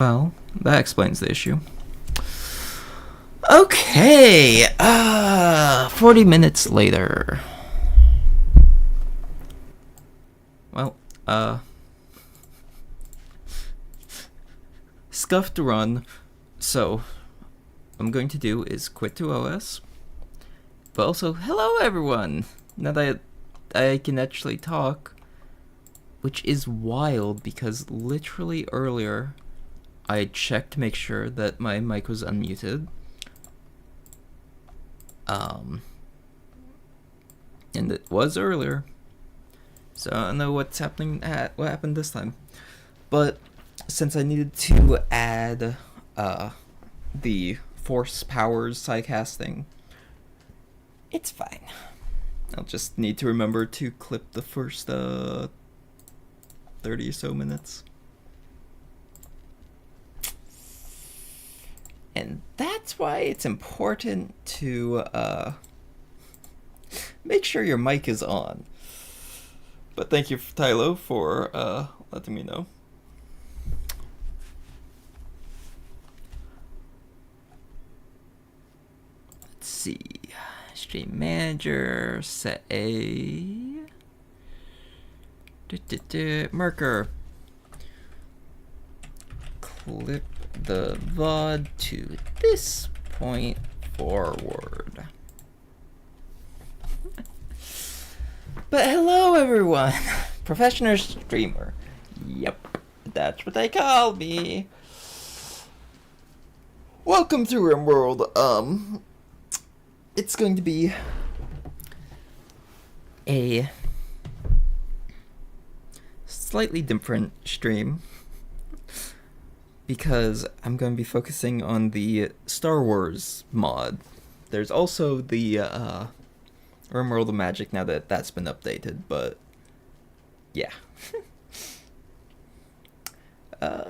Well, that explains the issue. Okay, 40 minutes later. Well, scuffed run. So, what I'm going to do is quit to OS. But also, hello everyone! Now that I can actually talk. Which is wild because literally earlier I checked to make sure that my mic was unmuted. And it was earlier. So I don't know what happened this time. But since I needed to add the force powers sidecasting, it's fine. I'll just need to remember to clip the first 30 or so minutes. And that's why it's important to make sure your mic is on. But thank you, Tylo, for letting me know. Let's see. Stream manager, set a marker. Clip the VOD to this point forward. But hello everyone! Professional streamer. Yep, that's what they call me. Welcome to Rimworld. It's going to be a slightly different stream because I'm going to be focusing on the Star Wars mod. There's also the Rimworld of Magic now that that's been updated, but yeah.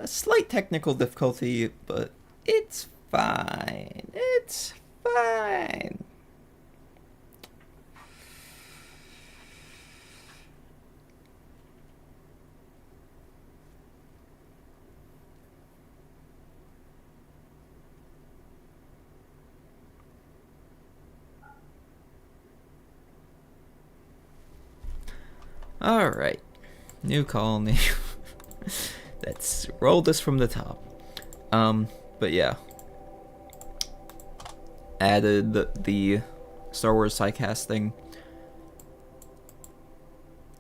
Slight technical difficulty, but it's fine. It's fine. Alright, new colony. Let's roll this from the top. But yeah. Added the Star Wars sidecasting.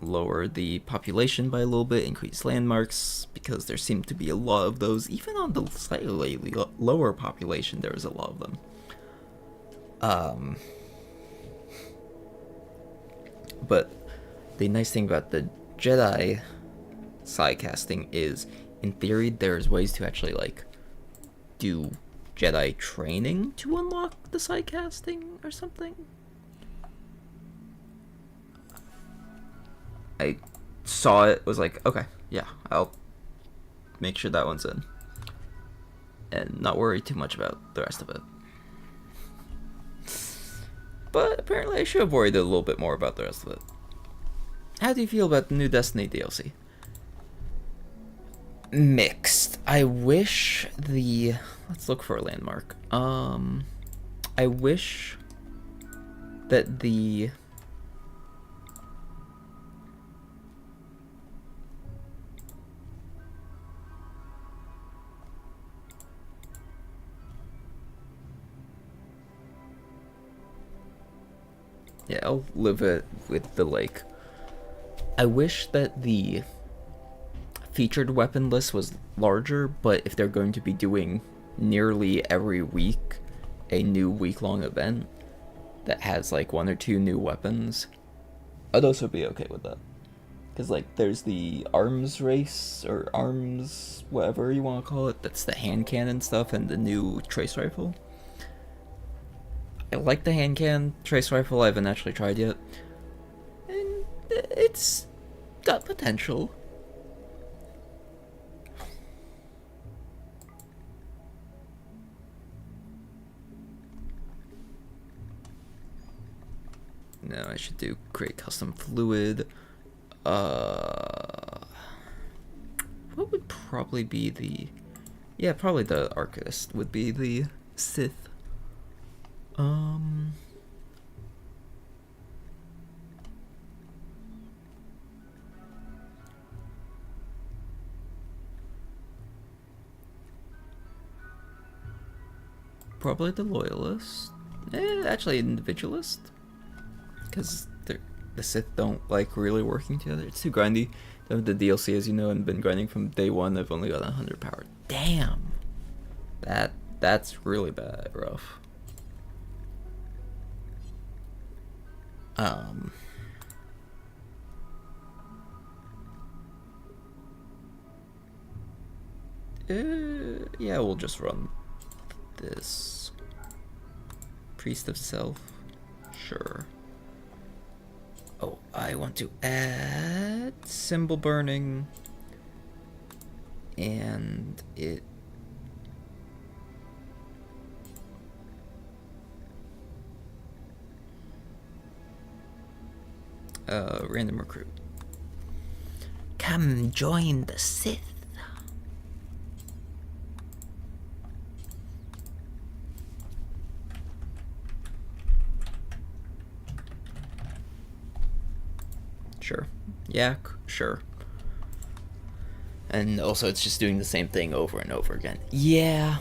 Lowered the population by a little bit, increased landmarks, because there seemed to be a lot of those. Even on the slightly lower population, there was a lot of them. But the nice thing about the Jedi sidecasting is, in theory, there's ways to actually, like, do Jedi training to unlock the sidecasting or something. I saw it, was like, okay, yeah, I'll make sure that one's in. And not worry too much about the rest of it. But apparently I should have worried a little bit more about the rest of it. How do you feel about the new Destiny DLC? Mixed. I wish the... Let's look for a landmark. I wish that the... Yeah, I'll live it with the, like... I wish that the featured weapon list was larger, but if they're going to be doing nearly every week a new week-long event that has, like, 1 or 2 new weapons, I'd also be okay with that. Because, like, there's the arms race, or arms, whatever you want to call it, that's the hand cannon stuff, and the new trace rifle. I like the hand cannon trace rifle, I haven't actually tried yet. And it's got potential. No, I should do create custom fluid. What would probably be the Yeah, probably the Arcanist would be the Sith. Um... Probably the Loyalist. Actually, Individualist. Because the Sith don't like really working together. It's too grindy. The DLC, as you know, and been grinding from day one. I've only got 100 power. Damn, that's really bad, rough. Yeah, we'll just run this Priest of Self. Sure. Oh, I want to add symbol burning, and it random recruit. Come join the Sith. Sure. Yeah, sure. And also it's just doing the same thing over and over again. Yeah.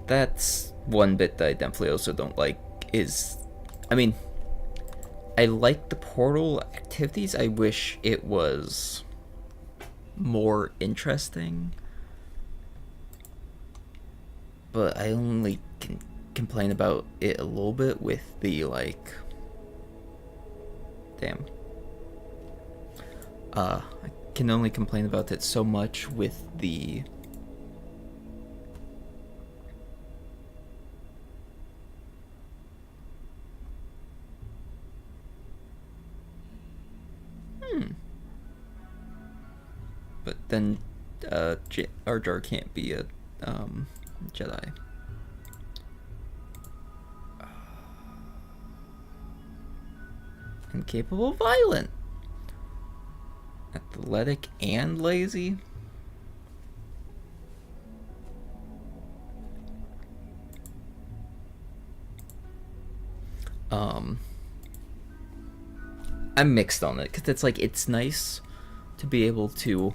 That's one bit that I definitely also don't like is... I mean, I like the portal activities. I wish it was more interesting. But I only can complain about it a little bit with the, like... Damn. I can only complain about it so much with the... But then, JarJar can't be a, Jedi. Incapable, violent, athletic, and lazy. I'm mixed on it because it's like it's nice to be able to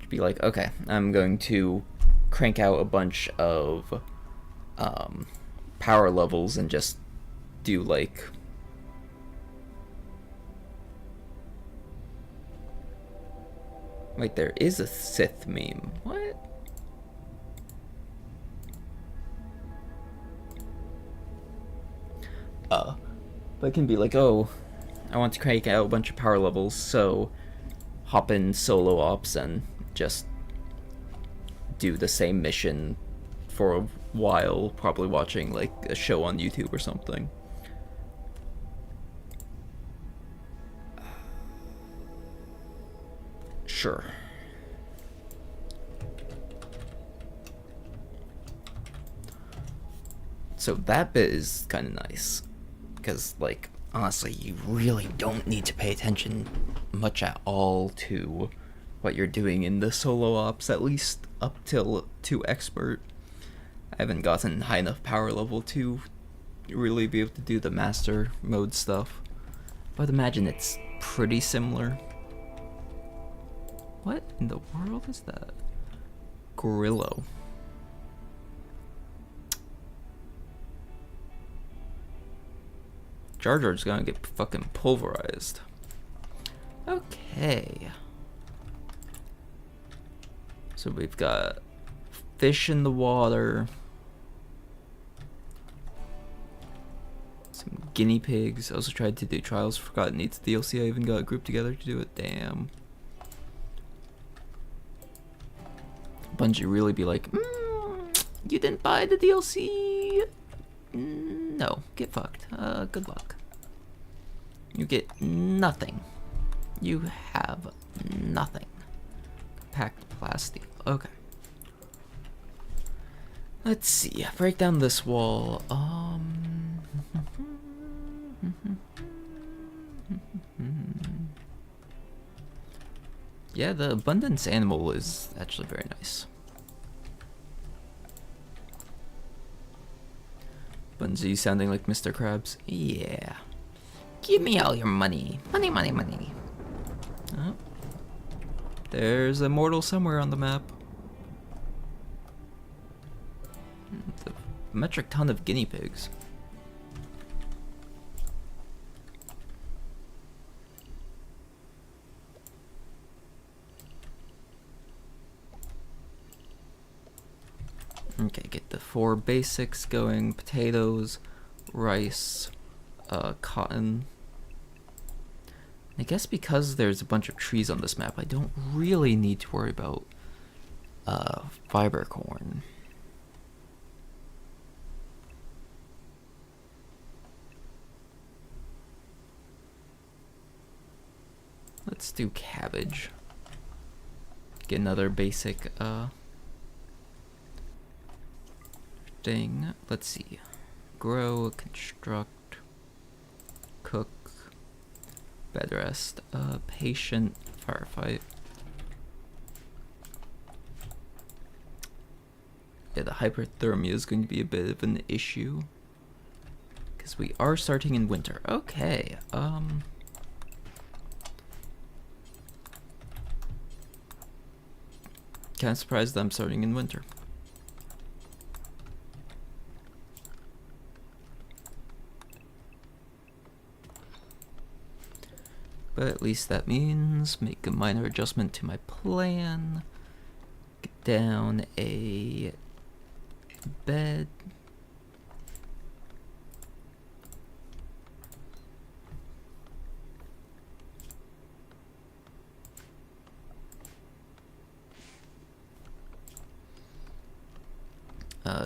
be like, okay, I'm going to crank out a bunch of power levels and just do like wait, there is a Sith meme. What? But it can be like, oh, I want to crank out a bunch of power levels, so hop in solo ops and just do the same mission for a while, probably watching like a show on YouTube or something. Sure. So that bit is kind of nice, because like honestly you really don't need to pay attention much at all to what you're doing in the solo ops, at least up till 2 expert. I haven't gotten high enough power level to really be able to do the master mode stuff, but imagine it's pretty similar. What in the world is that? Gorillo. JarJar's gonna get fucking pulverized. Okay. So we've got fish in the water. Some guinea pigs. I also tried to do Trials Forgotten Needs DLC. I even got a group together to do it. Damn. Bungie really be like, you didn't buy the DLC? No, get fucked. Good luck. You get nothing. You have nothing. Packed plastic. Okay. Let's see. Break down this wall. Yeah, the abundance animal is actually very nice. Bunzi sounding like Mr. Krabs. Yeah. Give me all your money. Money, money, money. Oh. There's a mortal somewhere on the map. The metric ton of guinea pigs. Okay, get the 4 basics going. Potatoes, rice, cotton. I guess because there's a bunch of trees on this map, I don't really need to worry about fiber corn. Let's do cabbage. Get another basic thing. Let's see. Grow, construct, cook, bed rest, patient, firefight. Yeah, the hyperthermia is going to be a bit of an issue. Because we are starting in winter. Okay, kind of surprised that I'm starting in winter. But at least that means make a minor adjustment to my plan. Get down a bed.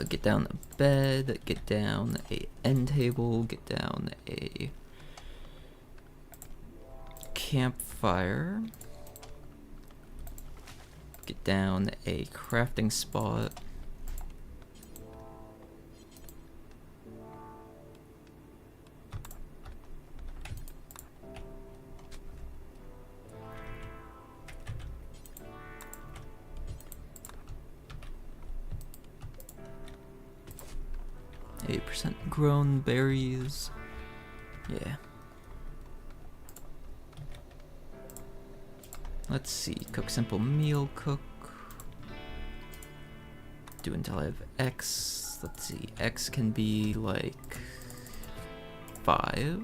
Get down a bed, get down a end table, get down a campfire, get down a crafting spot, grown berries. Yeah. Let's see. Cook simple meal. Cook. Do until I have X. Let's see. X can be like 5.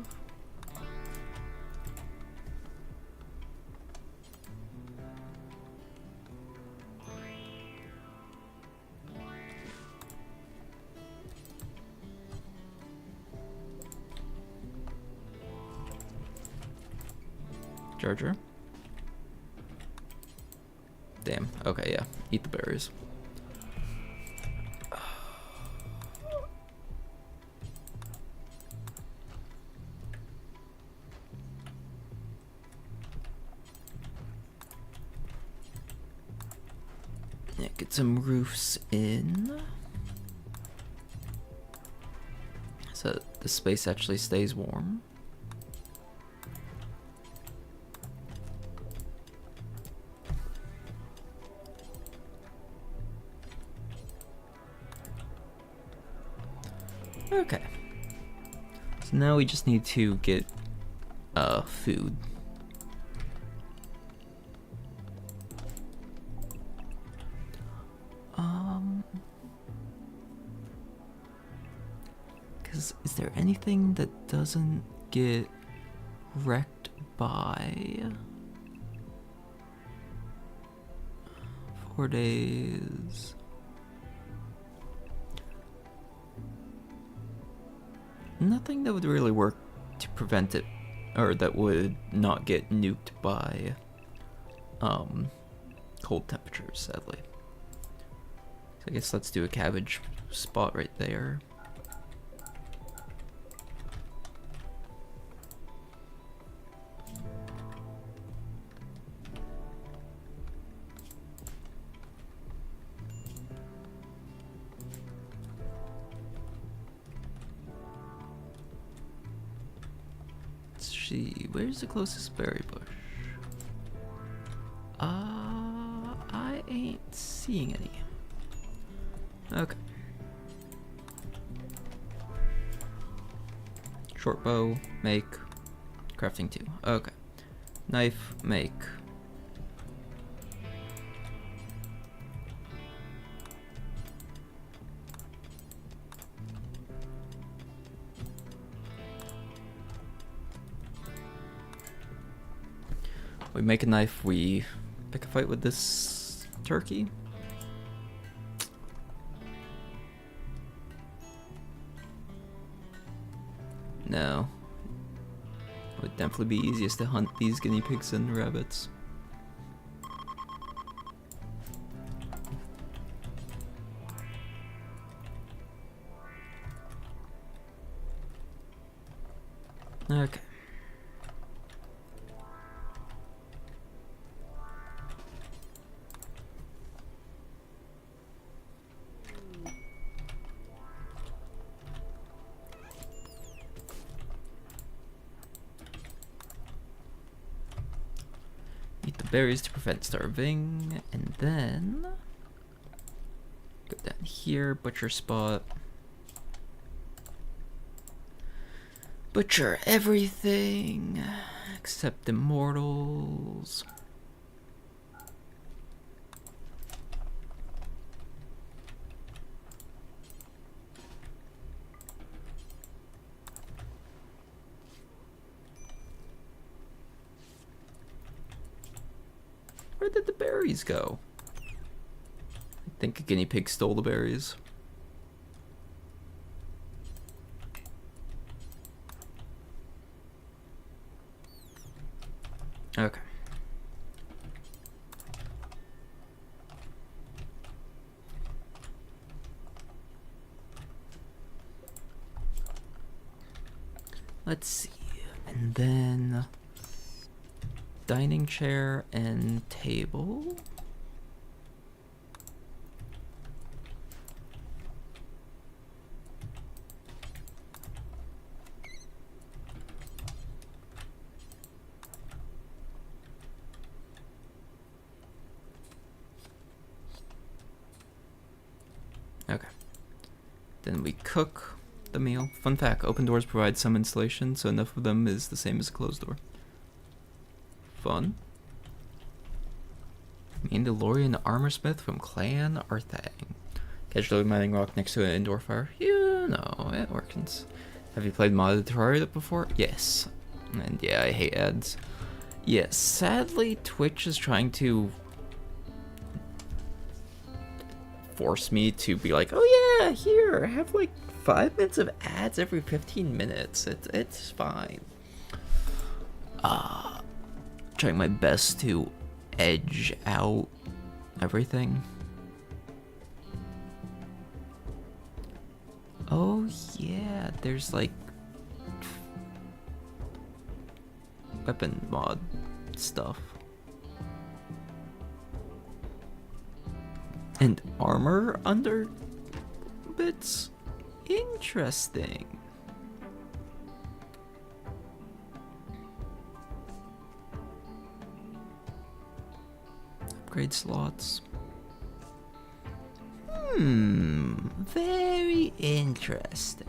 JarJar. Damn. Okay, yeah. Eat the berries. Yeah, get some roofs in. So the space actually stays warm. Okay. So now we just need to get food. Cause is there anything that doesn't get wrecked by 4 days? Nothing that would really work to prevent it, or that would not get nuked by cold temperatures, sadly. So I guess let's do a cabbage spot right there. Where's the closest berry bush? I ain't seeing any. Okay. Short bow, make. Crafting 2. Okay. Knife, make. We make a knife, we pick a fight with this turkey. No. It would definitely be easiest to hunt these guinea pigs and rabbits. Okay. Eat the berries to prevent starving, and then go down here, butcher spot. Butcher everything except immortals. Where did the berries go? I think a guinea pig stole the berries. Okay. Let's see. And then dining chair and table. Okay. Then we cook the meal. Fun fact, open doors provide some insulation, so enough of them is the same as a closed door. Fun. Mandalorian armorsmith from Clan Arthang. Casually mining rock next to an indoor fire. You know, it works. Have you played modded Terraria before? Yes. And yeah, I hate ads. Yes, sadly Twitch is trying to force me to be like, oh yeah, here, have like 5 minutes of ads every 15 minutes. It's fine. Trying my best to edge out everything. Oh yeah, there's like weapon mod stuff. And armor under bits? Interesting. Upgrade slots. Very interesting.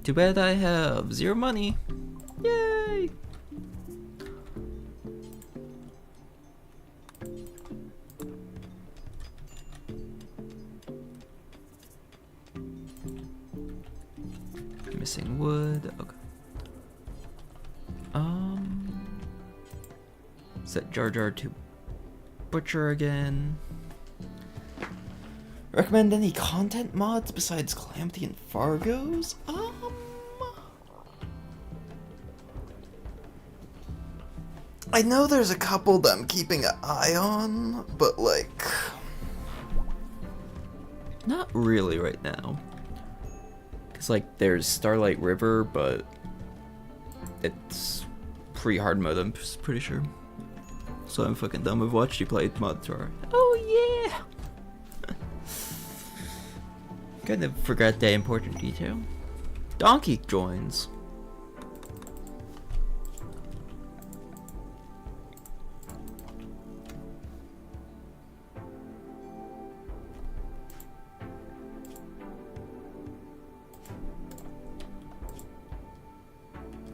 Too bad I have 0 money. Yay! Missing wood. Okay. Set JarJar to butcher again. Recommend any content mods besides Calamity and Fargo's? I know there's a couple that I'm keeping an eye on, but like, not really right now. Cause like there's Starlight River, but it's pre-hard mode, I'm pretty sure. So I'm fucking done. We've watched you play mod tour. Oh yeah! Kind of forgot that important detail. Donkey joins.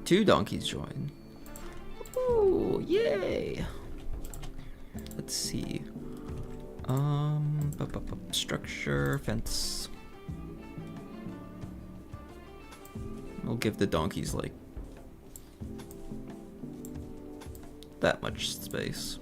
2 donkeys join. Ooh, yay! Let's see. Structure, fence. We'll give the donkeys like that much space.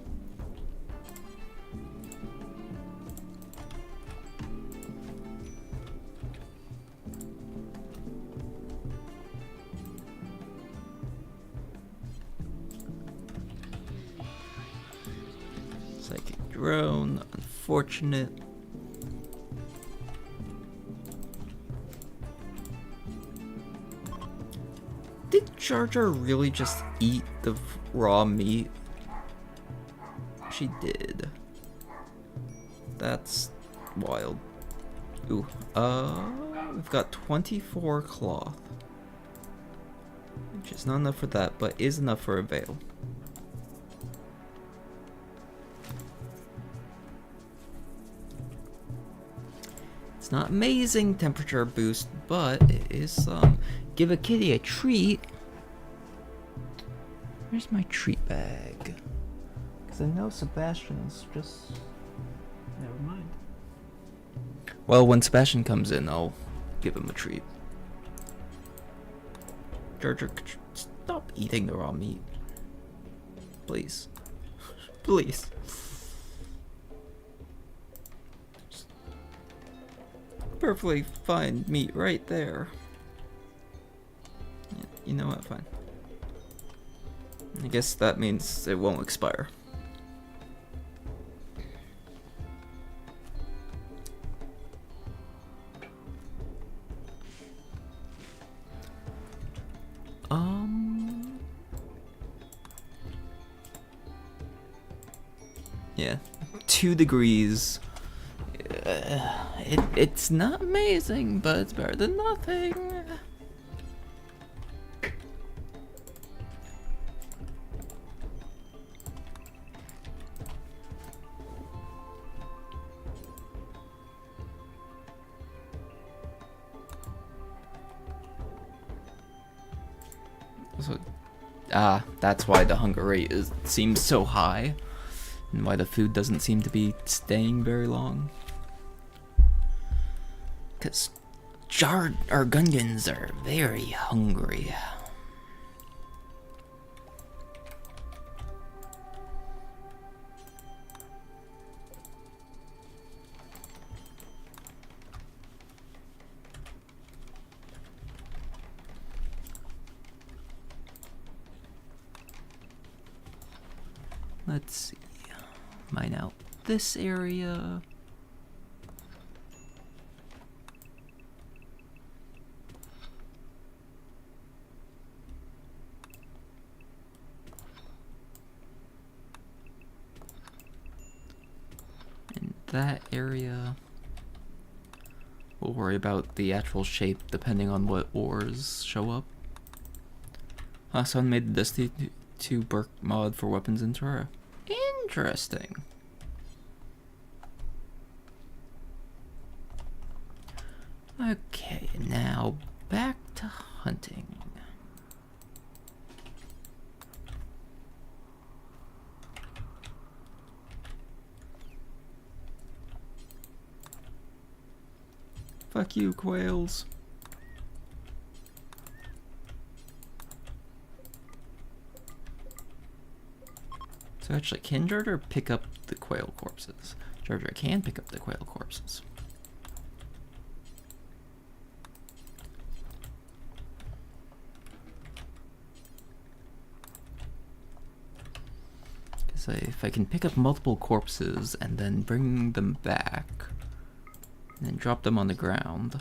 Psychic drone, unfortunate. Did JarJar really just eat the raw meat? She did. That's wild. Ooh, we've got 24 cloth. Which is not enough for that, but is enough for a veil. It's not amazing temperature boost, but it is give a kitty a treat. Where's my treat bag? Because I know Sebastian's just... Never mind. Well, when Sebastian comes in, I'll give him a treat. JarJar, stop eating the raw meat. Please. Please. Perfectly fine meat right there. Yeah, you know what? Fine. I guess that means it won't expire. Yeah, 2 degrees. It's not amazing, but it's better than nothing. So, that's why the hunger rate seems so high, and why the food doesn't seem to be staying very long. Because our Gungans are very hungry. Let's see. Mine out this area. In that area. We'll worry about the actual shape depending on what ores show up. Someone made the Destiny 2 Burk mod for weapons in Terraria. Interesting. Okay, now back to hunting. Fuck you, quails. So actually, can JarJar pick up the quail corpses? JarJar can pick up the quail corpses. Because if I can pick up multiple corpses and then bring them back, and then drop them on the ground.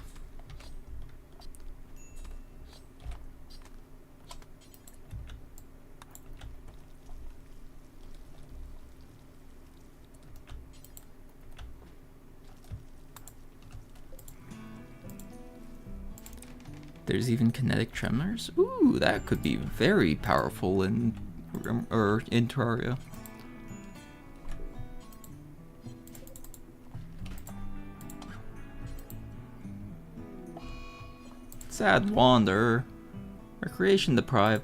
There's even kinetic tremors. Ooh, that could be very powerful in Terraria. Sad Wanderer. Recreation deprived.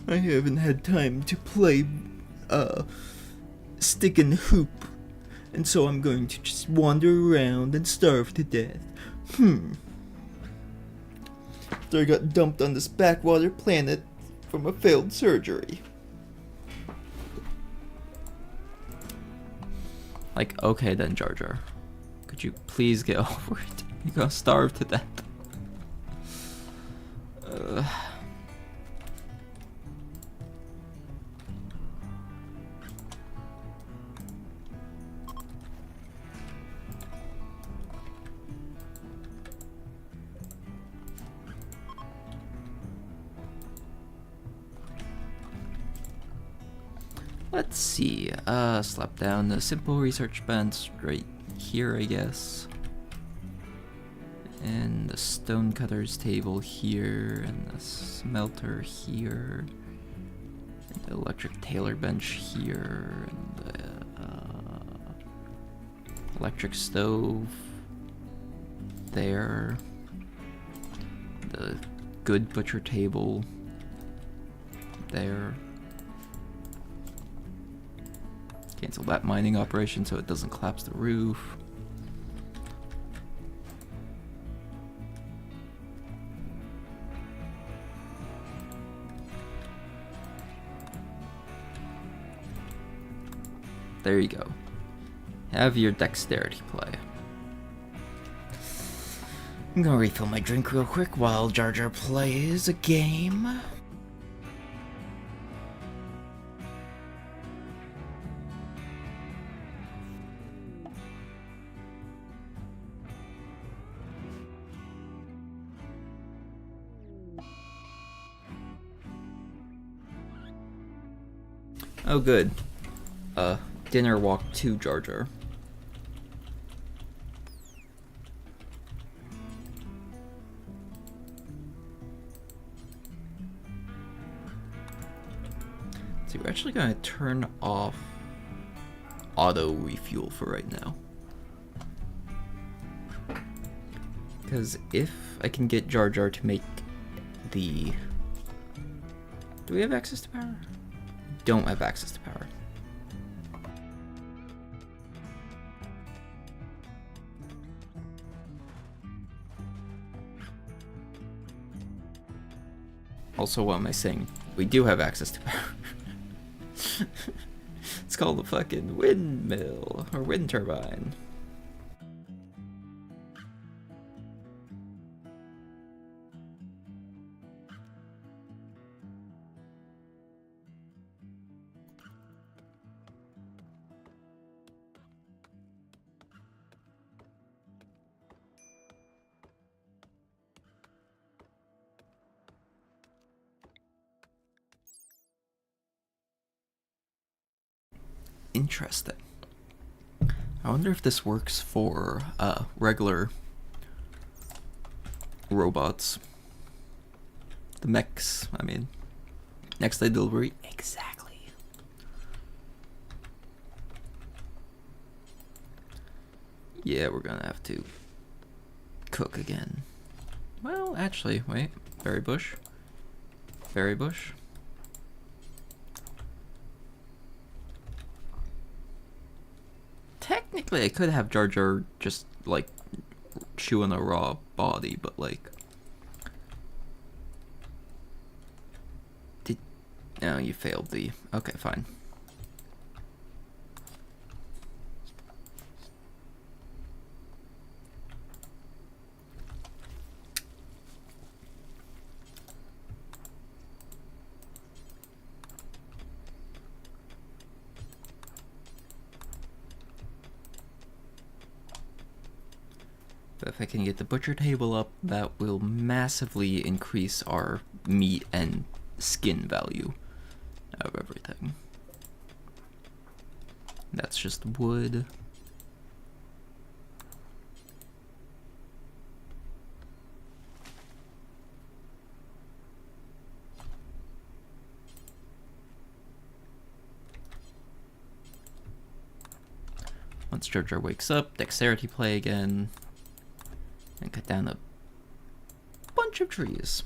I haven't had time to play, stick and hoop. And so I'm going to just wander around and starve to death. So I got dumped on this backwater planet from a failed surgery. Like, okay then, JarJar. Could you please get over it? You're gonna starve to death. Let's see, slap down the simple research bench right here, I guess. And the stonecutter's table here, and the smelter here. And the electric tailor bench here, and the electric stove there. The good butcher table there. Cancel that mining operation so it doesn't collapse the roof. There you go. Have your dexterity play. I'm gonna refill my drink real quick while JarJar plays a game. Oh good. Dinner walk to JarJar. So we're actually gonna turn off auto refuel for right now. Because if I can get JarJar to make the... Do we have access to power? Don't have access to power. Also, what am I saying? We do have access to power. It's called a fucking windmill, or wind turbine. Interesting. I wonder if this works for regular robots. The mechs, I mean. Next day delivery. Exactly. Yeah, we're gonna have to cook again. Well, actually, wait. Berry bush. Berry bush. Technically, I could have JarJar just, like, chewing a raw body, but, like... No, you failed the... Okay, fine. But if I can get the butcher table up, that will massively increase our meat and skin value of everything. That's just wood. Once JarJar wakes up, dexterity play again. And cut down a bunch of trees.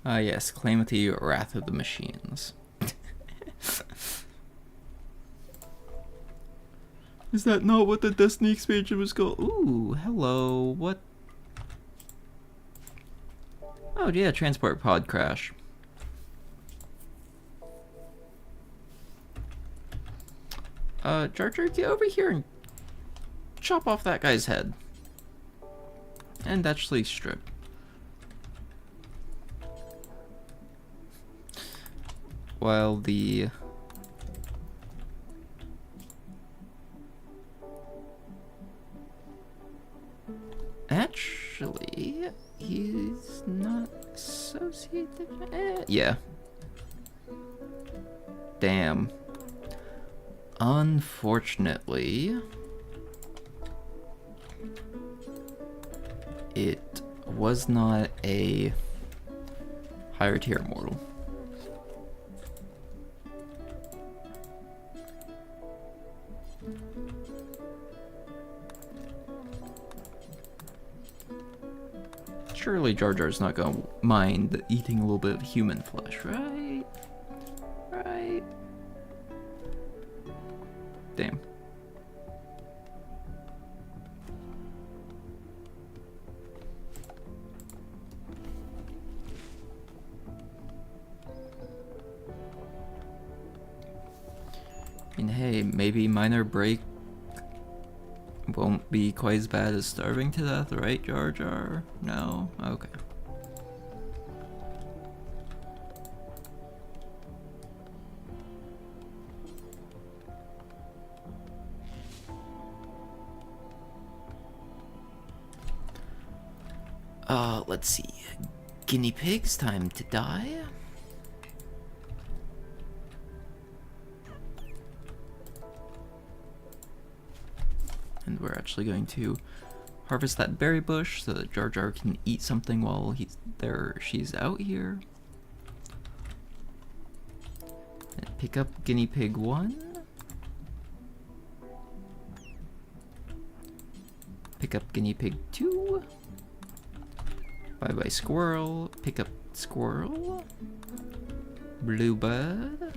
Yes, Calamity, Wrath of the Machines. Is that not what the Destiny expansion was called? Ooh, hello, what? Oh yeah, transport pod crash. JarJar, get over here and chop off that guy's head. And actually strip. While the... Actually, he's not associated... yeah. Damn. Unfortunately... it was not a higher tier mortal. Surely JarJar's not gonna mind eating a little bit of human flesh, right? Right? Damn. I mean, hey, maybe minor break won't be quite as bad as starving to death, right, JarJar? No? Okay. Let's see. Guinea pigs, time to die. And we're actually going to harvest that berry bush so that JarJar can eat something while he's there. She's out here. And pick up guinea pig 1. Pick up guinea pig 2. Bye bye squirrel. Pick up squirrel. Bluebird.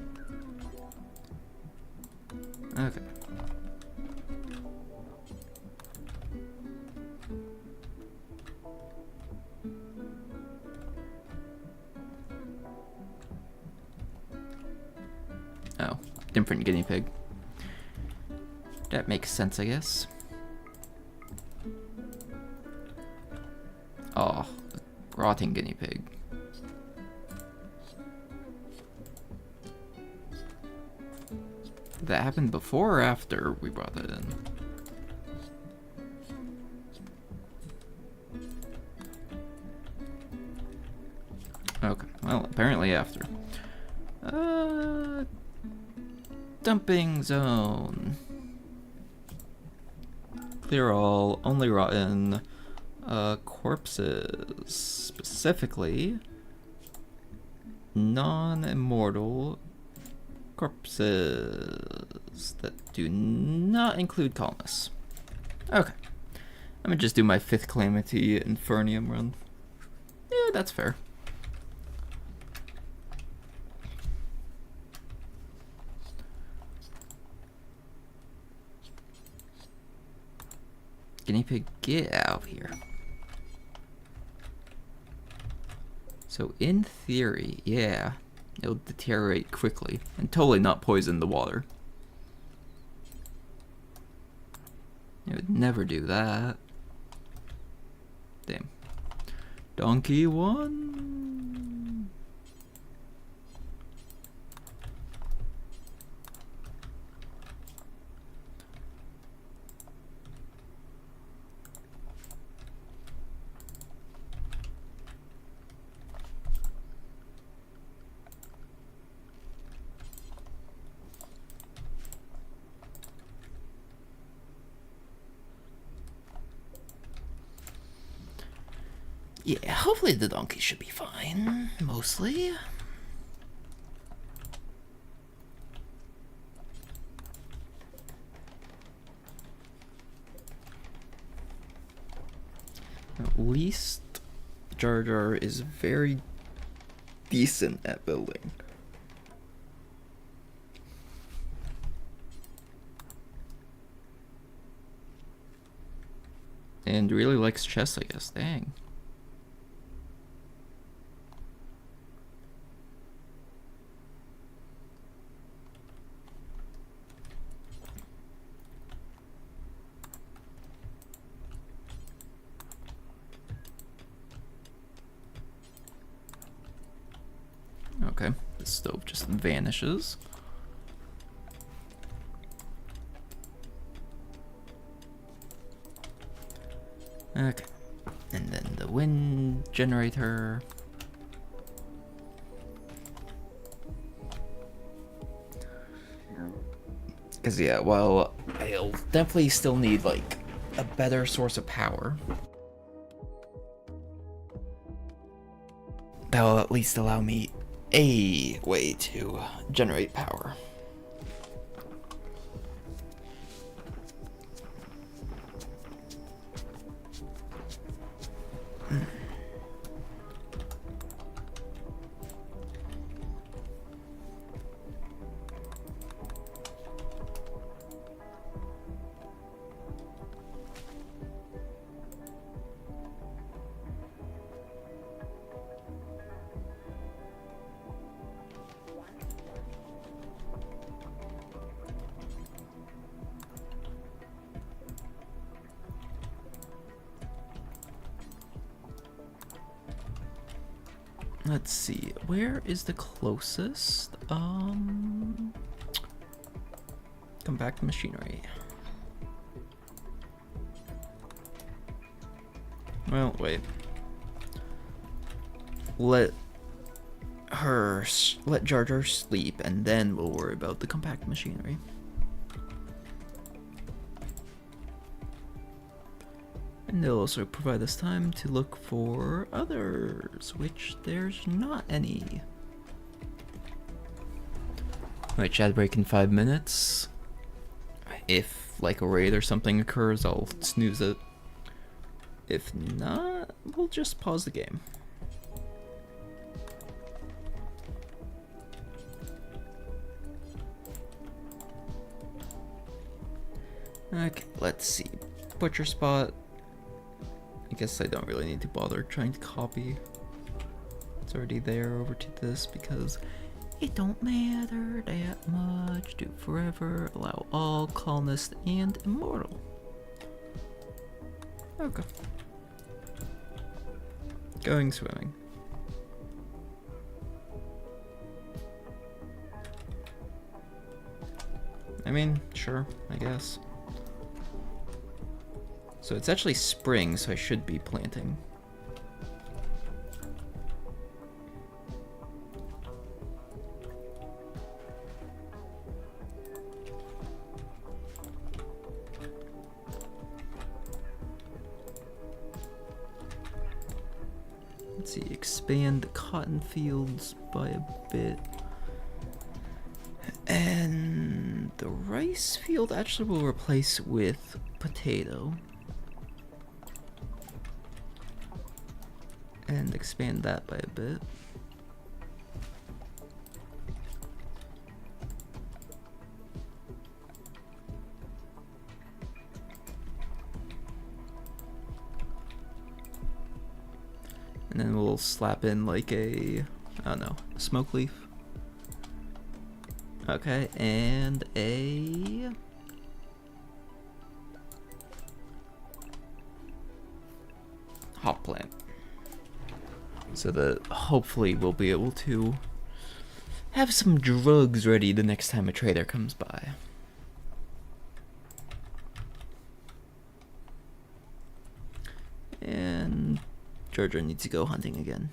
Okay. Oh, different guinea pig. That makes sense, I guess. Oh, rotting guinea pig. Did that happened before or after we brought that in? Okay, well, apparently after. Dumping zone. Clear all, only rotten corpses. Specifically, non-immortal corpses that do not include colonists. Okay. I'm gonna just do my 5th Calamity Infernium run. Yeah, that's fair. Guinea pig, get out of here. So in theory, yeah, it'll deteriorate quickly and totally not poison the water. It would never do that. Damn. Donkey 1. Yeah, hopefully the donkey should be fine, mostly. At least JarJar is very decent at building. And really likes chess, I guess. Dang. Okay, the stove just vanishes. Okay, and then the wind generator. Because, yeah, well, I'll definitely still need, like, a better source of power. That'll at least allow me a way to generate power. Let's see, where is the closest? Compact machinery. Well, wait. Let JarJar sleep, and then we'll worry about the compact machinery. And they'll also provide us time to look for others, which there's not any. Alright, chat break in 5 minutes. If, like, a raid or something occurs, I'll snooze it. If not, we'll just pause the game. Okay, let's see. Butcher spot. I guess I don't really need to bother trying to copy. It's already there over to this because it don't matter that much. Do forever, allow all, colonist, and immortal. Okay. Going swimming. I mean, sure, I guess. So it's actually spring, so I should be planting. Let's see, expand the cotton fields by a bit. And the rice field actually will replace with potato. And expand that by a bit. And then we'll slap in like a, I don't know, a smoke leaf. Okay, and a hop plant. So that hopefully we'll be able to have some drugs ready the next time a trader comes by. And JarJar needs to go hunting again.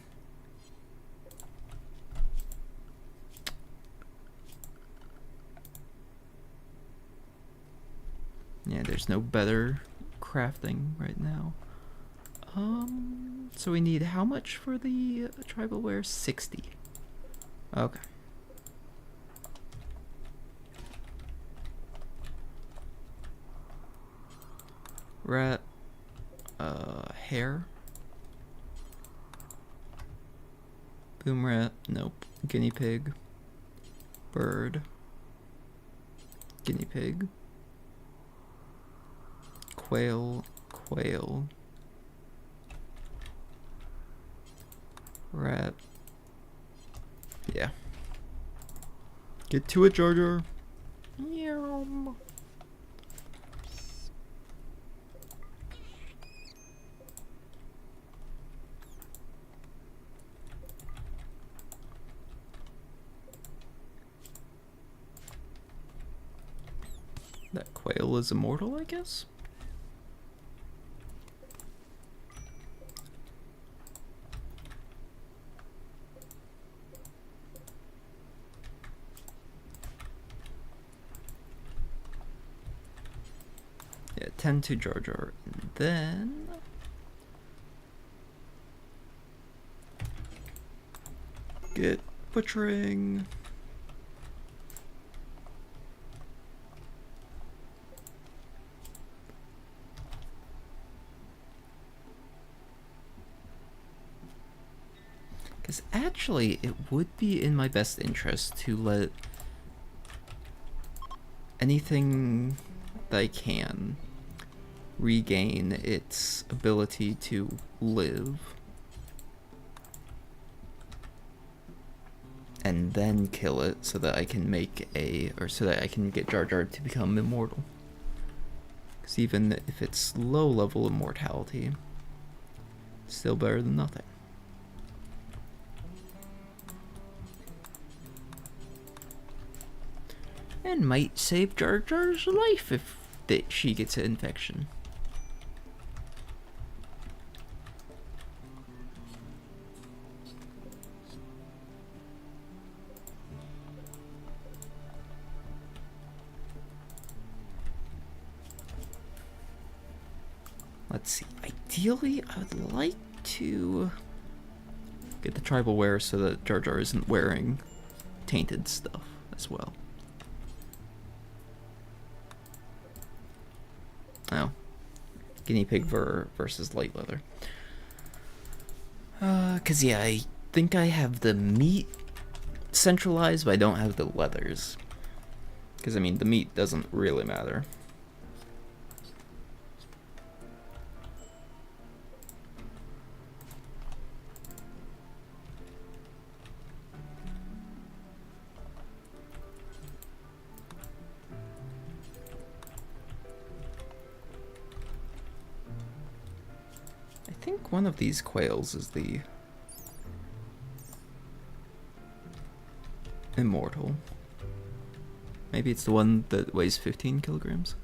Yeah, there's no better crafting right now. So we need how much for the tribal wear? 60. Okay. Rat, hair, Boom rat, nope. Guinea pig. Bird. Guinea pig. Quail, quail. Rat. Yeah. Get to it, JarJar. Yum. That quail is immortal, I guess? Yeah, 10 to JarJar. And then... get butchering. Because actually, it would be in my best interest to let anything that I can regain its ability to live. And then kill it so that I can make so that I can get JarJar to become immortal. Because even if it's low level immortality, it's still better than nothing. And might save JarJar's life if she gets an infection. Let's see. Ideally, I would like to get the tribal wear so that JarJar isn't wearing tainted stuff as well. Oh. Guinea pig versus light leather. Cause yeah, I think I have the meat centralized, but I don't have the leathers. Cause I mean, the meat doesn't really matter. I think one of these quails is the immortal. Maybe it's the one that weighs 15 kilograms.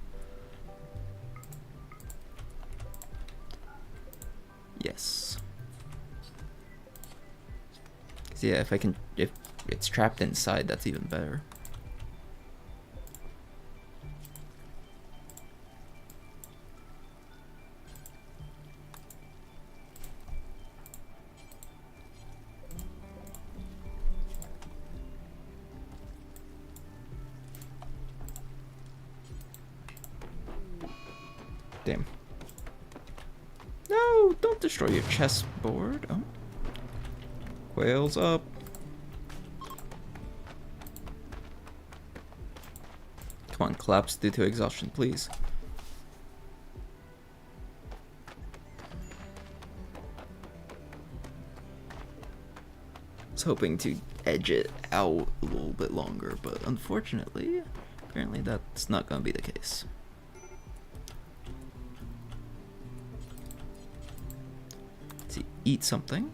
Yes. 'Cause yeah, if it's trapped inside, that's even better. Damn. No, don't destroy your chessboard. Oh. Whales up. Come on, collapse due to exhaustion, please. I was hoping to edge it out a little bit longer, but unfortunately, apparently that's not going to be the case. Let's see, eat something.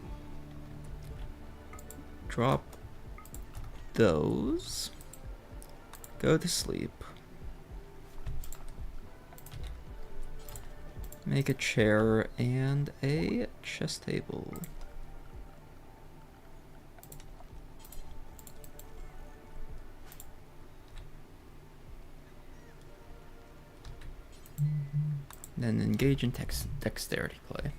Drop those. Go to sleep. Make a chair and a chess table. Then engage in dexterity play.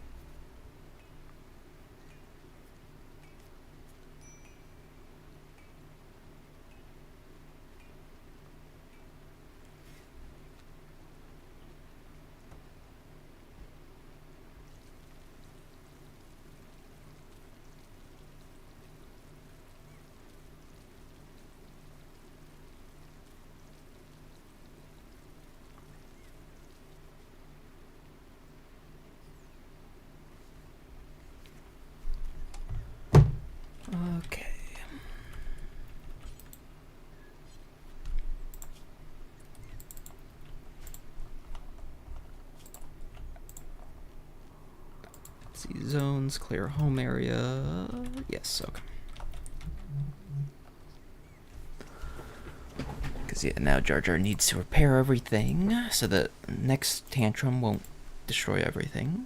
See zones, clear home area. Yes, okay. Because yeah, now JarJar needs to repair everything so that next tantrum won't destroy everything.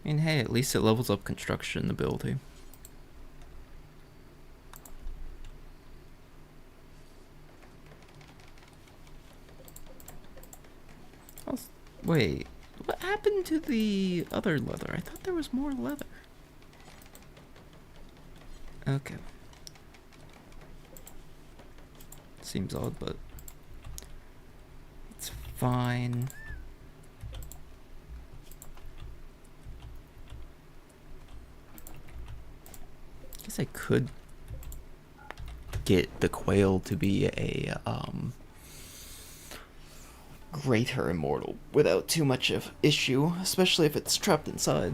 I mean, hey, at least it levels up construction ability. Oh, wait, what happened to the other leather? I thought there was more leather. Okay. Seems odd, but it's fine. Guess I could get the quail to be a greater immortal without too much of issue, especially if it's trapped inside.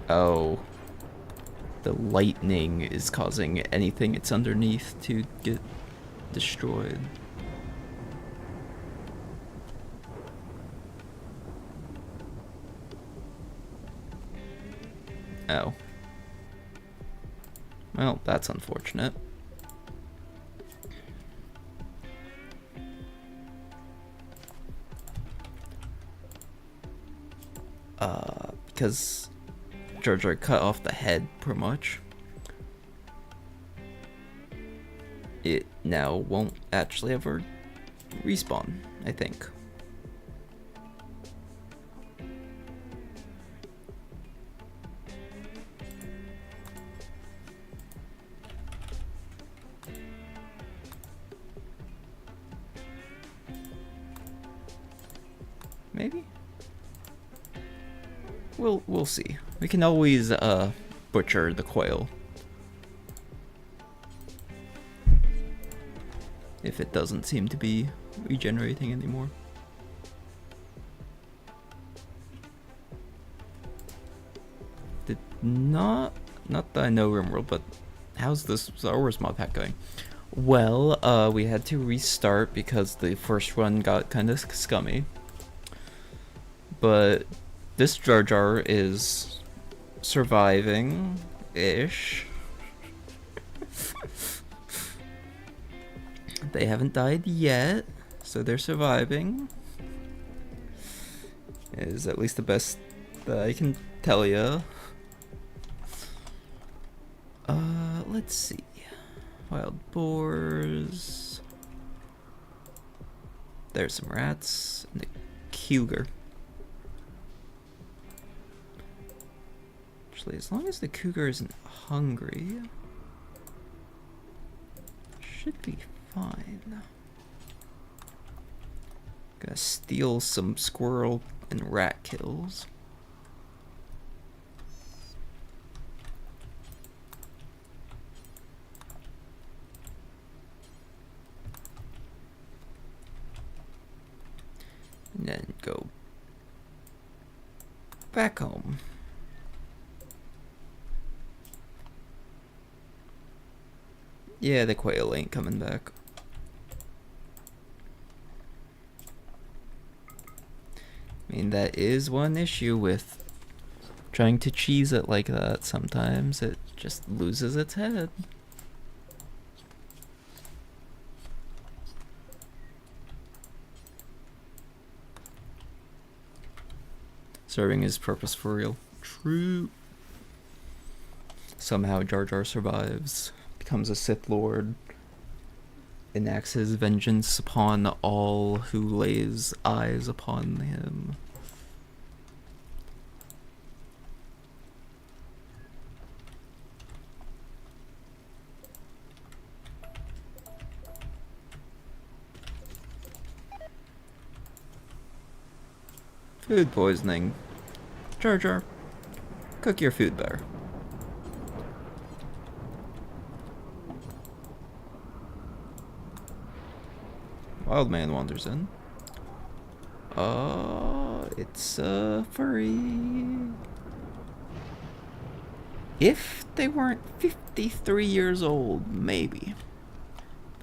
Oh. The lightning is causing anything it's underneath to get destroyed. Oh. Well, that's unfortunate. Because JarJar cut off the head, pretty much. It now won't actually ever respawn, I think. Maybe? We'll see. We can always butcher the quail if it doesn't seem to be regenerating anymore. Did not that I know Rimworld, but how's this Star Wars mod pack going? Well, we had to restart because the first run got kind of scummy. But this JarJar is surviving-ish. They haven't died yet, so they're surviving. Is at least the best that I can tell you. Let's see. Wild boars. There's some rats and a cougar. Actually, as long as the cougar isn't hungry, should be fine. Gotta steal some squirrel and rat kills. And then go back home. Yeah, the quail ain't coming back. I mean, that is one issue with trying to cheese it like that. Sometimes it just loses its head. Serving his purpose for real. True. Somehow JarJar survives, becomes a Sith Lord, enacts his vengeance upon all who lays eyes upon him. Food poisoning. JarJar, cook your food better. Wild man wanders in. It's a furry. If they weren't 53 years old, maybe.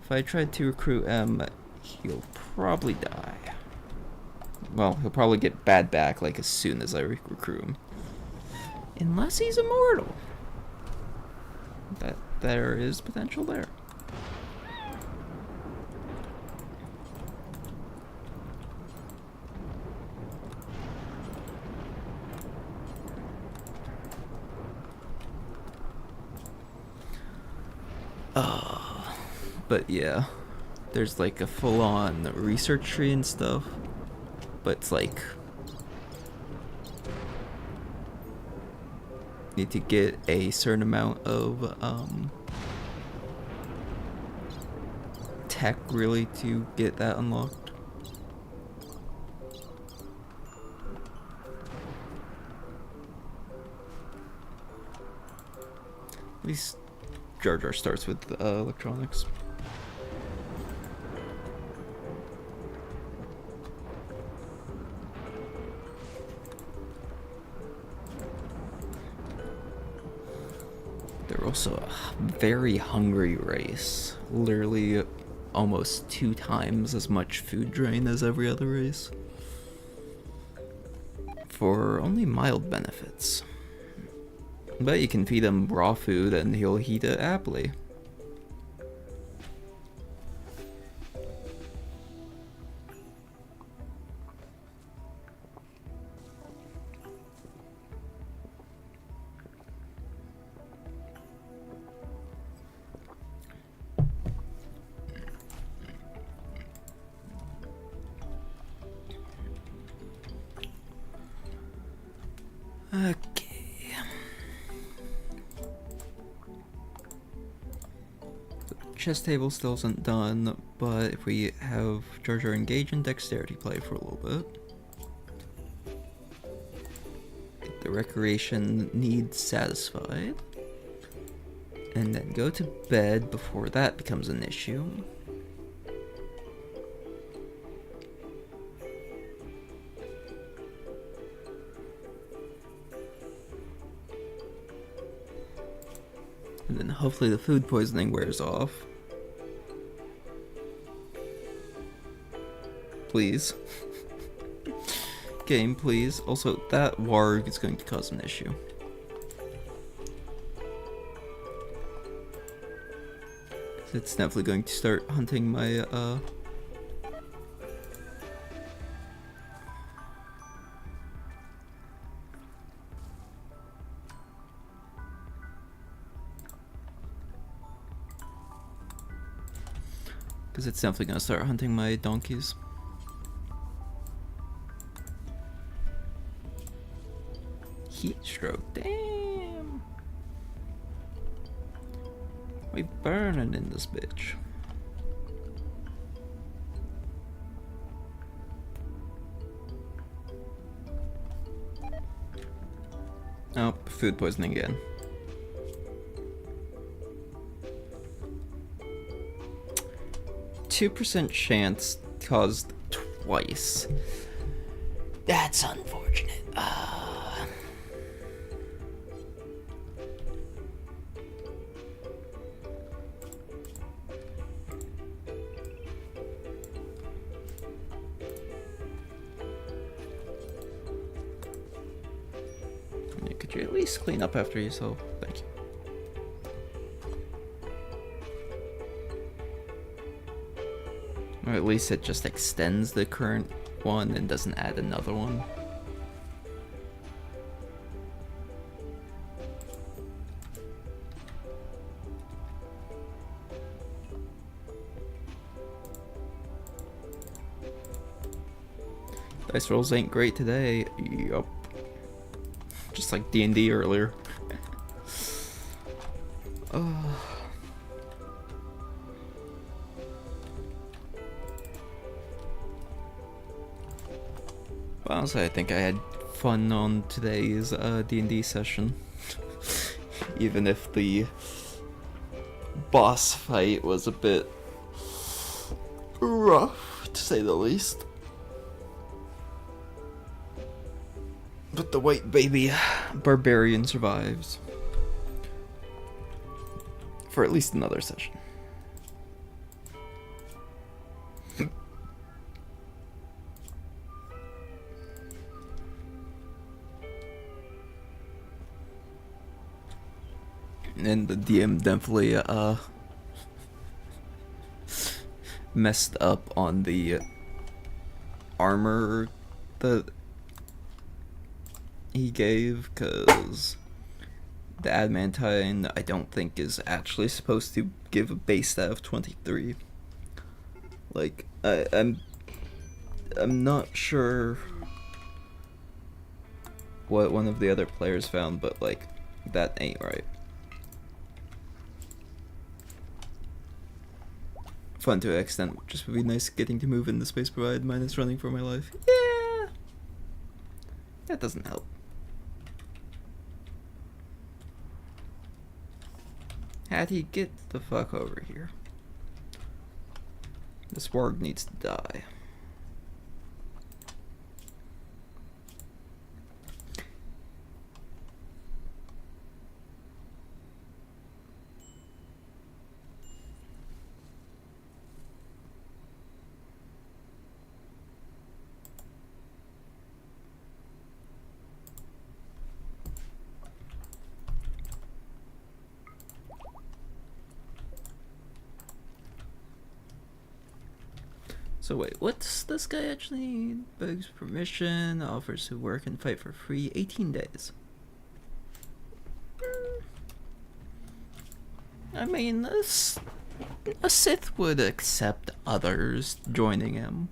If I tried to recruit him, he'll probably die. Well, he'll probably get bad back like as soon as I recruit him. Unless he's immortal. That there is potential there. But yeah, there's like a full-on research tree and stuff, but it's like need to get a certain amount of tech really to get that unlocked. At least JarJar starts with electronics. They're also a very hungry race. Literally almost 2 times as much food drain as every other race. For only mild benefits. But you can feed him raw food and he'll eat it happily. Okay. The chess table still isn't done, but if we have JarJar engage in dexterity play for a little bit. Get the recreation needs satisfied. And then go to bed before that becomes an issue. And then hopefully the food poisoning wears off. Please. Game, please. Also, that warg is going to cause an issue. It's definitely going to start hunting my, because it's definitely going to start hunting my donkeys. Heat stroke, damn! We burning in this bitch. Oh, food poisoning again. %2 chance caused twice. That's unfortunate. Could you at least clean up after yourself? Thank you. Or at least it just extends the current one and doesn't add another one. Dice rolls ain't great today. Yup. Just like D&D earlier. Honestly, I think I had fun on today's D&D session. Even if the boss fight was a bit rough to say the least. But the white baby barbarian survives. For at least another session. And the DM definitely messed up on the armor that he gave, because the adamantine I don't think is actually supposed to give a base stat of 23. Like I'm not sure what one of the other players found, but like that ain't right. Fun to an extent, just would be nice getting to move in the space provided minus running for my life. Yeah, that doesn't help. How'd he get the fuck over here? This warg needs to die. So wait, what's this guy actually need? Begs permission, offers to work and fight for free, 18 days. I mean, a Sith would accept others joining him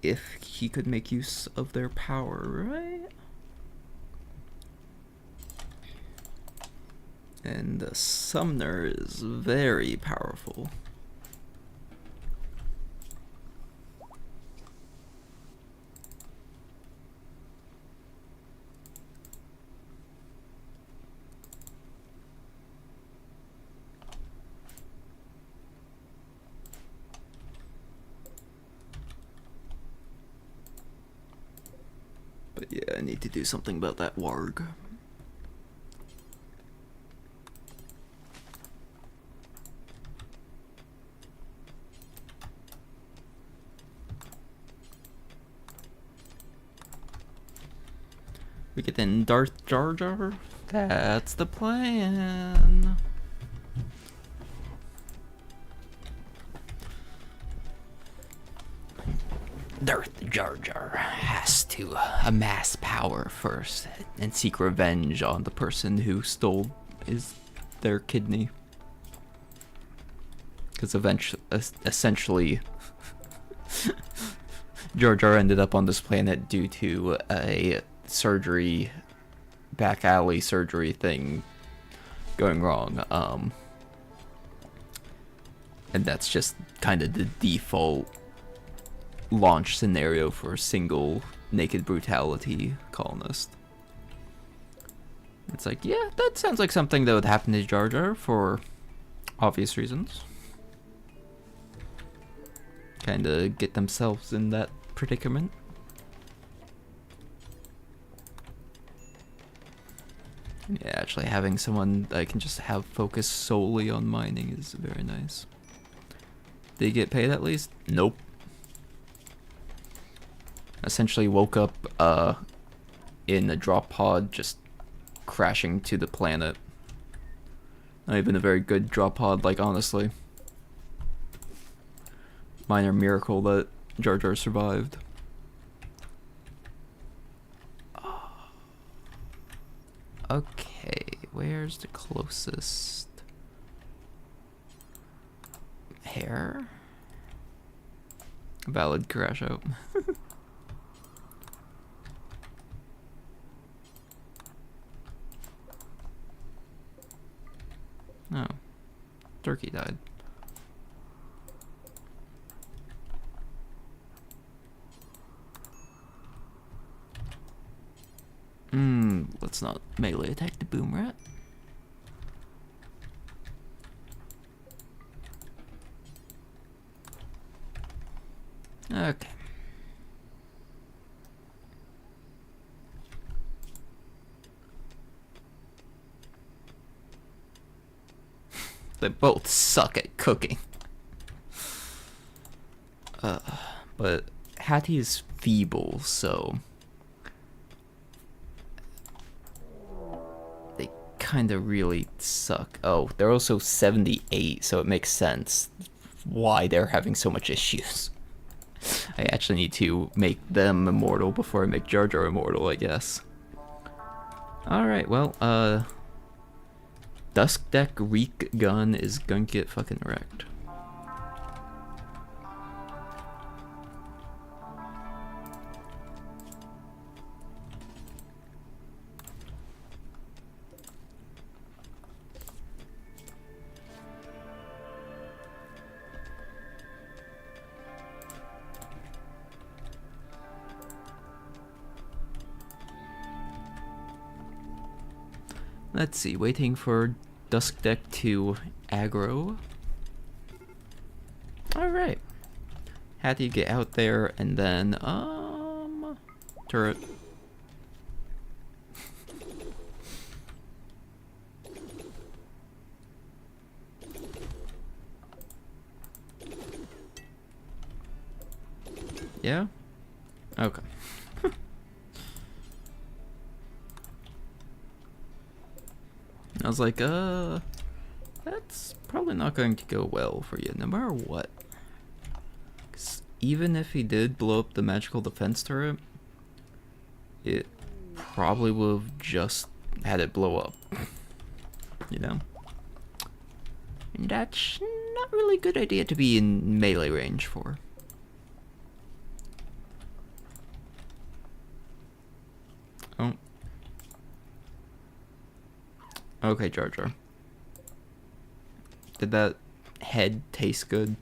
if he could make use of their power, right? And the summoner is very powerful. But yeah, I need to do something about that warg. We get in Darth JarJar? That's the plan. Darth JarJar has to amass power first and seek revenge on the person who stole their kidney. Because essentially, JarJar ended up on this planet due to a surgery, back alley surgery thing going wrong. And that's just kind of the default launch scenario for a single naked brutality colonist. It's like, yeah, that sounds like something that would happen to JarJar for obvious reasons. Kinda get themselves in that predicament. Yeah, actually having someone that I can just have focus solely on mining is very nice. They get paid at least? Nope. Essentially woke up in a drop pod just crashing to the planet. Not even a very good drop pod, like, honestly. Minor miracle that JarJar survived. Okay, where's the closest hair? Valid crash out. Oh, turkey died. Let's not melee attack the boom rat. Okay. They both suck at cooking. But Hattie's feeble, so they kind of really suck. Oh, they're also 78, so it makes sense why they're having so much issues. I actually need to make them immortal before I make JarJar immortal, I guess. Alright, well, Dusk Deck Reek Gun is gonna get fucking wrecked. Let's see, waiting for Dusk Deck to aggro. Alright. Hattie, get out there, and then, turret. Yeah? Okay. I was like, that's probably not going to go well for you, no matter what. 'Cause even if he did blow up the magical defense turret, it probably would have just had it blow up. You know? And that's not really a good idea to be in melee range for. Oh. Okay, JarJar. Did that head taste good?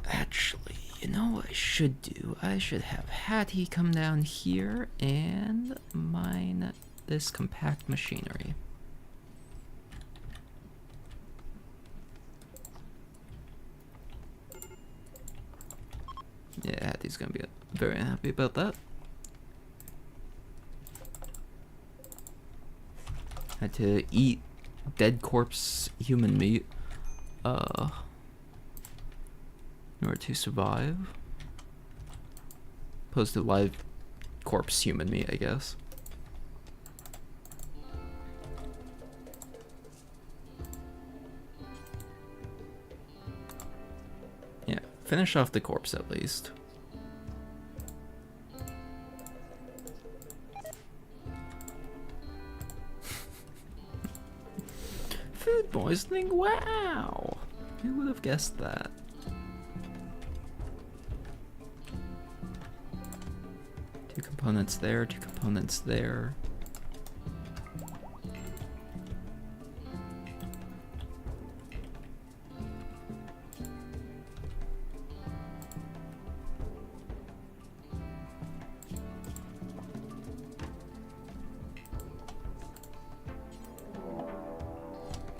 Actually, you know what I should do? I should have Hattie come down here and mine this compact machinery. Yeah, Hattie's gonna be very happy about that. Had to eat dead corpse human meat in order to survive. Opposed to live corpse human meat, I guess. Yeah, finish off the corpse at least. Food poisoning, wow! Who would have guessed that? Two components there, two components there.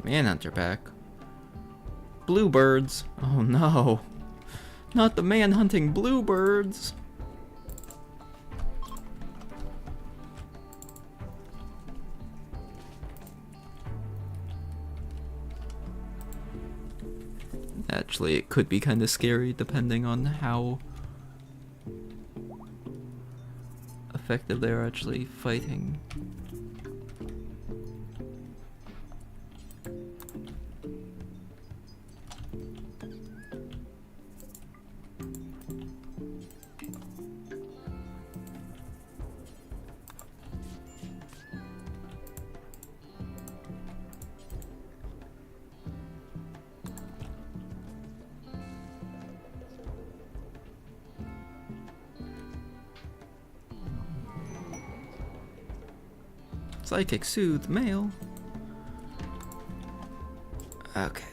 Manhunter back. Bluebirds. Oh no. Not the man hunting bluebirds. Actually, it could be kind of scary depending on how effective they're actually fighting. Psychic soothe male. Okay.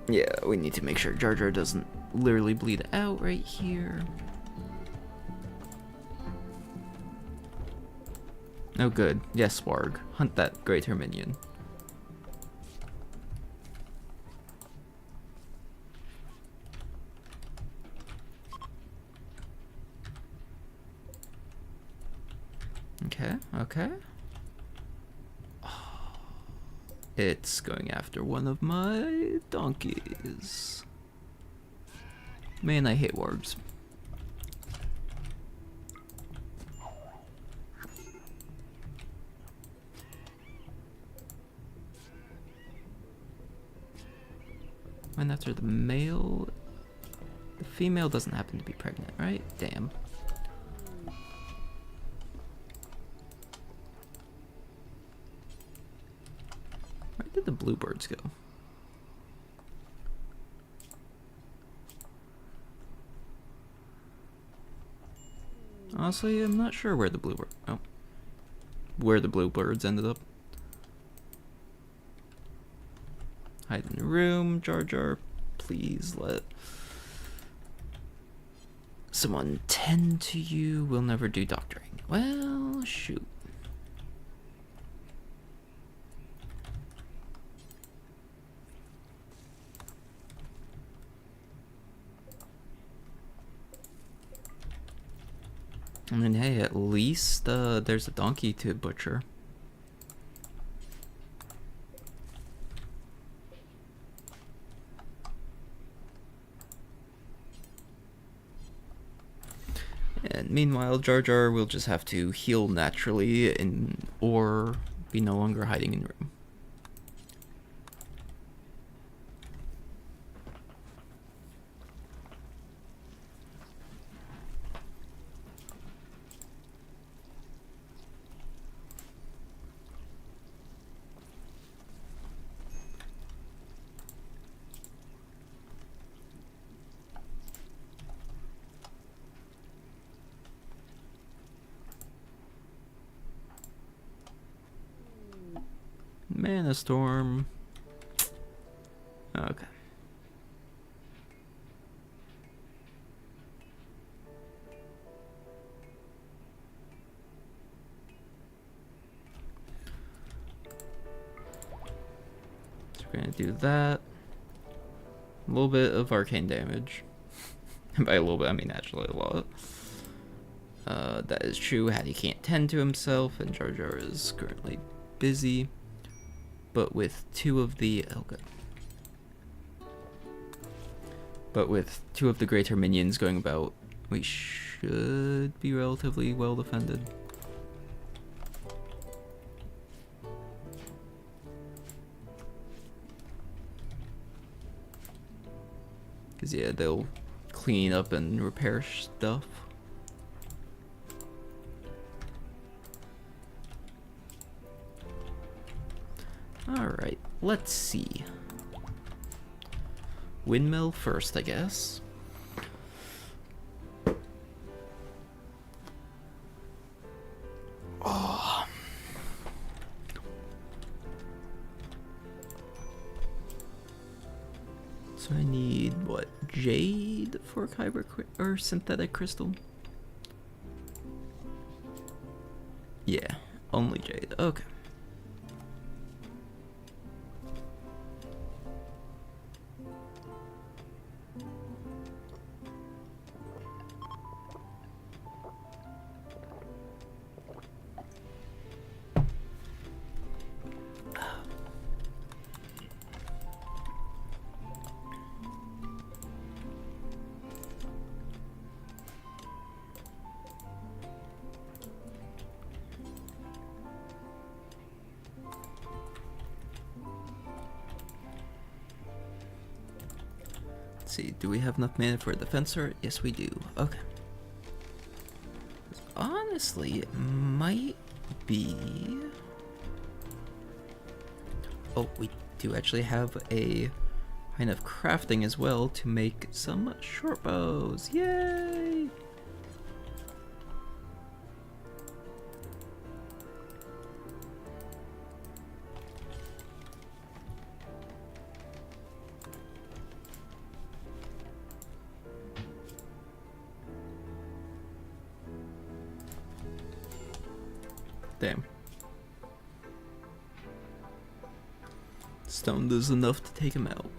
Yeah, we need to make sure JarJar doesn't literally bleed out right here. Oh good. Yes, Warg. Hunt that greater minion. Okay, okay. It's going after one of my donkeys. Man, I hate wargs. Went after the male. The female doesn't happen to be pregnant, right? Damn. Where did the bluebirds go? Honestly, I'm not sure where the bluebirds ended up. Hide in the room, JarJar. Please let someone tend to you. We'll never do doctoring. Well, shoot. I mean, hey, at least there's a donkey to butcher. And meanwhile, JarJar will just have to heal naturally or be no longer hiding in room. Mana Storm. Okay. So we're gonna do that. A little bit of arcane damage. And by a little bit, I mean actually a lot. That is true. Hattie can't tend to himself, and JarJar is currently busy. But with two of the greater minions going about, we should be relatively well defended. Cause yeah, they'll clean up and repair stuff. Alright, let's see. Windmill first, I guess. Oh. So I need, what, jade for kyber or synthetic crystal? Yeah, only jade. Okay. See, do we have enough mana for the fencer? Yes, we do. Okay. Honestly, it might be... Oh, we do actually have a kind of crafting as well to make some short bows. Yay! Damn. Stone is enough to take him out.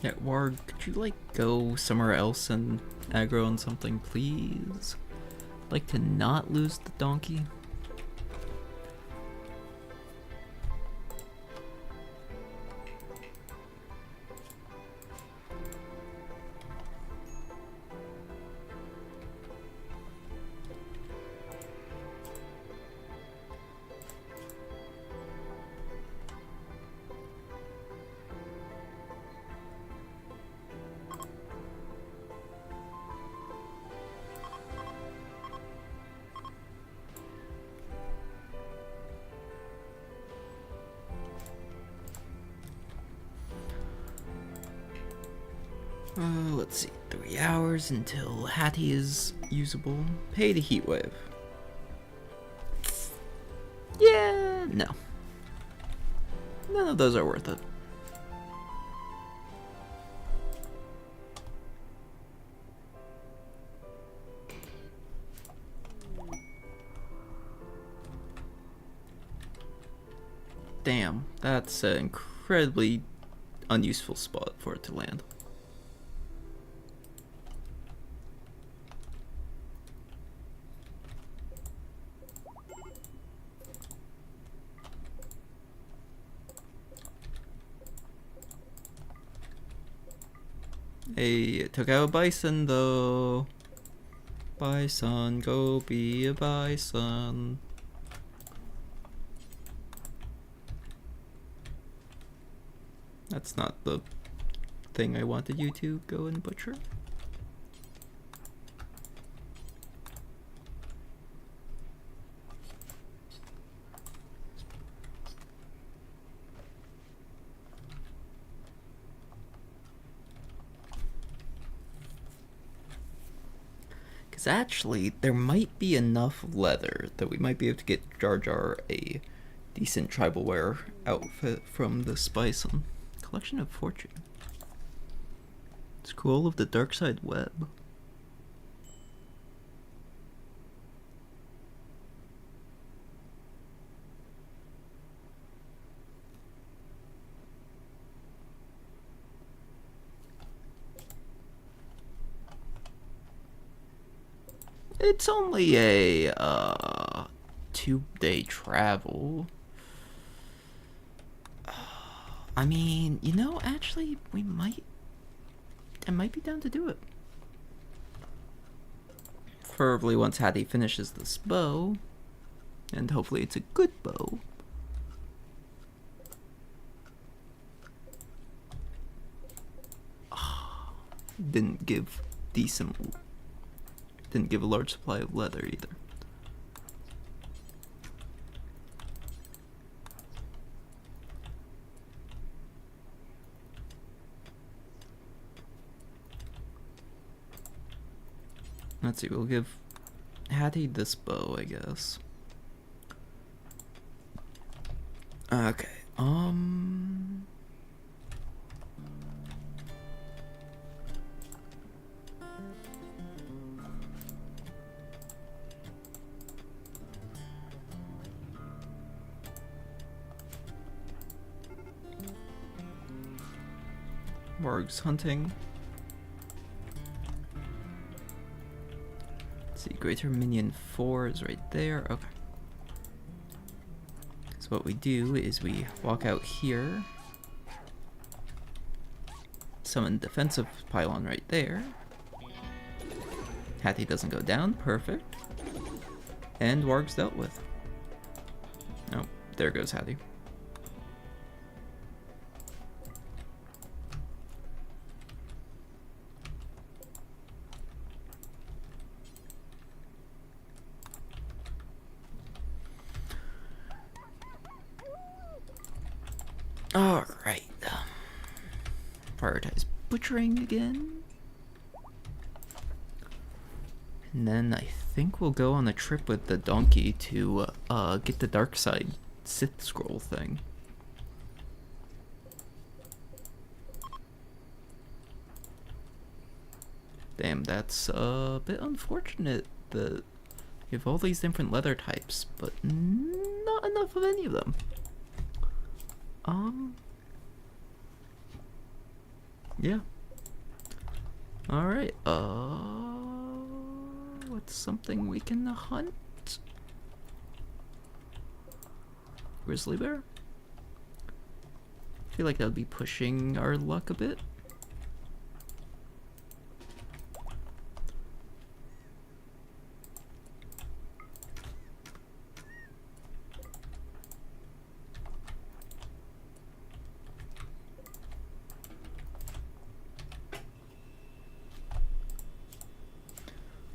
Yeah, Warg, could you like go somewhere else and aggro on something, please? I'd like to not lose the donkey. Let's see, 3 hours until Hattie is usable. Pay the heat wave. Yeah, no. None of those are worth it. Damn, that's an incredibly unuseful spot for it to land. Hey, it took out a bison though. Bison, go be a bison. That's not the thing I wanted you to go and butcher. Because actually, there might be enough leather that we might be able to get JarJar a decent tribal wear outfit from this bison. Collection of Fortune. Scroll of the Dark Side Web. It's only a 2-day travel. I mean, you know, actually, I might be down to do it. Preferably once Hattie finishes this bow, and hopefully it's a good bow. Didn't give a large supply of leather either. Let's see, we'll give Hattie this bow, I guess. Okay, Warg's hunting. Let's see, Greater Minion 4 is right there. Okay. So what we do is we walk out here. Summon defensive pylon right there. Hattie doesn't go down. Perfect. And Warg's dealt with. Oh, there goes Hattie. Alright. Prioritize butchering again. And then I think we'll go on a trip with the donkey to get the dark side Sith scroll thing. Damn, that's a bit unfortunate that you have all these different leather types, but not enough of any of them. Yeah. Alright, what's something we can hunt? Grizzly bear? I feel like that would be pushing our luck a bit.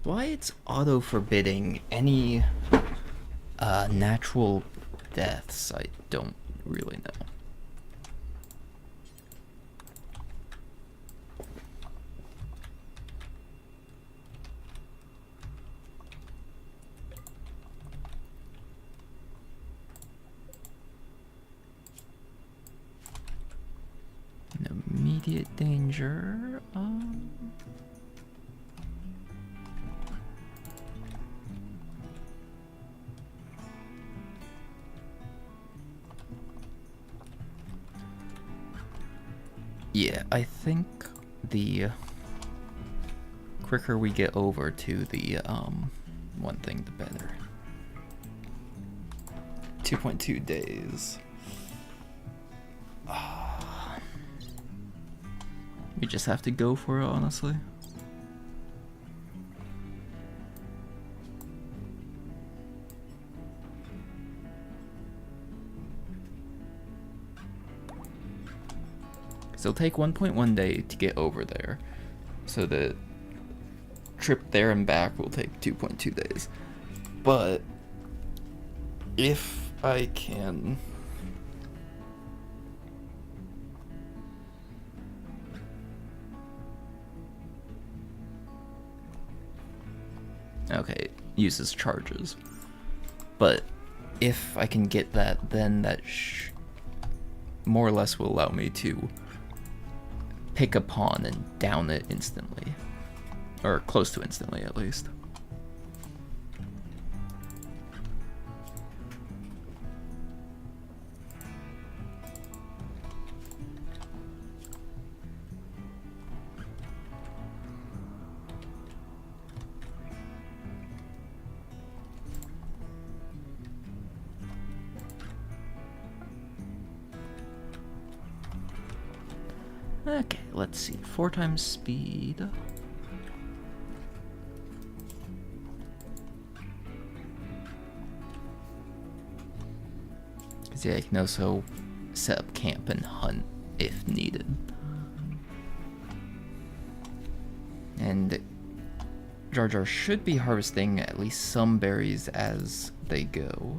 Why it's auto forbidding any natural deaths, I don't really know. No immediate danger. Yeah, I think the quicker we get over to the one thing, the better. 2.2 days. We just have to go for it, honestly. So it'll take 1.1 day to get over there. So the trip there and back will take 2.2 days. But if I can... Okay, it uses charges. But if I can get that, then that more or less will allow me to pick a pawn and down it instantly. Or close to instantly, at least. Okay, let's see. 4 times speed. Because yeah, I can also set up camp and hunt if needed. And JarJar should be harvesting at least some berries as they go.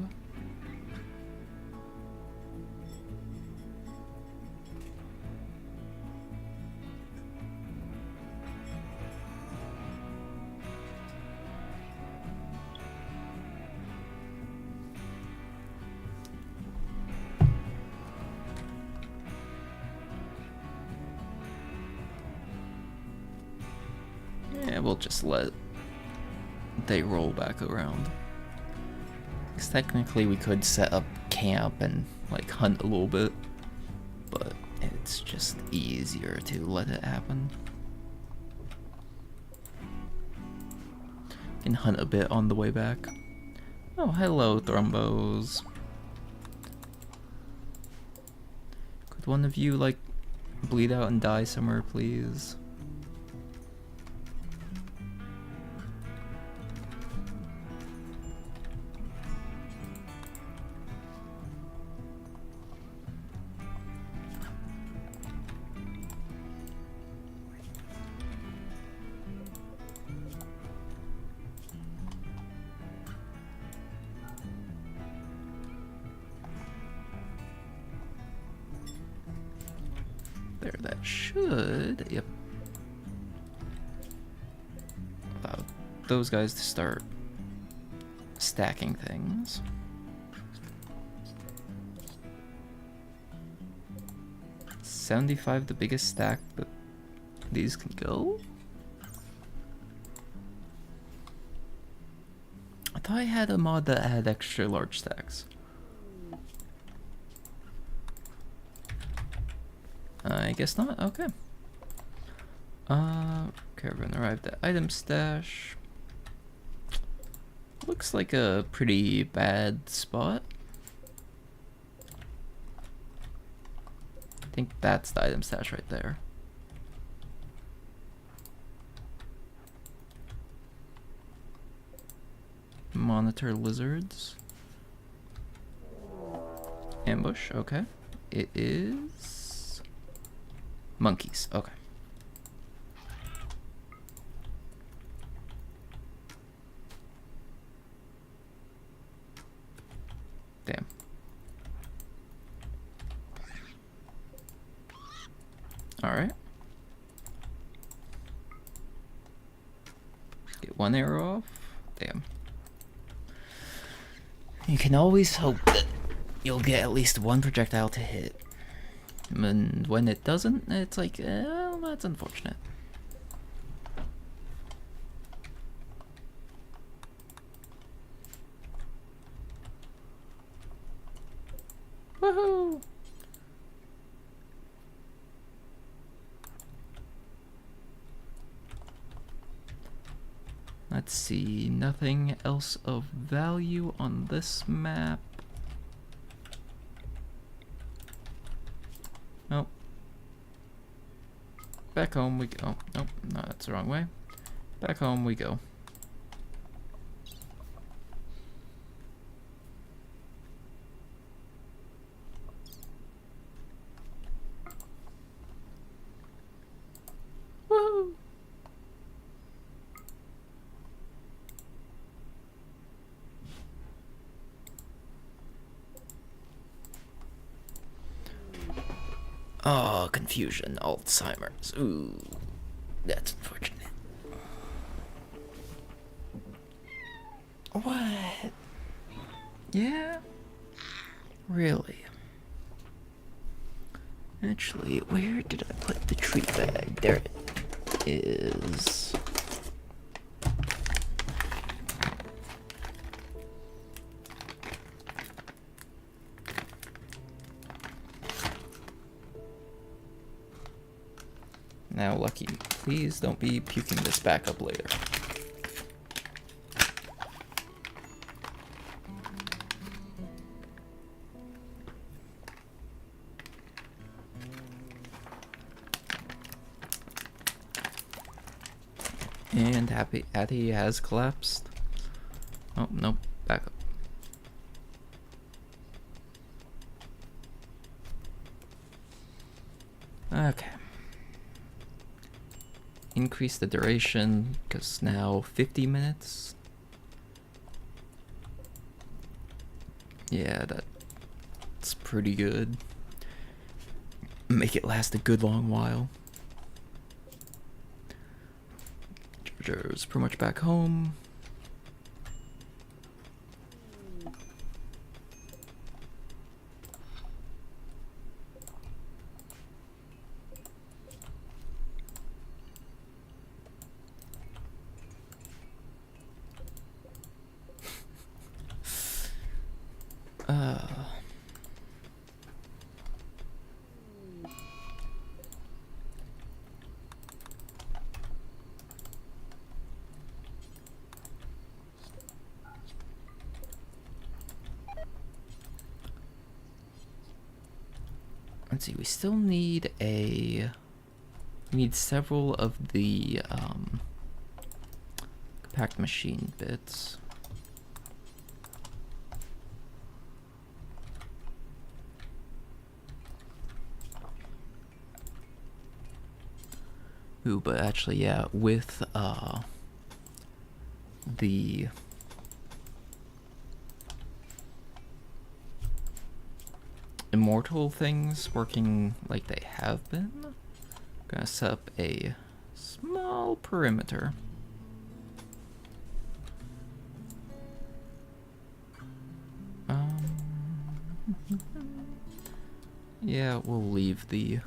Yeah, we'll just let they roll back around. Because technically we could set up camp and like hunt a little bit, but it's just easier to let it happen. Can hunt a bit on the way back. Oh, hello, Thrumbos. Could one of you like bleed out and die somewhere, please? There, that should, yep. Allow those guys to start stacking things. $75, the biggest stack that these can go? thought I had a mod that had extra large stacks. I guess not. Okay. Caravan arrived at item stash. Looks like a pretty bad spot. I think that's the item stash right there. Monitor lizards. Ambush, okay. It is monkeys, okay. Damn. Alright. Get one arrow off. Damn. You can always hope that you'll get at least one projectile to hit. And when it doesn't, it's like, well, that's unfortunate. Woohoo! Let's see, nothing else of value on this map. Nope. Back home we go. Nope, no, that's the wrong way. Back home we go. Woohoo! Oh, confusion, Alzheimer's. Ooh, that's unfortunate. What? Yeah? Really? Actually, where did I put the tree bag? There it is. Now, Lucky, please don't be puking this back up later. And Hattie has collapsed. Oh, nope, back up. Okay. Increase the duration, because now 50 minutes. Yeah, that's pretty good. Make it last a good long while. JarJar's pretty much back home. Let's see, we still need we need several of the compact machine bits. Ooh, but actually, yeah, with the immortal things working like they have been, I'm gonna set up a small perimeter. Yeah, we'll leave the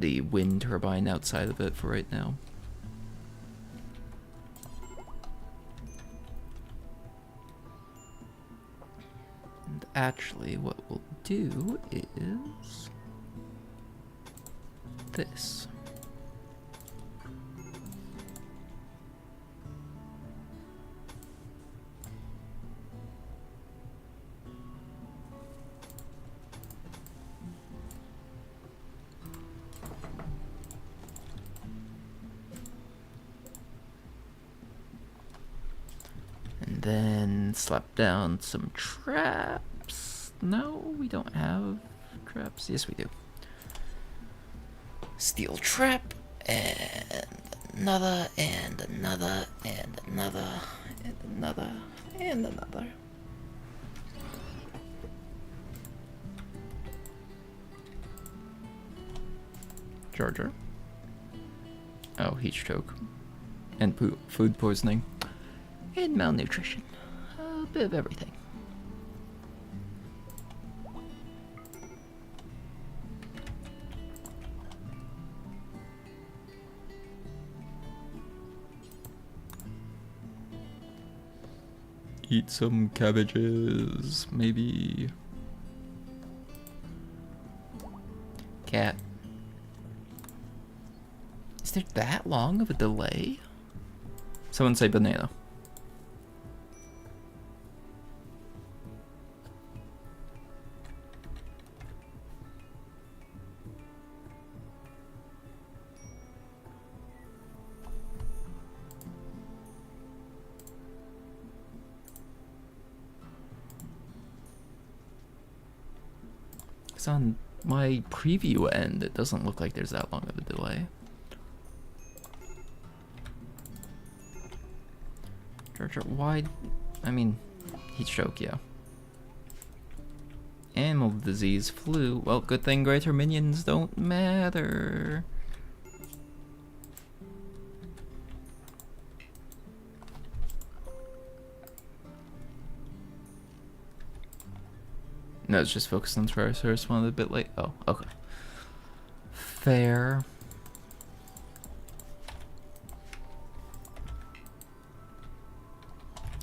the wind turbine outside of it for right now. And actually, what we'll do is this. And then slap down some traps. No, we don't have traps. Yes, we do. Steel trap, and another, and another, and another, and another, and another. JarJar. Oh, heat stroke. And food poisoning. And malnutrition. A bit of everything. Eat some cabbages, maybe. Cat. Is there that long of a delay? Someone say banana. Because on my preview end, it doesn't look like there's that long of a delay. JarJar, why? I mean, heat stroke, yeah. Animal disease, flu. Well, good thing greater minions don't matter. No, it's just focused on Tyrannosaurus one a bit late. Oh, okay. Fair.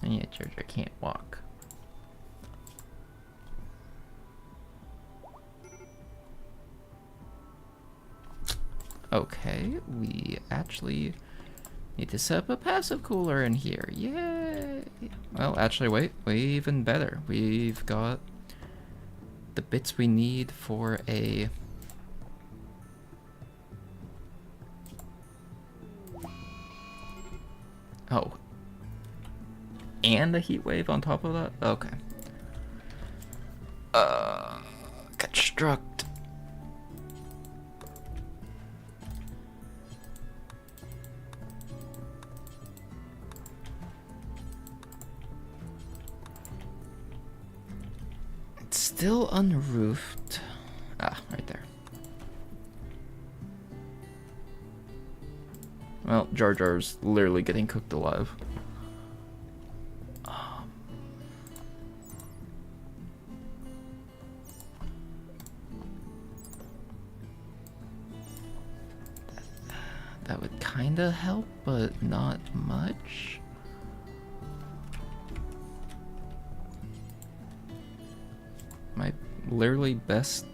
And yeah, JarJar can't walk. Okay, we actually need to set up a passive cooler in here. Yay! Well, actually, wait, even better. We've got the bits we need for a... Oh. And a heat wave on top of that? Okay. Construct. It's still unroofed. Ah, right there. Well, JarJar's literally getting cooked alive. That would kinda help, but not much. My literally best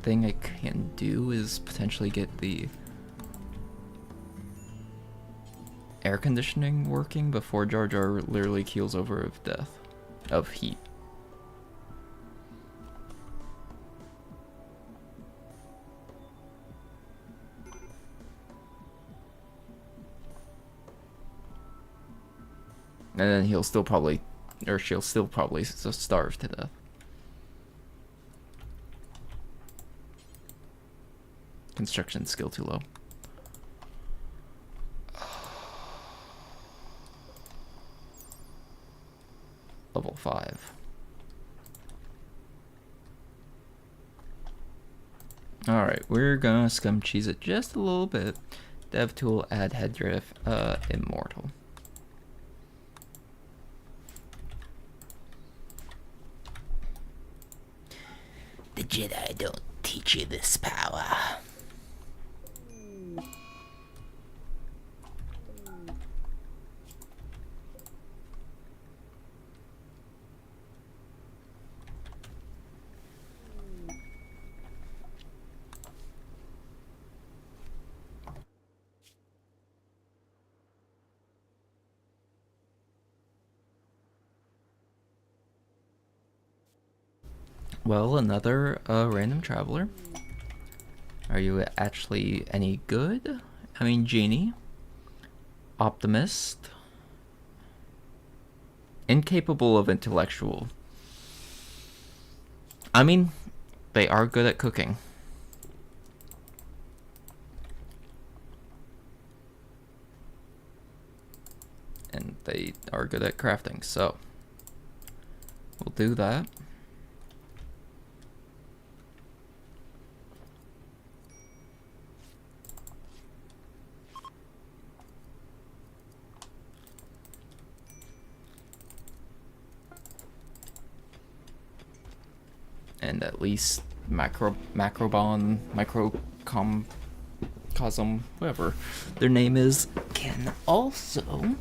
thing I can do is potentially get the air conditioning working before JarJar literally keels over of death, of heat. And then he'll still probably, or she'll still probably starve to death. Construction skill too low. Level 5. Alright, we're gonna scum cheese it just a little bit. Dev tool, add head drift, immortal. The Jedi don't teach you this power. Well, another random traveler. Are you actually any good? I mean, genie, optimist, incapable of intellectual. I mean, they are good at cooking. And they are good at crafting, so we'll do that. And at least macrobon, microcosm, whatever their name is, can also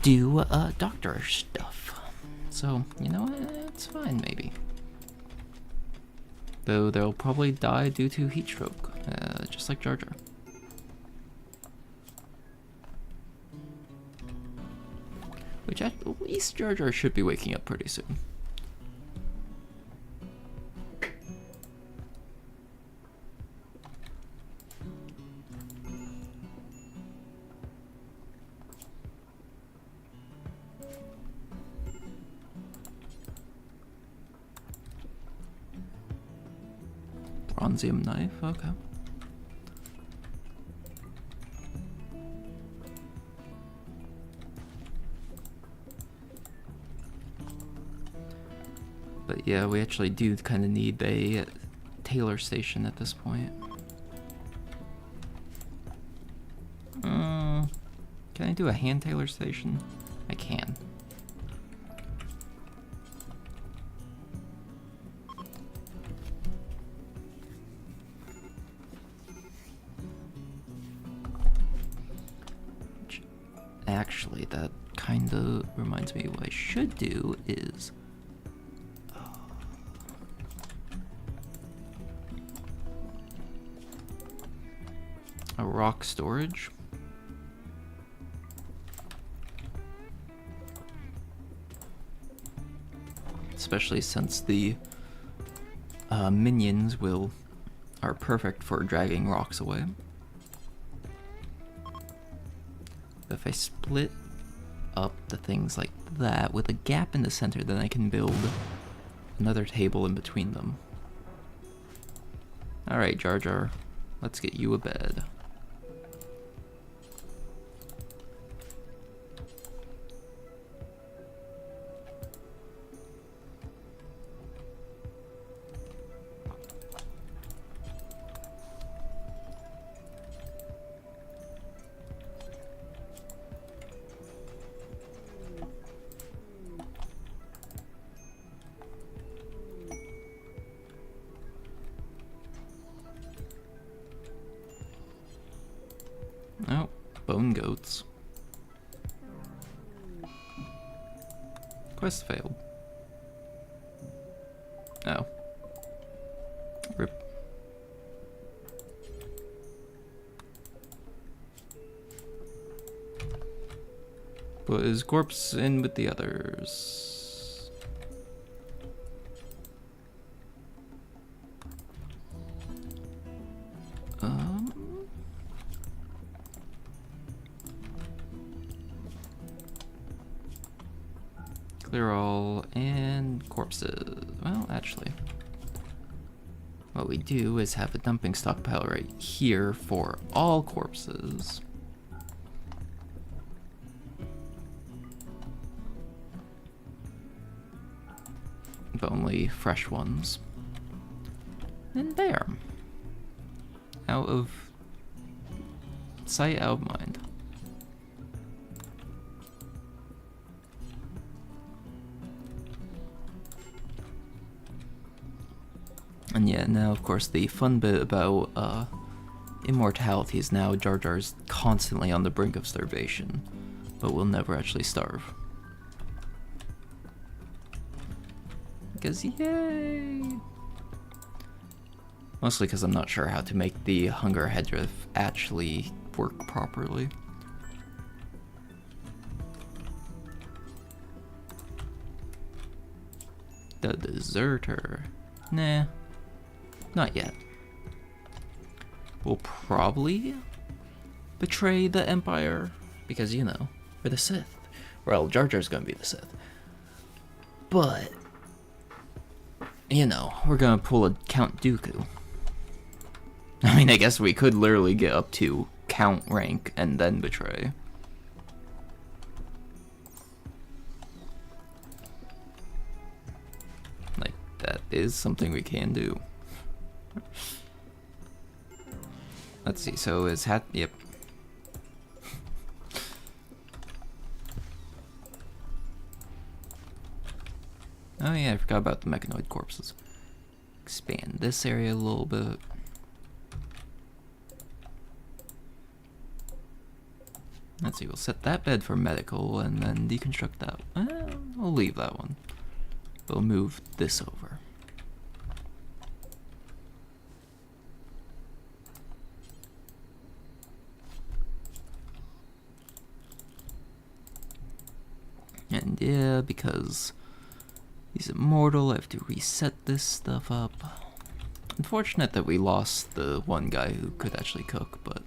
do doctorish stuff. So, you know what? It's fine, maybe. Though they'll probably die due to heat stroke, just like JarJar. Which at least JarJar should be waking up pretty soon. Bronzium knife, okay. But yeah, we actually do kind of need a tailor station at this point. Can I do a hand tailor station? I can. Actually, that kind of reminds me what I should do is a rock storage. Especially since the minions are perfect for dragging rocks away. If I split up the things like that with a gap in the center, then I can build another table in between them. Alright, JarJar, let's get you a bed. Oh, bone goats. Quest failed. Oh. Rip. Put his corpse in with the others. Clear all and corpses. Well, actually, what we do is have a dumping stockpile right here for all corpses. But only fresh ones. And there. Out of sight, out of mind. And yeah, now of course the fun bit about immortality is now JarJar's constantly on the brink of starvation, but will never actually starve. Because yay! Mostly because I'm not sure how to make the hunger headdress actually work properly. The deserter. Nah, not yet. We'll probably betray the Empire because, you know, we're the Sith. Well, Jar Jar's gonna be the Sith. But, you know, we're gonna pull a Count Dooku. I mean, I guess we could literally get up to Count rank and then betray. Like, that is something we can do. Let's see, so is hat, yep. Oh yeah, I forgot about the mechanoid corpses. Expand this area a little bit. Let's see, we'll set that bed for medical and then deconstruct that. We'll leave that one. We'll move this over. And yeah, because he's immortal, I have to reset this stuff up. Unfortunate that we lost the one guy who could actually cook, but...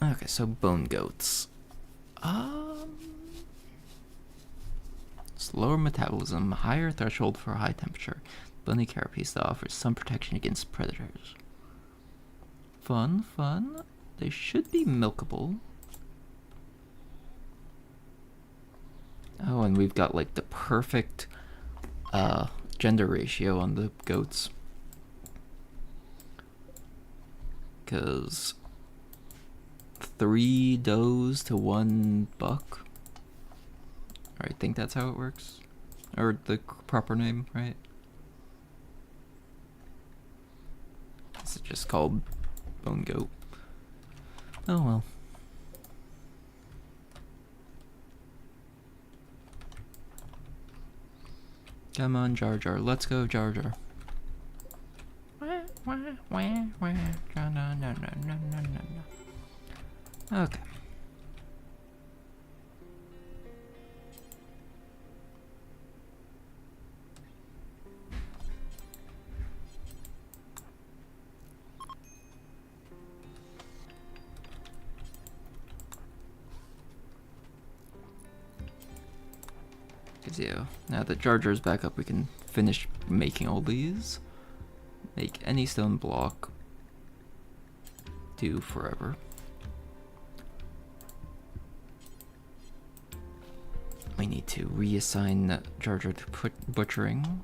Okay, so bone goats. Slower metabolism, higher threshold for high temperature. Bony carapace that offers some protection against predators. Fun, fun. They should be milkable. Oh, and we've got like the perfect gender ratio on the goats. Because 3 does to 1 buck. I think that's how it works. Or the proper name, right? This is just called bone goat. Oh well. Come on, Jar Jar. Let's go, Jar Jar. Okay. Because yeah, now that Jar Jar's back up, we can finish making all these. Make any stone block do forever. We need to reassign Jar Jar to butchering.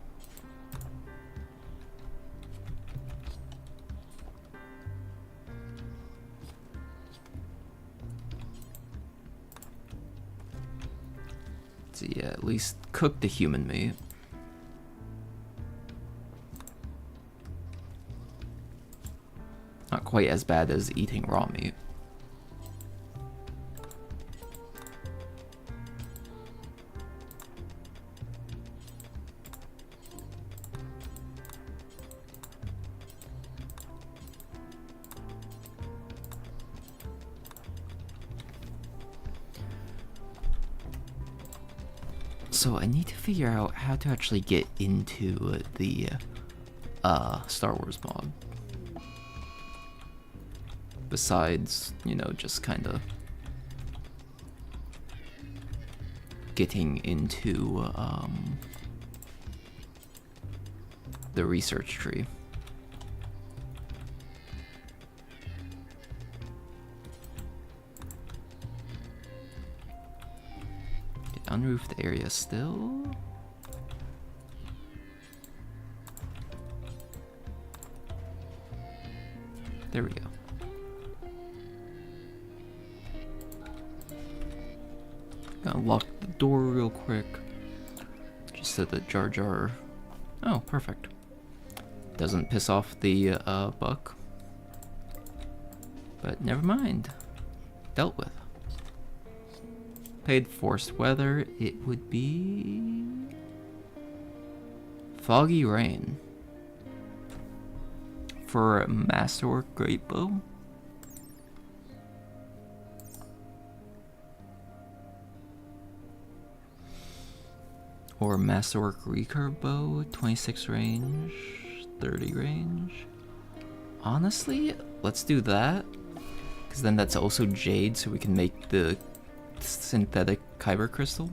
So yeah, at least cook the human meat. Not quite as bad as eating raw meat. So I need to figure out how to actually get into the Star Wars mod. Besides, you know, just kind of getting into the research tree. Unroofed area still. There we go. Gonna lock the door real quick. Just so that Jar Jar... Oh, perfect. Doesn't piss off the buck. But never mind. Dealt with. Paid forced weather, it would be... foggy rain. for a Masterwork Great Bow. Or Masterwork Recurve Bow, 26 range, 30 range. Honestly, let's do that. Because then that's also Jade, so we can make the synthetic Kyber Crystal.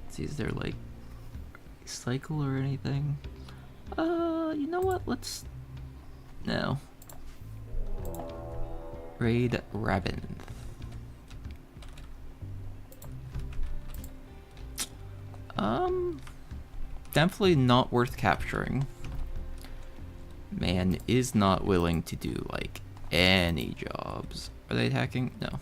See, is there like cycle or anything? You know what? Let's no. Raid Rabbit. Definitely not worth capturing. Man is not willing to do like any jobs. Are they attacking? No.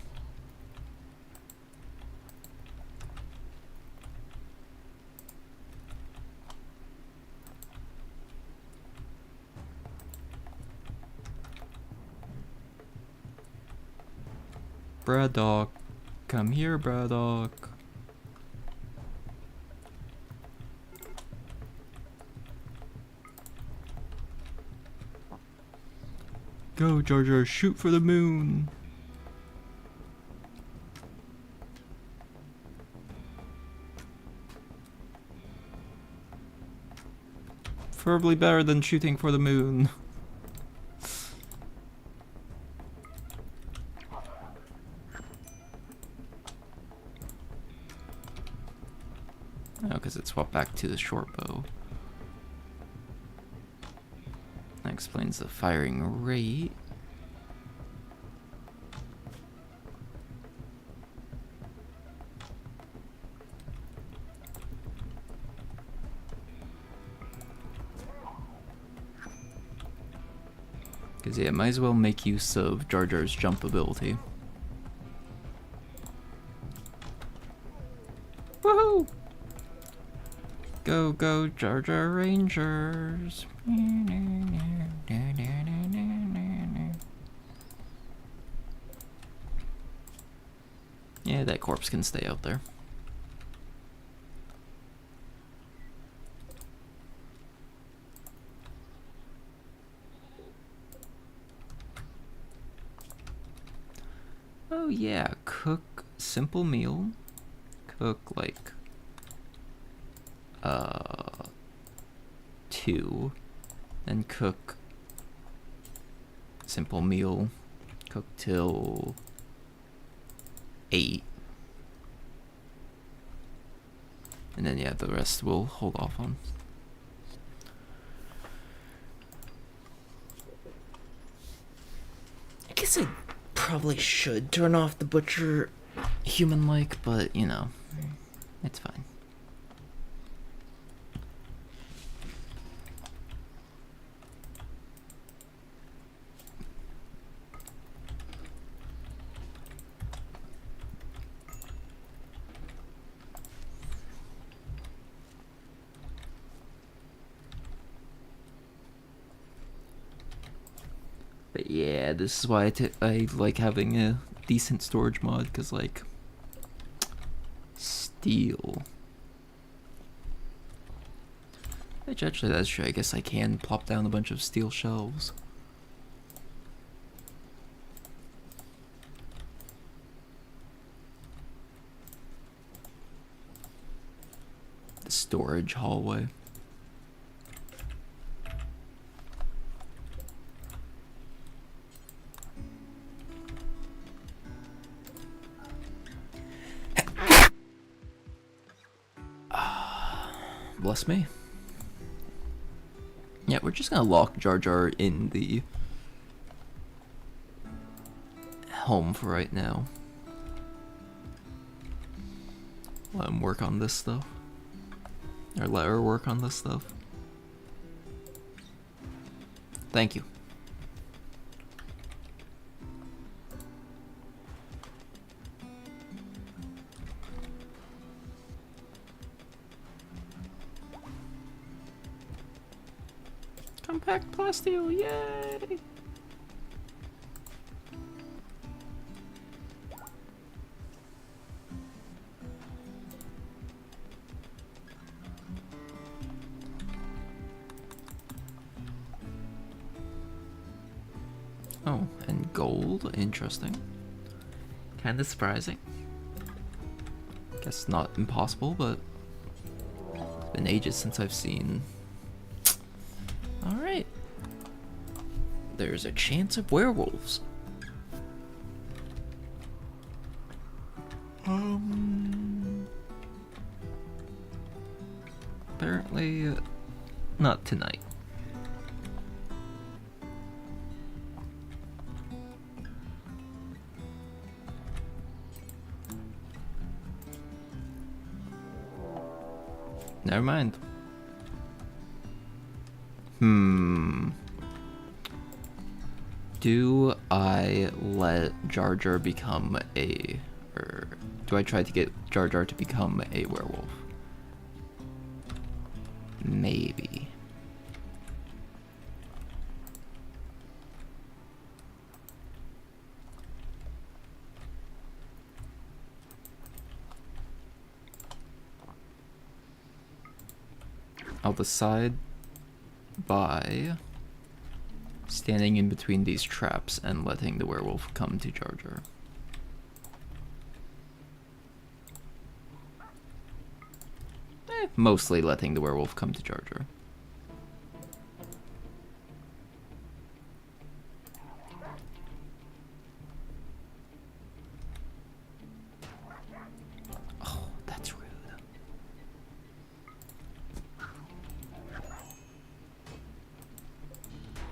Braddock, come here, Braddock. Go, JarJar, shoot for the moon. Preferably better than shooting for the moon. Oh, because it swapped back to the short bow. That explains the firing rate. Because yeah, might as well make use of JarJar's jump ability. Woohoo! Go, go, JarJar Rangers! Yeah, that corpse can stay out there. Oh yeah, cook simple meal. Cook like 2, then cook simple meal, cook till 8, and then yeah, the rest we'll hold off on. I guess I probably should turn off the butcher human-like, but you know, it's fine. But yeah, this is why I like having a decent storage mod, because like steel. Which actually, that's true. I guess I can plop down a bunch of steel shelves. The storage hallway. Bless me. Yeah, we're just gonna lock JarJar in the home for right now. Let him work on this stuff. Or let her work on this stuff. Thank you. Compact plasteel, yay! Oh, and gold, interesting. Kinda surprising. Guess not impossible, but it's been ages since I've seen. Alright. There's a chance of werewolves. Apparently, not tonight. Never mind. Do I let JarJar become a... or do I try to get JarJar to become a werewolf? Maybe. I'll decide by standing in between these traps and letting the werewolf come to JarJar. Mostly letting the werewolf come to JarJar. Oh, that's rude.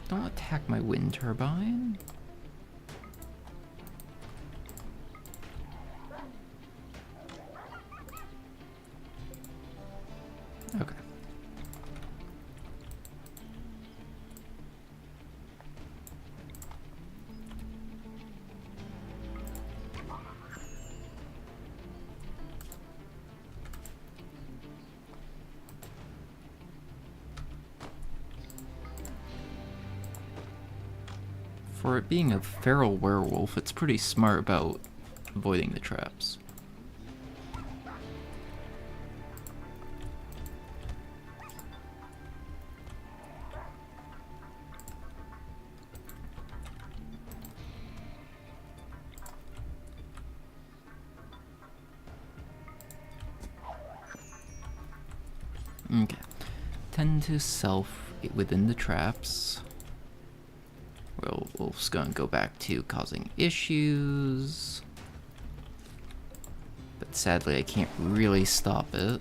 Don't attack my wind turbine. Okay. For it being a feral werewolf, it's pretty smart about avoiding the traps. Okay. Tend to self within the traps. Wolf's gonna go back to causing issues. But sadly, I can't really stop it.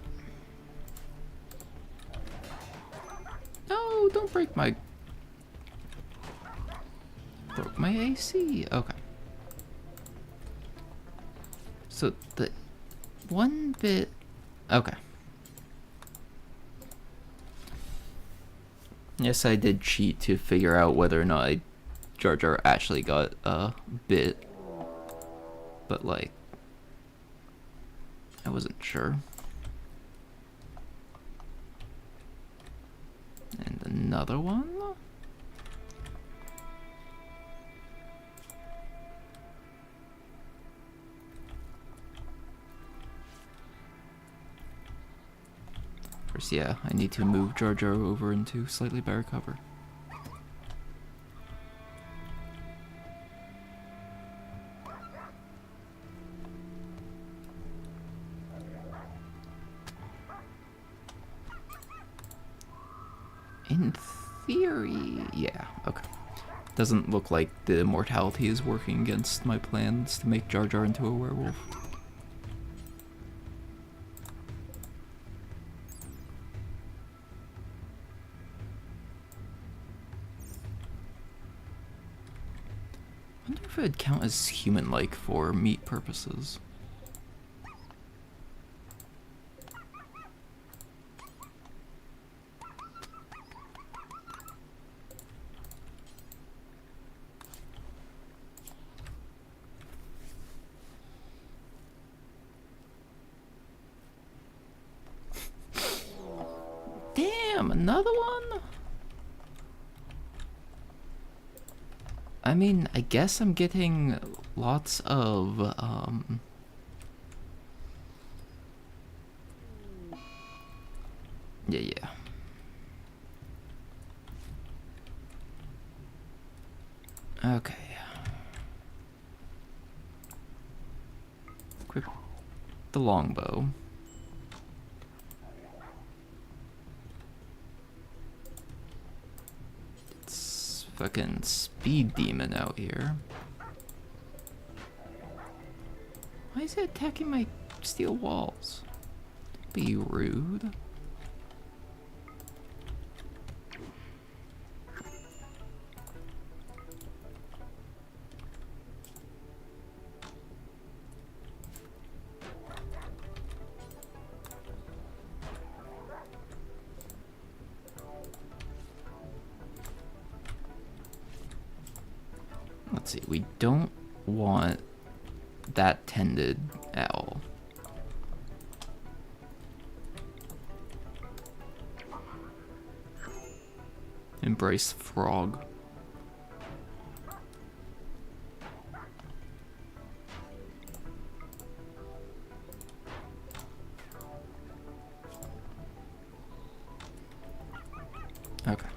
No, don't break my... broke my AC. Okay. So the one bit... okay. Yes, I did cheat to figure out whether or not JarJar actually got a bit, but like, I wasn't sure. And another one? First, yeah, I need to move JarJar over into slightly better cover. In theory, yeah, okay. Doesn't look like the immortality is working against my plans to make JarJar into a werewolf. I wonder if it would count as human-like for meat purposes. Damn, another one? I mean, I guess I'm getting lots of, yeah. Okay. Equip the longbow. It's fucking speed demon out here. Why is it attacking my steel walls? Be rude. Let's see, we don't want that tended at all. Embrace frog. Okay.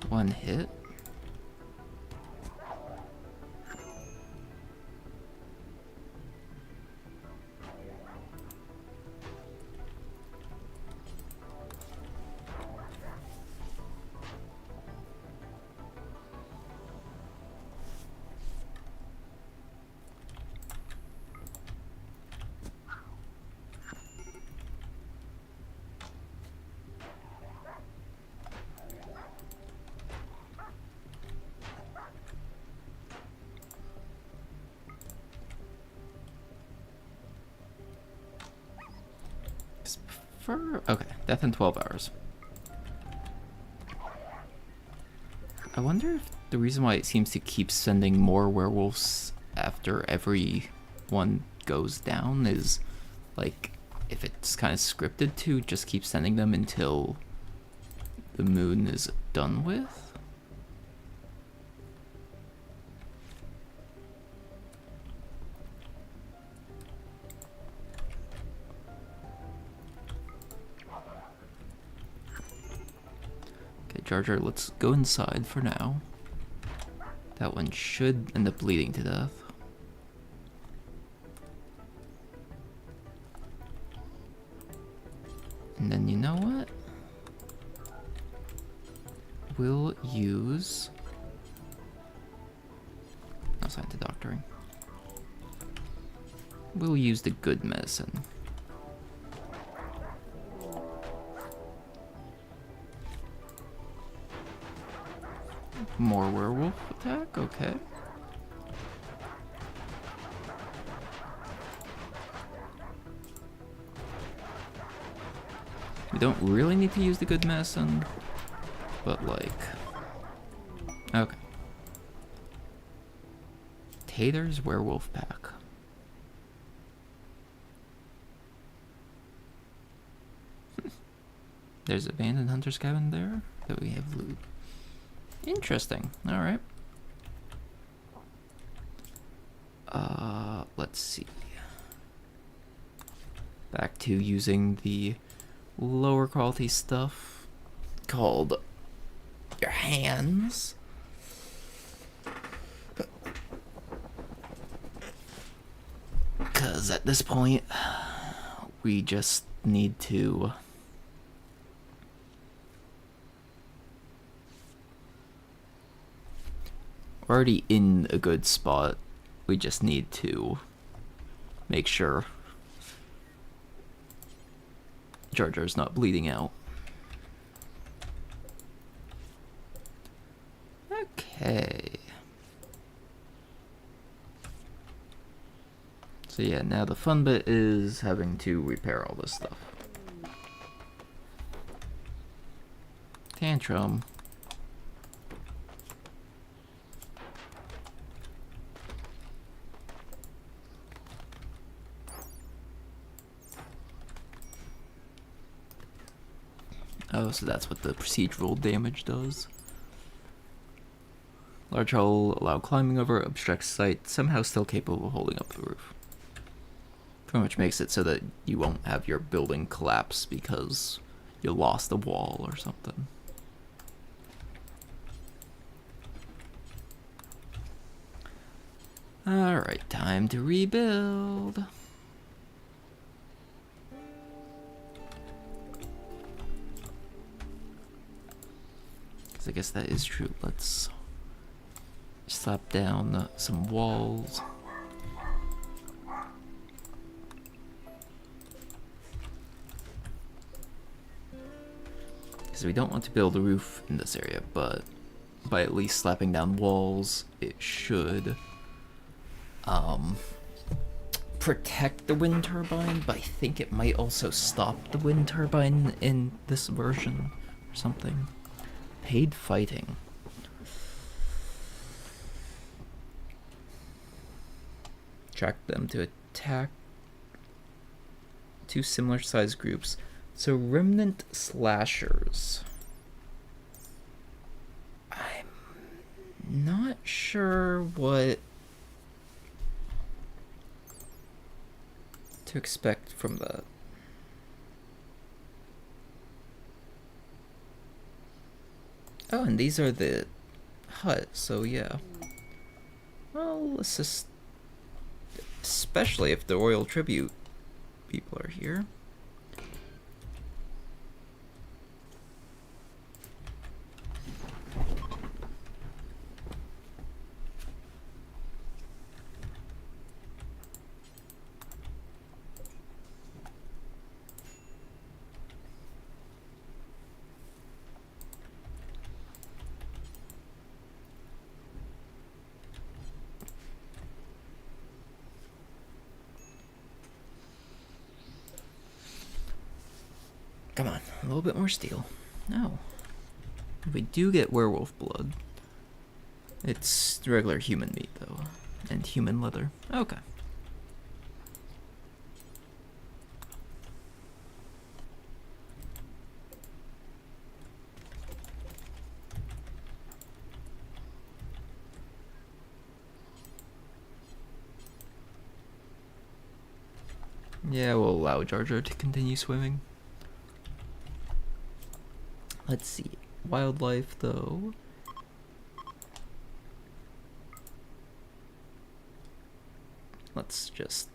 One hit. Okay, death in 12 hours. I wonder if the reason why it seems to keep sending more werewolves after every one goes down is, like, if it's kind of scripted to just keep sending them until the moon is done with. JarJar, let's go inside for now. That one should end up bleeding to death. And then you know what? We'll use... Assign to doctoring. We'll use the good medicine. More werewolf attack, okay. We don't really need to use the good medicine, but like, okay. Tater's werewolf pack. There's abandoned hunter's cabin there that we have loot. Interesting. All right. Let's see. Back to using the lower quality stuff called your hands. Because at this point, we just need to... We're already in a good spot. We just need to make sure JarJar's not bleeding out. Okay. So yeah, now the fun bit is having to repair all this stuff. Tantrum. Oh, so that's what the procedural damage does. Large hull, allow climbing over, obstructs sight, somehow still capable of holding up the roof. Pretty much makes it so that you won't have your building collapse because you lost a wall or something. Alright, time to rebuild. Because I guess that is true. Let's slap down some walls. Because we don't want to build a roof in this area, but by at least slapping down walls, it should protect the wind turbine, but I think it might also stop the wind turbine in this version or something. Paid fighting. Track them to attack two similar sized groups. So remnant slashers. I'm not sure what to expect from that. Oh, and these are the huts, so yeah. Well, let's just... Especially if the royal tribute people are here. Come on, a little bit more steel. No. We do get werewolf blood. It's regular human meat, though. And human leather. Okay. Yeah, we'll allow JarJar to continue swimming. Let's see. Wildlife, though. Let's just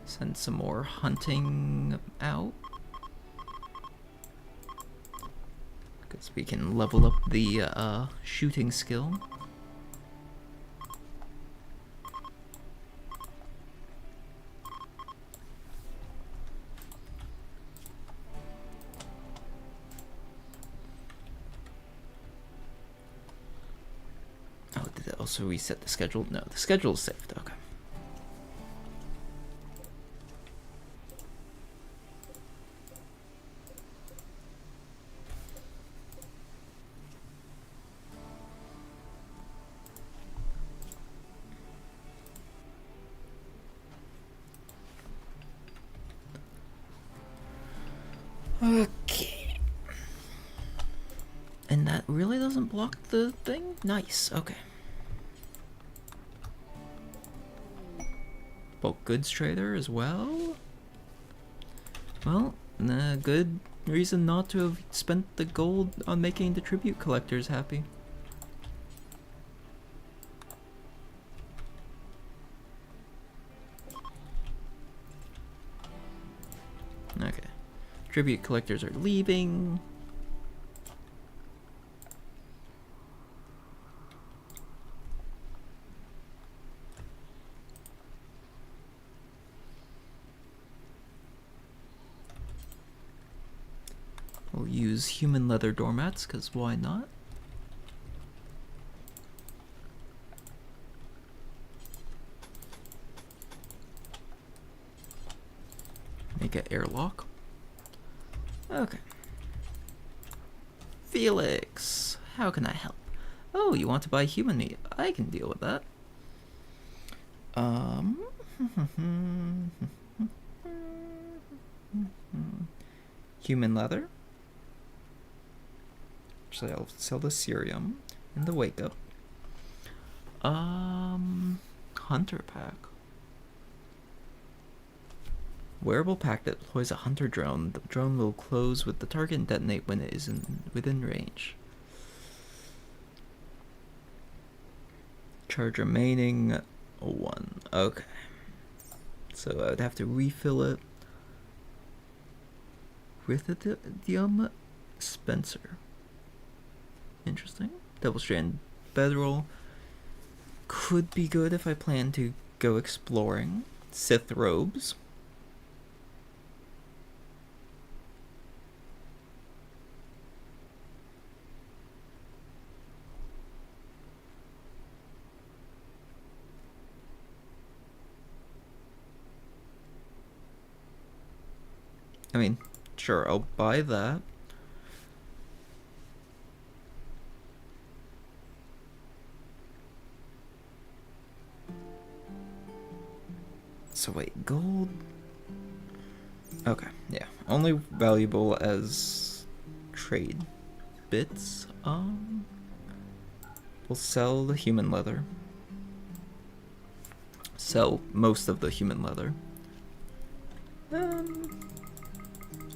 send some more hunting out. Because we can level up the shooting skill. Also reset the schedule? No, the schedule is saved. Okay. Okay. And that really doesn't block the thing? Nice. Okay. Bulk goods trader as well. Well, good reason not to have spent the gold on making the tribute collectors happy. Okay. Tribute collectors are leaving. We'll use human leather doormats, because why not? Make an airlock. Okay. Felix, how can I help? Oh, you want to buy human meat? I can deal with that. Human leather. Actually, I'll sell the serum and the wake up. Hunter pack. Wearable pack that deploys a hunter drone. The drone will close with the target and detonate when it is within range. Charge remaining 1. Okay. So I would have to refill it with a dispenser. Interesting. Double strand bedroll. Could be good if I plan to go exploring. Sith robes. I mean, sure, I'll buy that. So wait, gold? Okay, yeah. Only valuable as trade bits. We'll sell the human leather. Sell most of the human leather.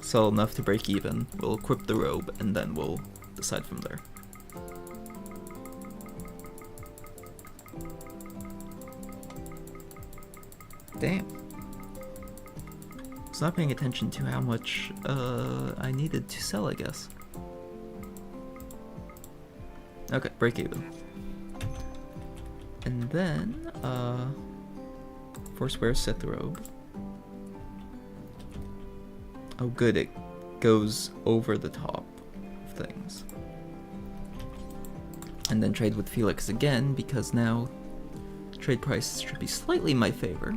Sell enough to break even. We'll equip the robe and then we'll decide from there. Damn. I was not paying attention to how much I needed to sell, I guess. Okay, break even. And then, Forswear Sith robe. Oh good, it goes over the top of things. And then trade with Felix again, because now trade price should be slightly in my favor.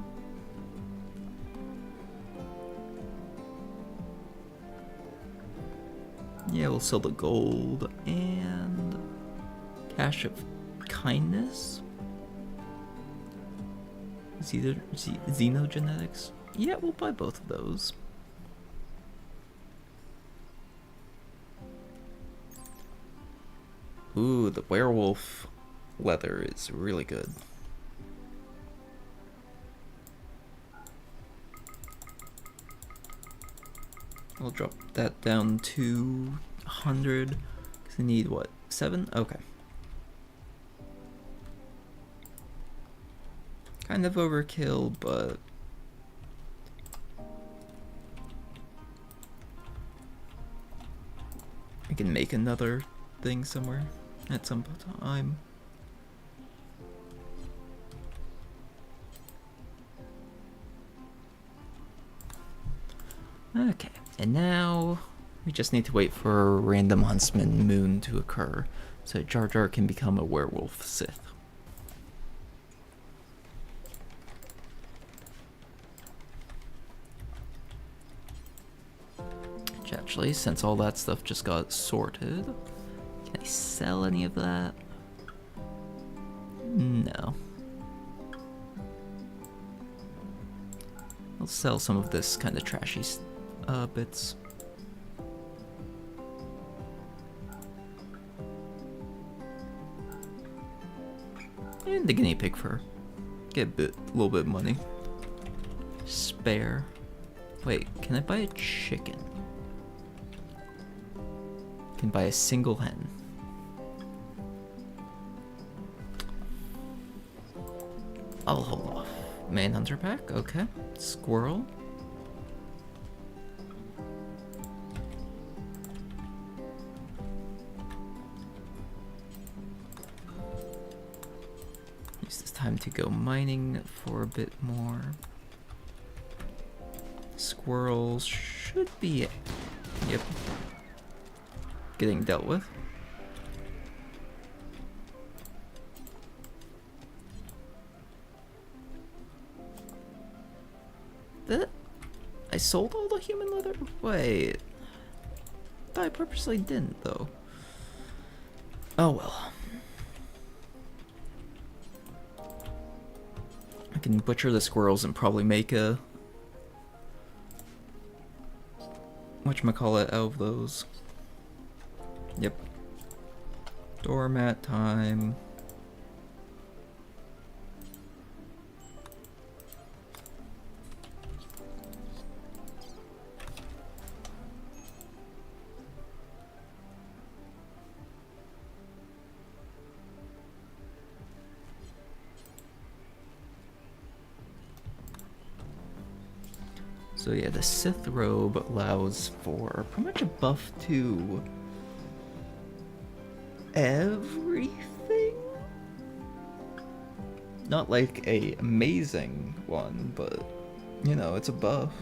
Yeah, we'll sell the gold and cash of kindness. Xenogenetics. Yeah, we'll buy both of those. Ooh, the werewolf leather is really good. I'll drop that down to 100, because I need, what, 7? Okay. Kind of overkill, but I can make another thing somewhere at some time. Okay, and now we just need to wait for a random huntsman moon to occur so JarJar can become a werewolf Sith. Which actually, since all that stuff just got sorted, can I sell any of that? No. I'll sell some of this kind of trashy bits. And the guinea pig fur. Get a little bit of money. Spare. Wait, can I buy a chicken? Can buy a single hen. I'll hold off. Manhunter pack, okay. Squirrel. Use this time to go mining for a bit more. Squirrels should be, yep, getting dealt with. I sold all the human leather? Wait. I purposely didn't, though. Oh well. I can butcher the squirrels and probably make a whatchamacallit out of those. Yep. Doormat time. So yeah, the Sith robe allows for pretty much a buff to everything? Not like a amazing one, but you know, it's a buff.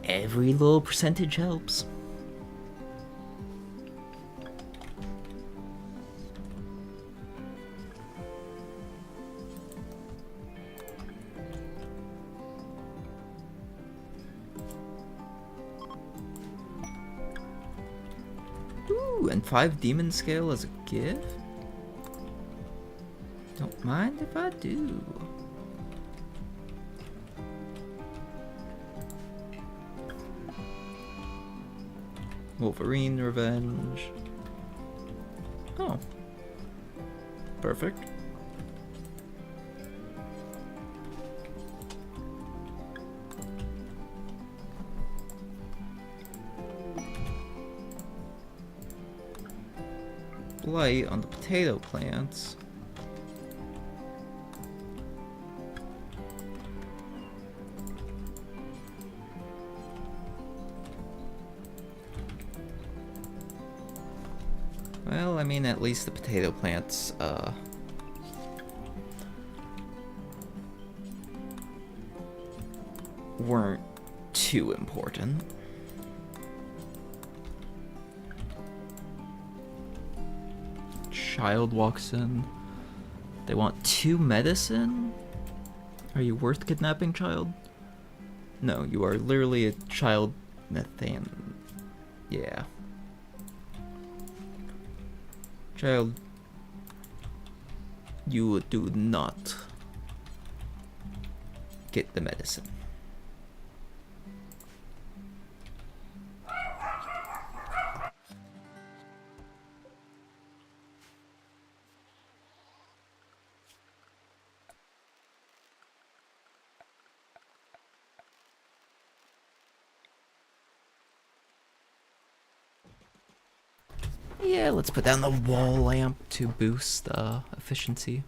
Every little percentage helps. Ooh, and 5 demon scale as a gift? Don't mind if I do. Wolverine Revenge. Oh. Perfect. Blight on the potato plants. Well, I mean, at least the potato plants, weren't too important. Child walks in. They want 2 medicine? Are you worth kidnapping, child? No, you are literally a child methane. Yeah. Child, you do not get the medicine. Yeah, let's put down the wall lamp to boost efficiency.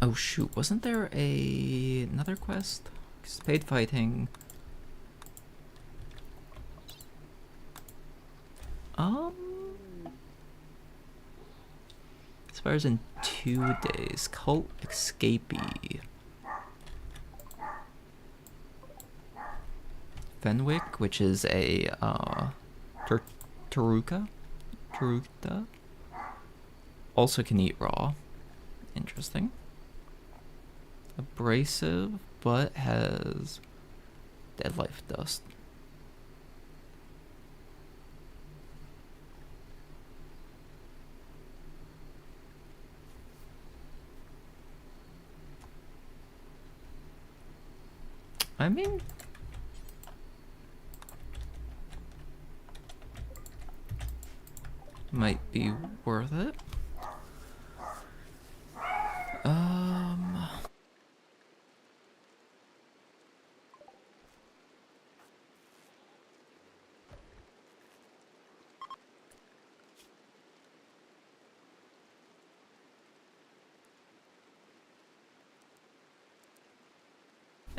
Oh shoot, wasn't there another quest? Paid fighting. Expires in 2 days. Cult Escapee. Fenwick, which is a Taruka? Also can eat raw. Interesting. Abrasive, but has dead life dust. I mean, might be worth it.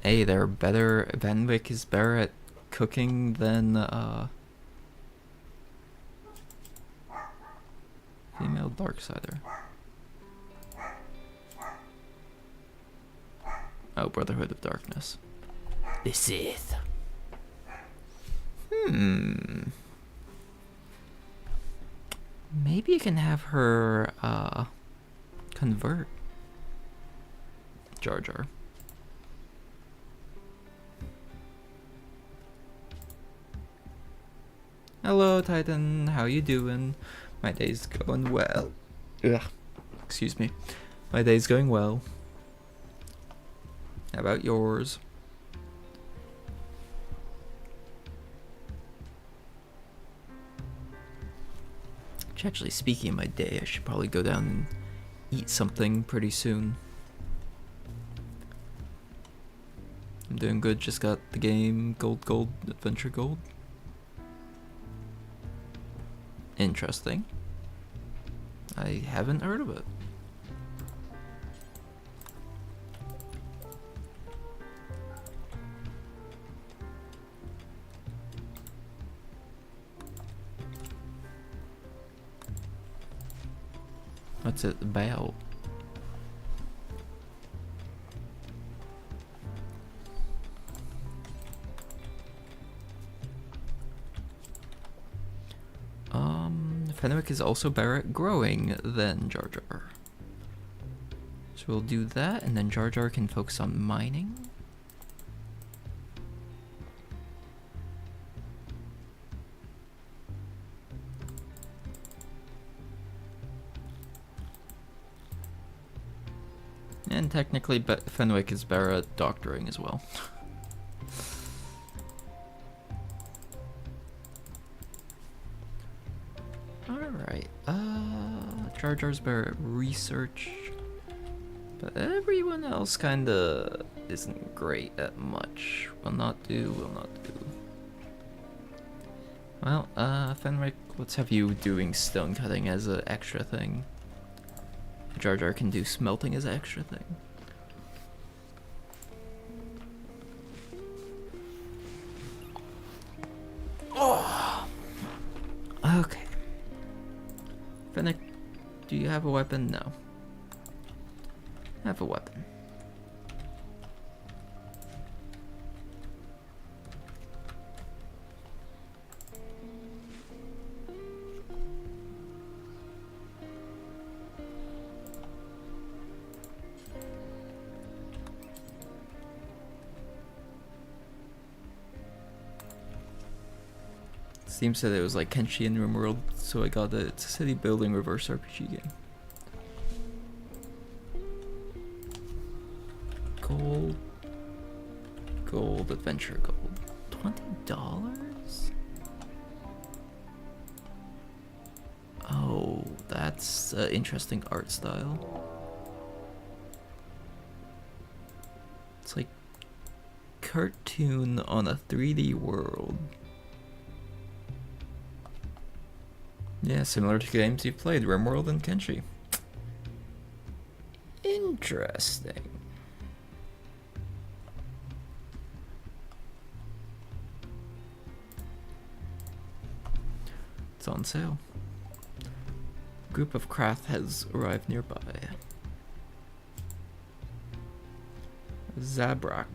Hey, they're better. Venwick is better at cooking than female Darksider. Oh, Brotherhood of Darkness. The Sith. Maybe you can have her convert JarJar. Hello, Titan. How you doing? My day's going well. Ugh. Excuse me. My day's going well. How about yours? Actually, speaking of my day, I should probably go down and eat something pretty soon. I'm doing good, just got the game Gold, Adventure Gold. Interesting. I haven't heard of it. What's it about? Fenwick is also better at growing than JarJar. So we'll do that, and then JarJar can focus on mining. And technically, Fenwick is better at doctoring as well. Alright, JarJar's better at research, but everyone else kinda isn't great at much. Will not do. Well, Fenwick, let's have you doing stone cutting as an extra thing. JarJar can do smelting as an extra thing. Oh! Okay. Fenwick, do you have a weapon? No. I have a weapon. Steam said it was like Kenshi and Rimworld, so I got it. It's a city building reverse RPG game. Gold, adventure gold. $20? Oh, that's an interesting art style. It's like cartoon on a 3D world. Yeah, similar to games you've played, Rimworld and Kenshi. Interesting. It's on sale. A group of craft has arrived nearby. Zabrak.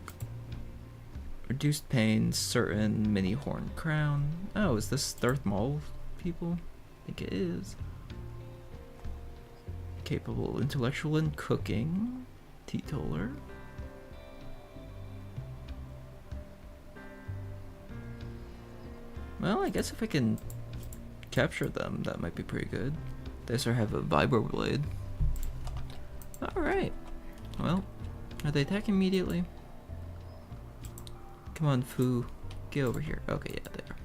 Reduced pain, certain mini horn crown. Oh, is this Darth Maul people? I think it is. Capable, intellectual, and cooking. Teetotaler. Well, I guess if I can capture them, that might be pretty good. They also have a vibro blade. Alright. Well, are they attacking immediately? Come on, Foo. Get over here. Okay, yeah, they are.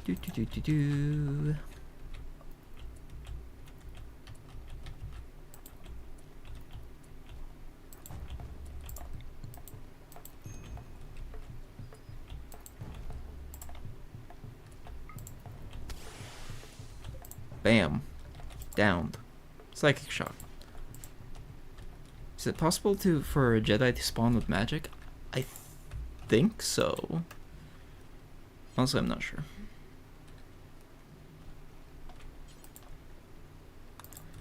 Do. Bam. Downed. Psychic shock. Is it possible for a Jedi to spawn with magic? I think so. Also, I'm not sure.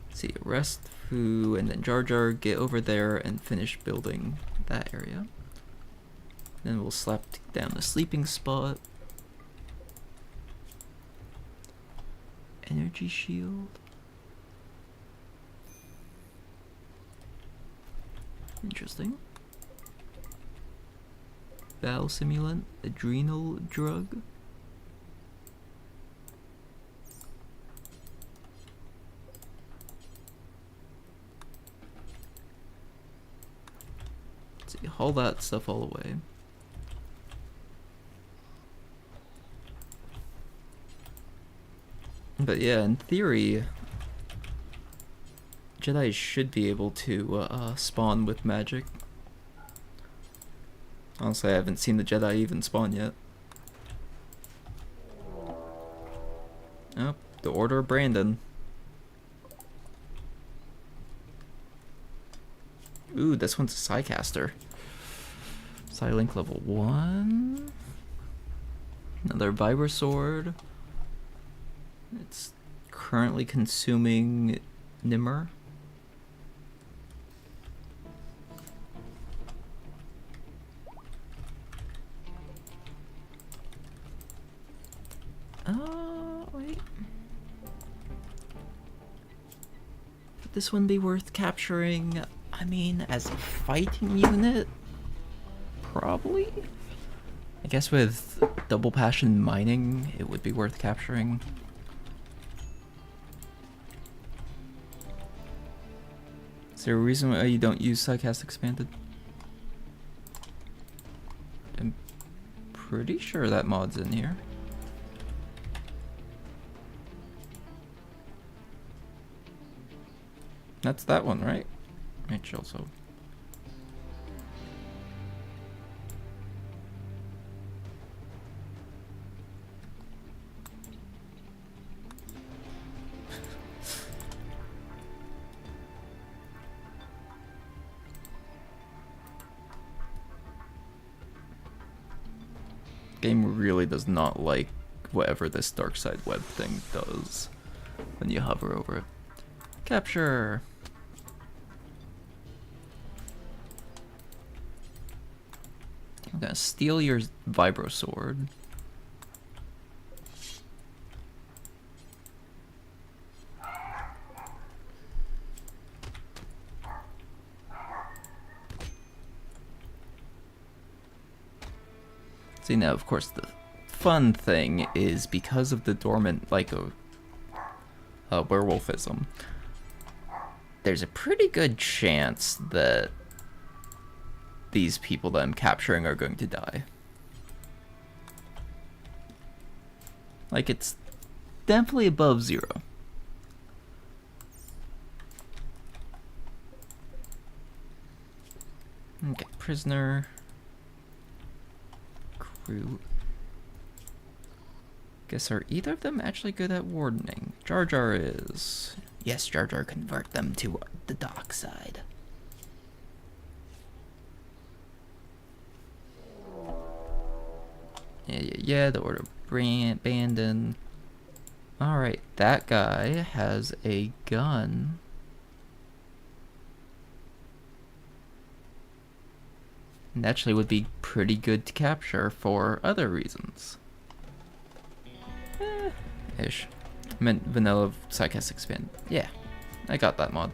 Let's see, rest, Foo, and then JarJar, get over there and finish building that area. Then we'll slap down the sleeping spot. Energy shield. Interesting. Bowel simulant, adrenal drug. haul that stuff all away. But yeah, in theory, Jedi should be able to spawn with magic. Honestly, I haven't seen the Jedi even spawn yet. Oh, the Order of Brandon. Ooh, this one's a Psycaster. Psylink level 1. Another Vibra Sword. It's currently consuming Nimmer. Wait. Would this one be worth capturing? I mean, as a fighting unit? Probably? I guess with double passion mining, it would be worth capturing. Is there a reason why you don't use Psycast Expanded? I'm pretty sure that mod's in here. That's that one, right? Which also... Game really does not like whatever this dark side web thing does when you hover over it. Capture! I'm gonna steal your Vibro Sword. See, now, of course, the fun thing is because of the dormant, like a werewolfism, there's a pretty good chance that these people that I'm capturing are going to die. Like, it's definitely above 0. Okay, prisoner. Crew. Guess are either of them actually good at wardening? JarJar is. Yes, JarJar convert them to the dark side. Yeah, the Order Abandon. Alright, that guy has a gun. And actually would be pretty good to capture for other reasons. Ish. I meant vanilla Psycast Expand. Yeah, I got that mod.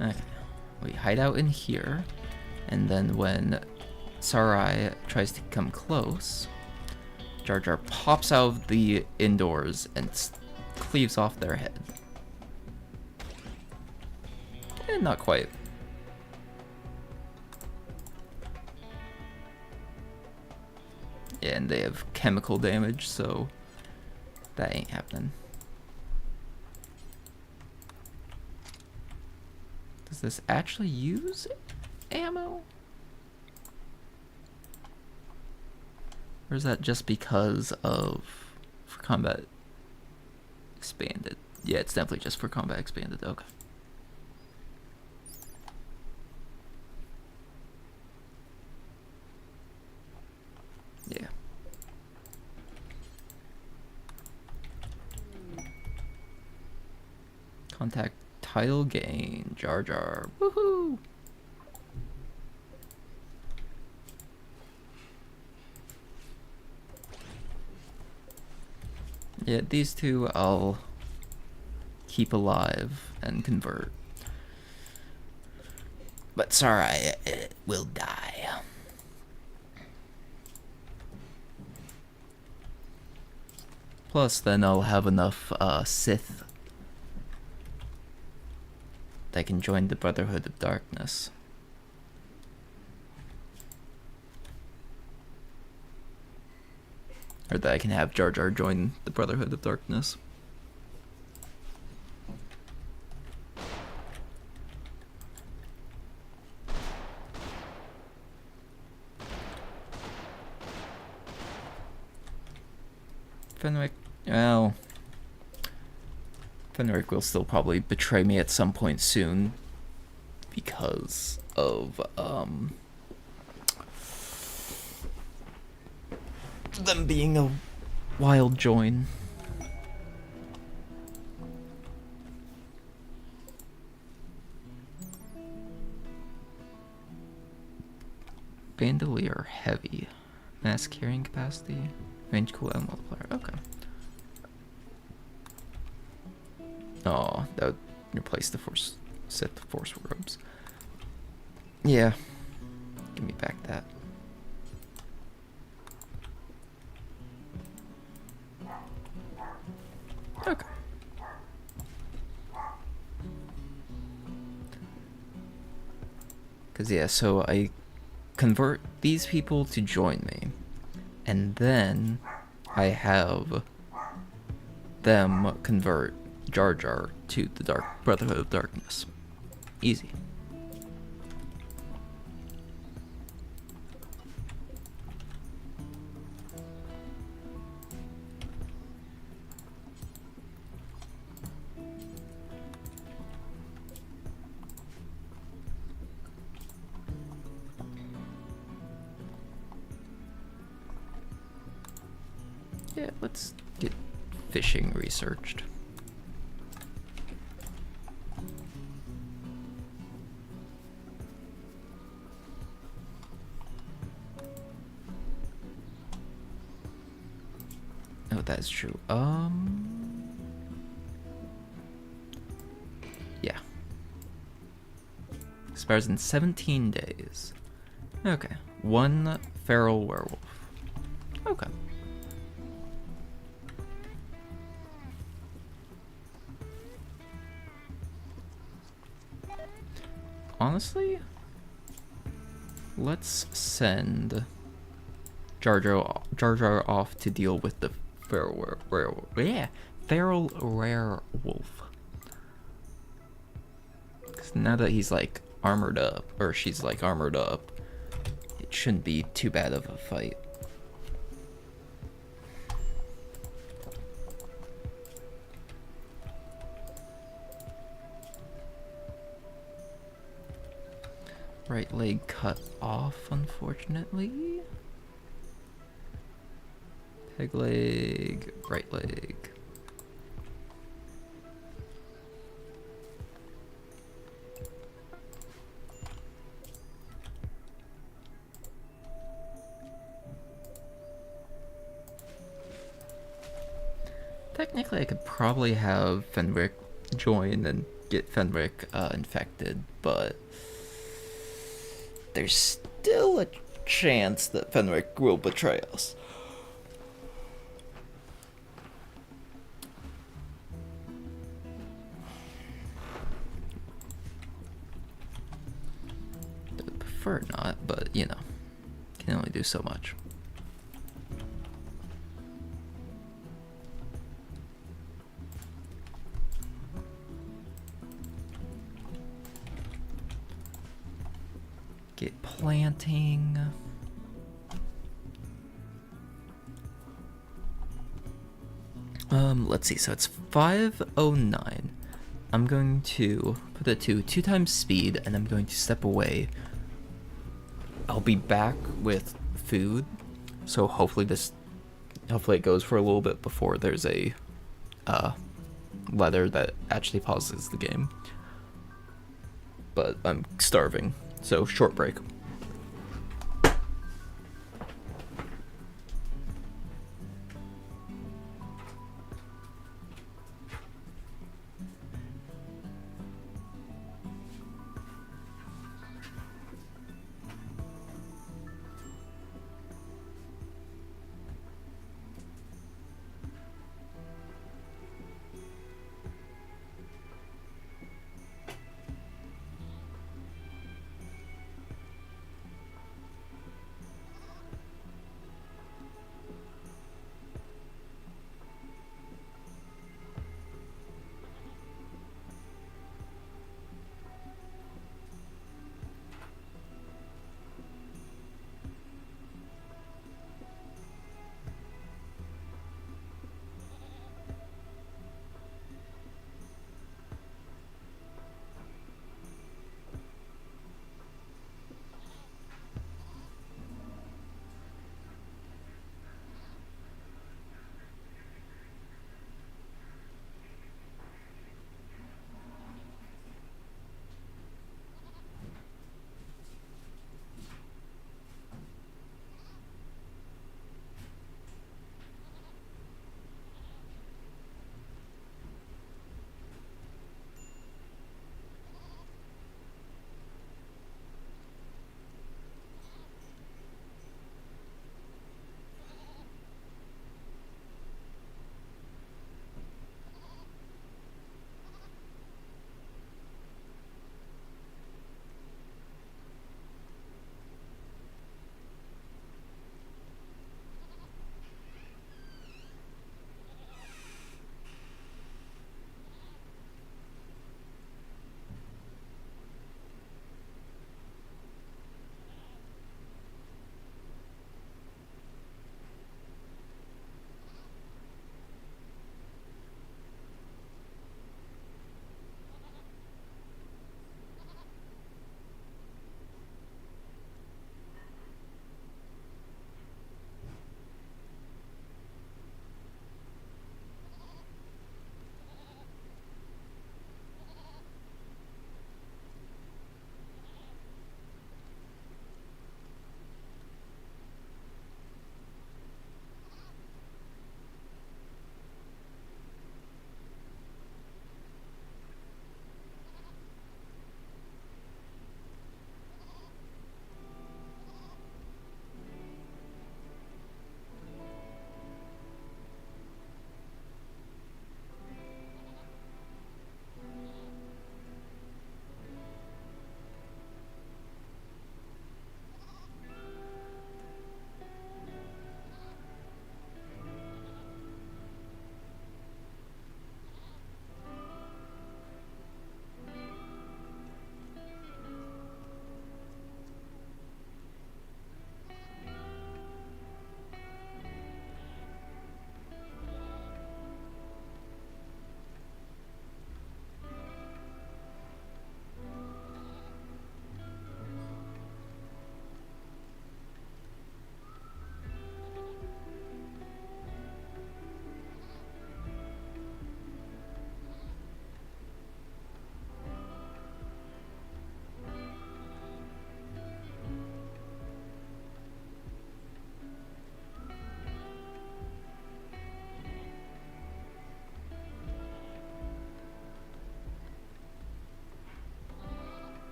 Okay, we hide out in here, and then when Sarai tries to come close, JarJar pops out of the indoors and cleaves off their head. And not quite. Yeah, and they have chemical damage, so that ain't happening. Does this actually use ammo? Or is that just because of for combat expanded? Yeah, it's definitely just for combat expanded. Okay. Yeah. Contact title gain. JarJar. Woohoo! Yeah, these two I'll keep alive and convert. But Sarai will die. Plus, then I'll have enough Sith that can join the Brotherhood of Darkness. Or that I can have JarJar join the Brotherhood of Darkness. Fenwick, well, Fenwick will still probably betray me at some point soon because of them being a wild join. Bandolier heavy. Mass carrying capacity. Range cooldown multiplier. Okay. Oh, that would replace the force. Set the force robes. Yeah. Give me back that. Okay. Cause yeah, so I convert these people to join me, and then I have them convert JarJar to the Brotherhood of Darkness. Easy. Yeah, let's get fishing researched. Oh, that's true. Yeah. Expires in 17 days. Okay. 1 feral werewolf. Okay. Honestly, let's send JarJar off to deal with the feral werewolf. Because now that he's like armored up, or she's like armored up, it shouldn't be too bad of a fight. Right leg cut off, unfortunately. Peg leg, right leg. Technically, I could probably have Fenwick join and get Fenwick infected, but there's still a chance that Fenwick will betray us. I would prefer not, but you know, can only do so much. Get planting. Let's see, so it's 5:09. I'm going to put it to 2 times speed, and I'm going to step away. I'll be back with food, so hopefully it goes for a little bit before there's a letter that actually pauses the game. But I'm starving, so short break.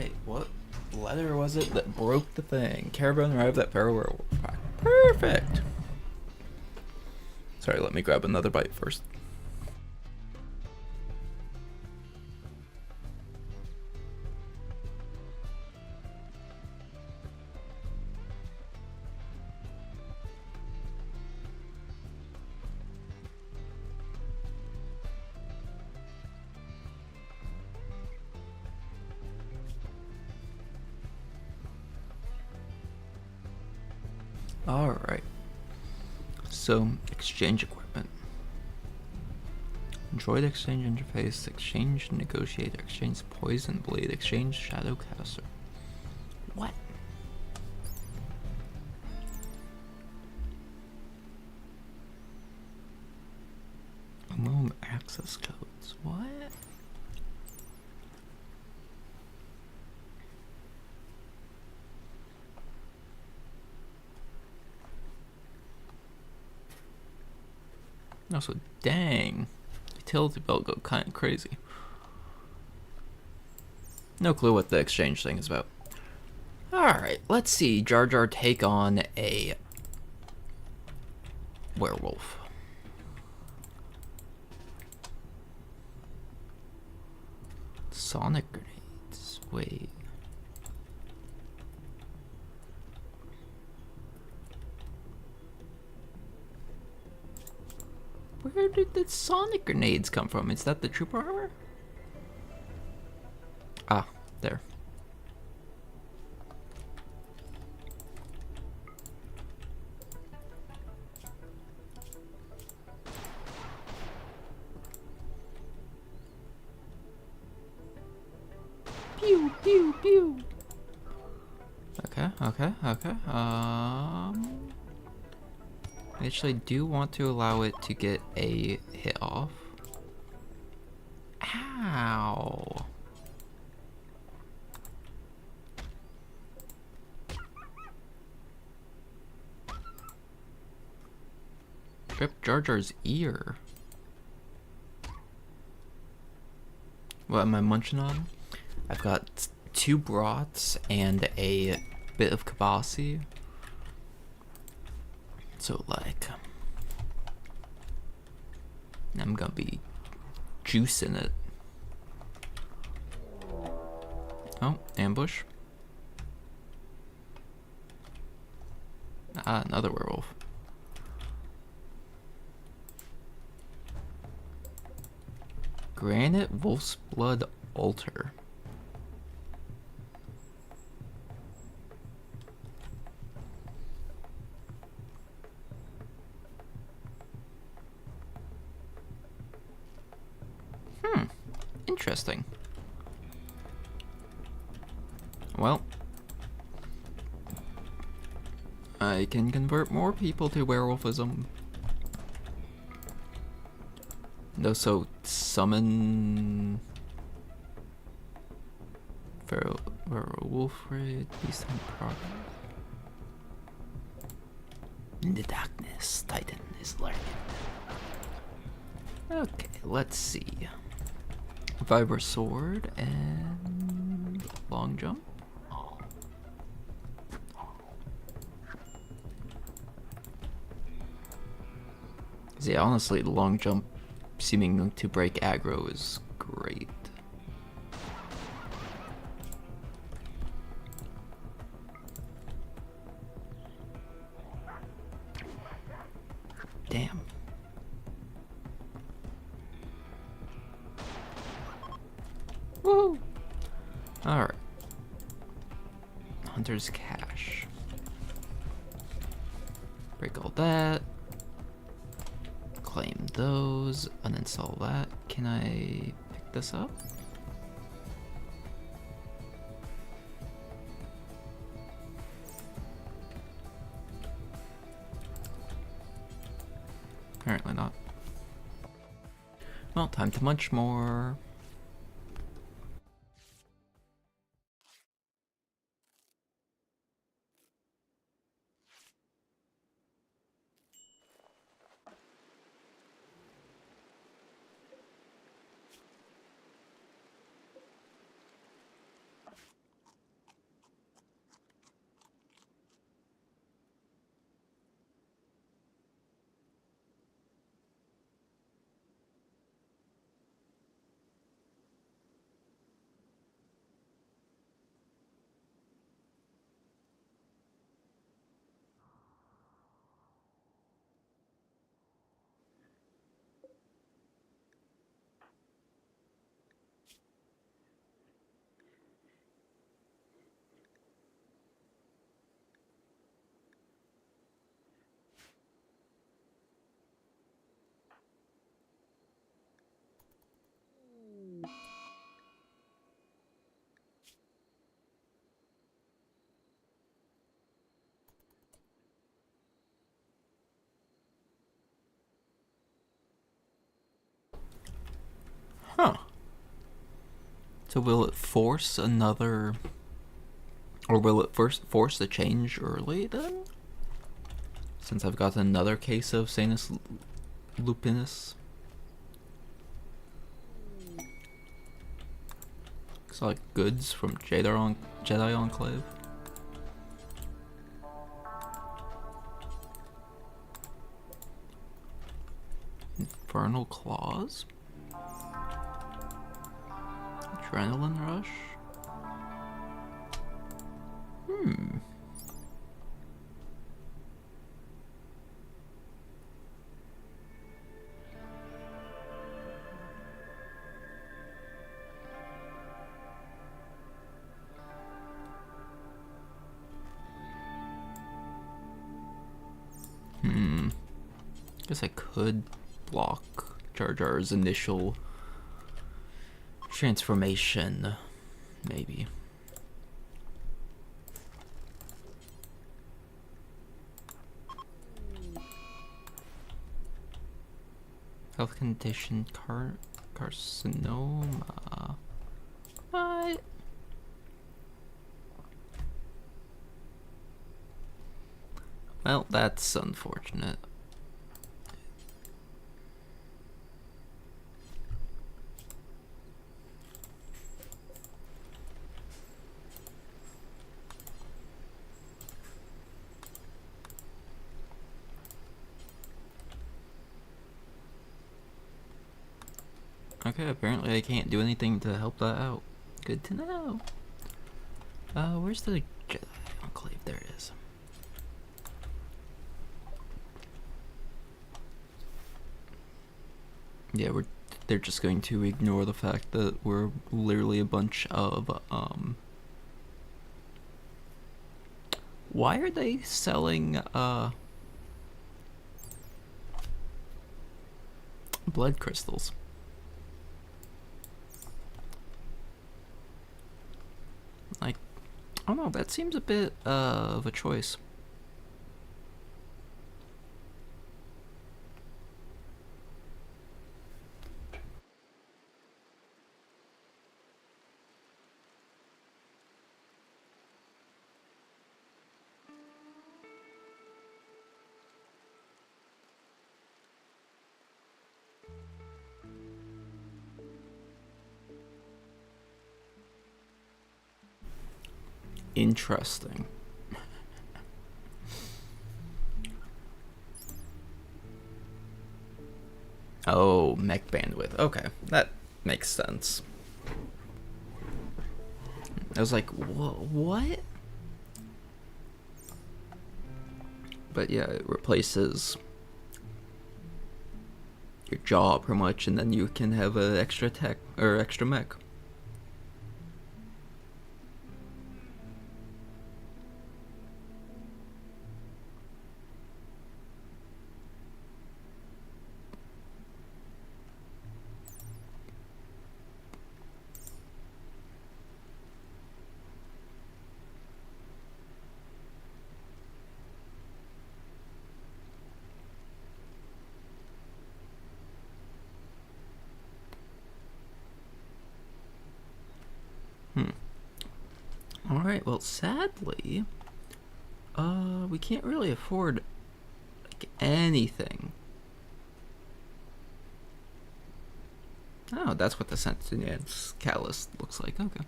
Alright, what letter was it that broke the thing? Caravan arrived at Werewolf Pack. Perfect! Sorry, let me grab another bite first. Alright. So, exchange equipment. Droid exchange interface, exchange negotiator, exchange poison blade, exchange shadow caster. What? Home access codes. What? Also, dang. Utility belt go kind of crazy. No clue what the exchange thing is about. Alright, let's see JarJar take on a werewolf. Sonic grenades. Wait. Where did the sonic grenades come from? Is that the trooper armor? Ah, there. Pew, pew, pew. Okay. I actually do want to allow it to get a hit off. Ow. Rip JarJar's ear. What am I munching on? I've got 2 broths and a bit of kibasi. So like, I'm gonna be juicing it. Oh, ambush. Ah, another werewolf. Granite Wolf's Blood Altar. Interesting. Well, I can convert more people to werewolfism. And also summon werewolf raid based on progress. In the darkness, Titan is lurking. Okay, let's see. Vibra sword and long jump. Yeah, honestly, the long jump seeming to break aggro is great. Damn. Woo! Alright. Hunter's Cache. Break all that. Claim those. Uninstall that. Can I pick this up? Apparently not. Well, time to munch more. Huh. So will it force another... Or will it first force the change early then? Since I've got another case of Sanus lupinus. Looks like goods from Jedi Enclave. Infernal Claws? Adrenaline Rush? Hmm. Guess I could block JarJar's initial transformation, maybe. Health condition carcinoma. What? Well, that's unfortunate. Okay, apparently I can't do anything to help that out. Good to know. Where's the Jedi Enclave? There it is. Yeah, they're just going to ignore the fact that we're literally a bunch of, why are they selling, blood crystals? Like, I don't know, that seems a bit, of a choice. Interesting. Oh, mech bandwidth. Okay, that makes sense. I was like, what? But yeah, it replaces your jaw pretty much, and then you can have an extra tech or extra mech. Alright, well, sadly, we can't really afford, like, anything. Oh, that's what the Sentience Callus looks like, okay.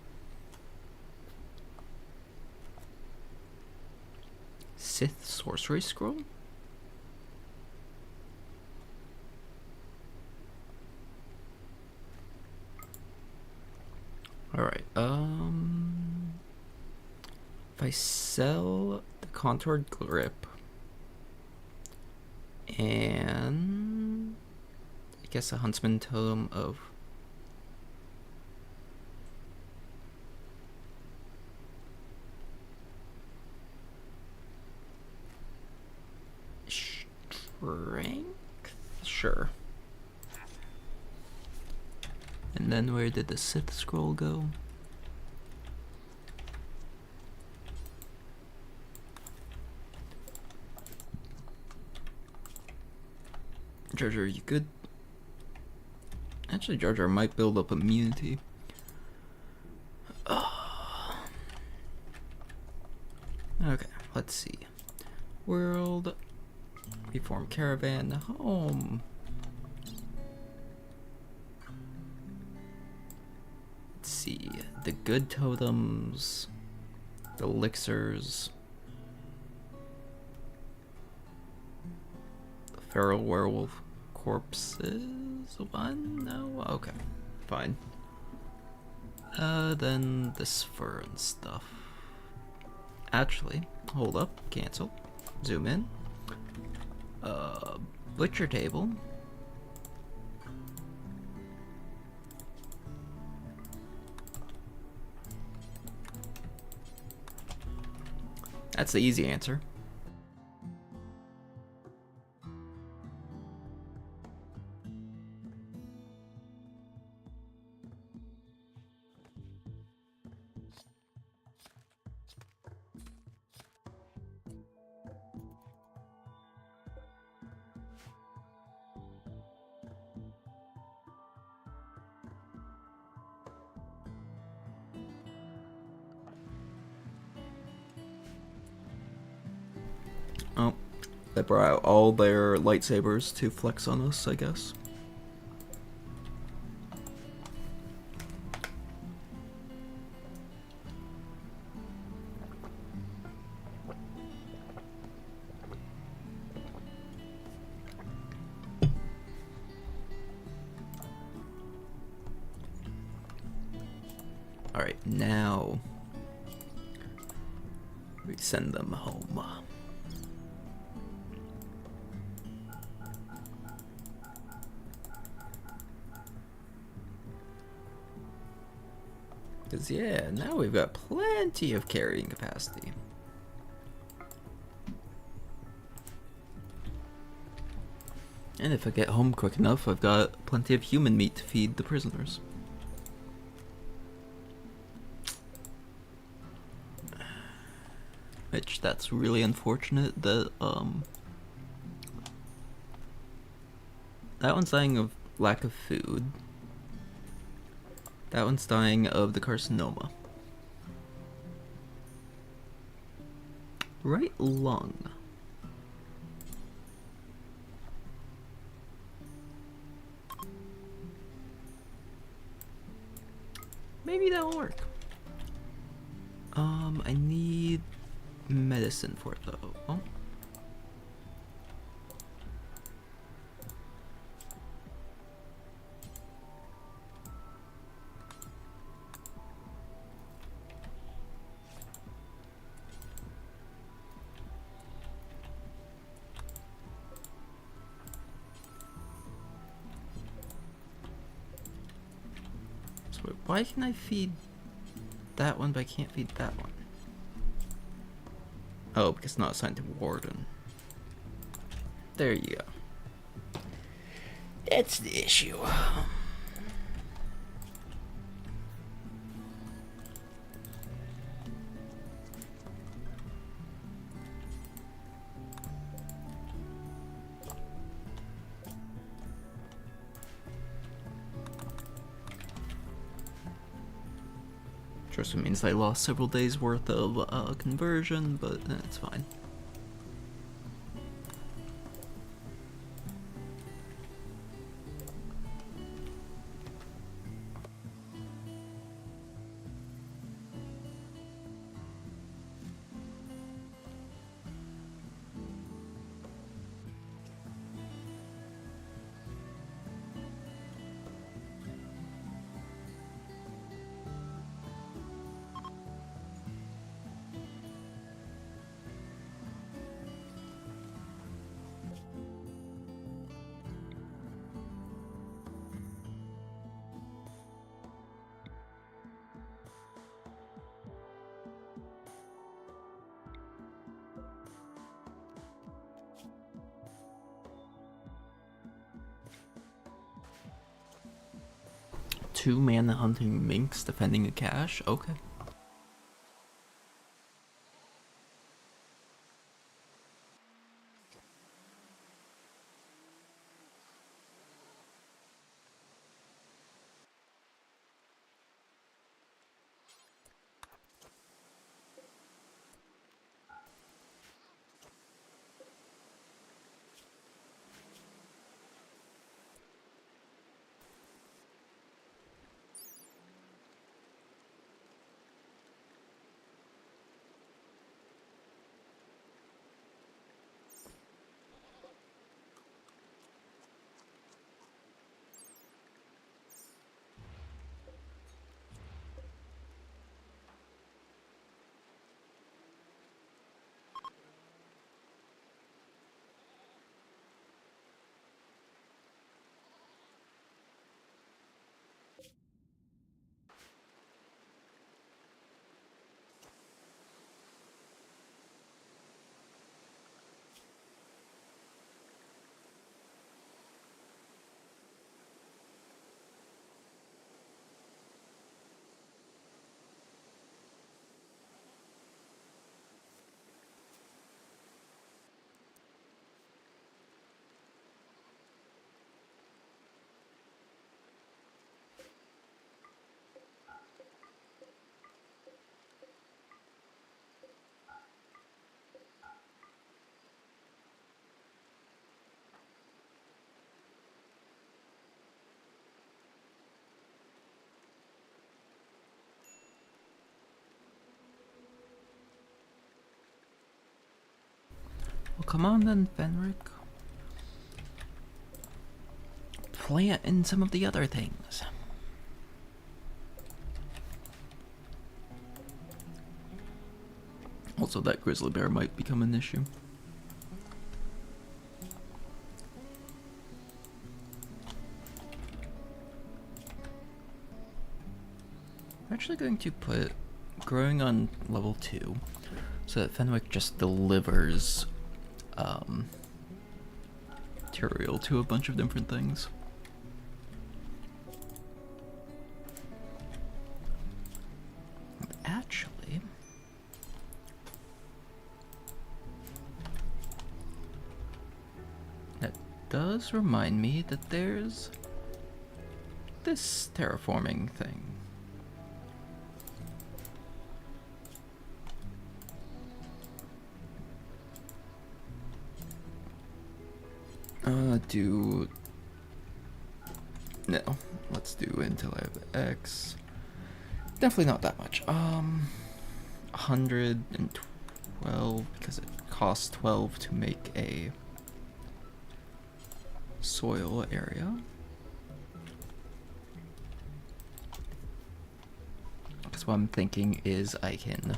Sith Sorcery Scroll? Alright, if I sell the Contoured Grip and I guess a Huntsman Totem of Strength? Sure. And then where did the Sith Scroll go? JarJar, you good? Actually, JarJar might build up immunity. Okay, let's see. World, reform caravan, home. Let's see, the good totems, the elixirs, the feral werewolf corpses. One? No? Okay, fine. Then this fur and stuff. Actually, hold up, cancel, zoom in. Butcher table. That's the easy answer. Oh, they brought out all their lightsabers to flex on us, I guess. Alright, now we send them home. Because, yeah, now we've got plenty of carrying capacity. And if I get home quick enough, I've got plenty of human meat to feed the prisoners. Which, that's really unfortunate that, that one's dying of lack of food. That one's dying of the carcinoma. Right lung. Maybe that'll work. I need medicine for it though. Oh. So wait, why can I feed that one but I can't feed that one? Oh, because it's not assigned to Warden. There you go. That's the issue. Just means I lost several days worth of conversion, but it's fine. Two mana hunting minks defending a cache? Okay. Well, come on then, Fenric. Plant in some of the other things. Also, that grizzly bear might become an issue. I'm actually going to put growing on level 2 so that Fenwick just delivers material to a bunch of different things. Actually, that does remind me that there's this terraforming thing. No, let's do until I have X. Definitely not that much. 112 because it costs 12 to make a soil area. Because what I'm thinking is I can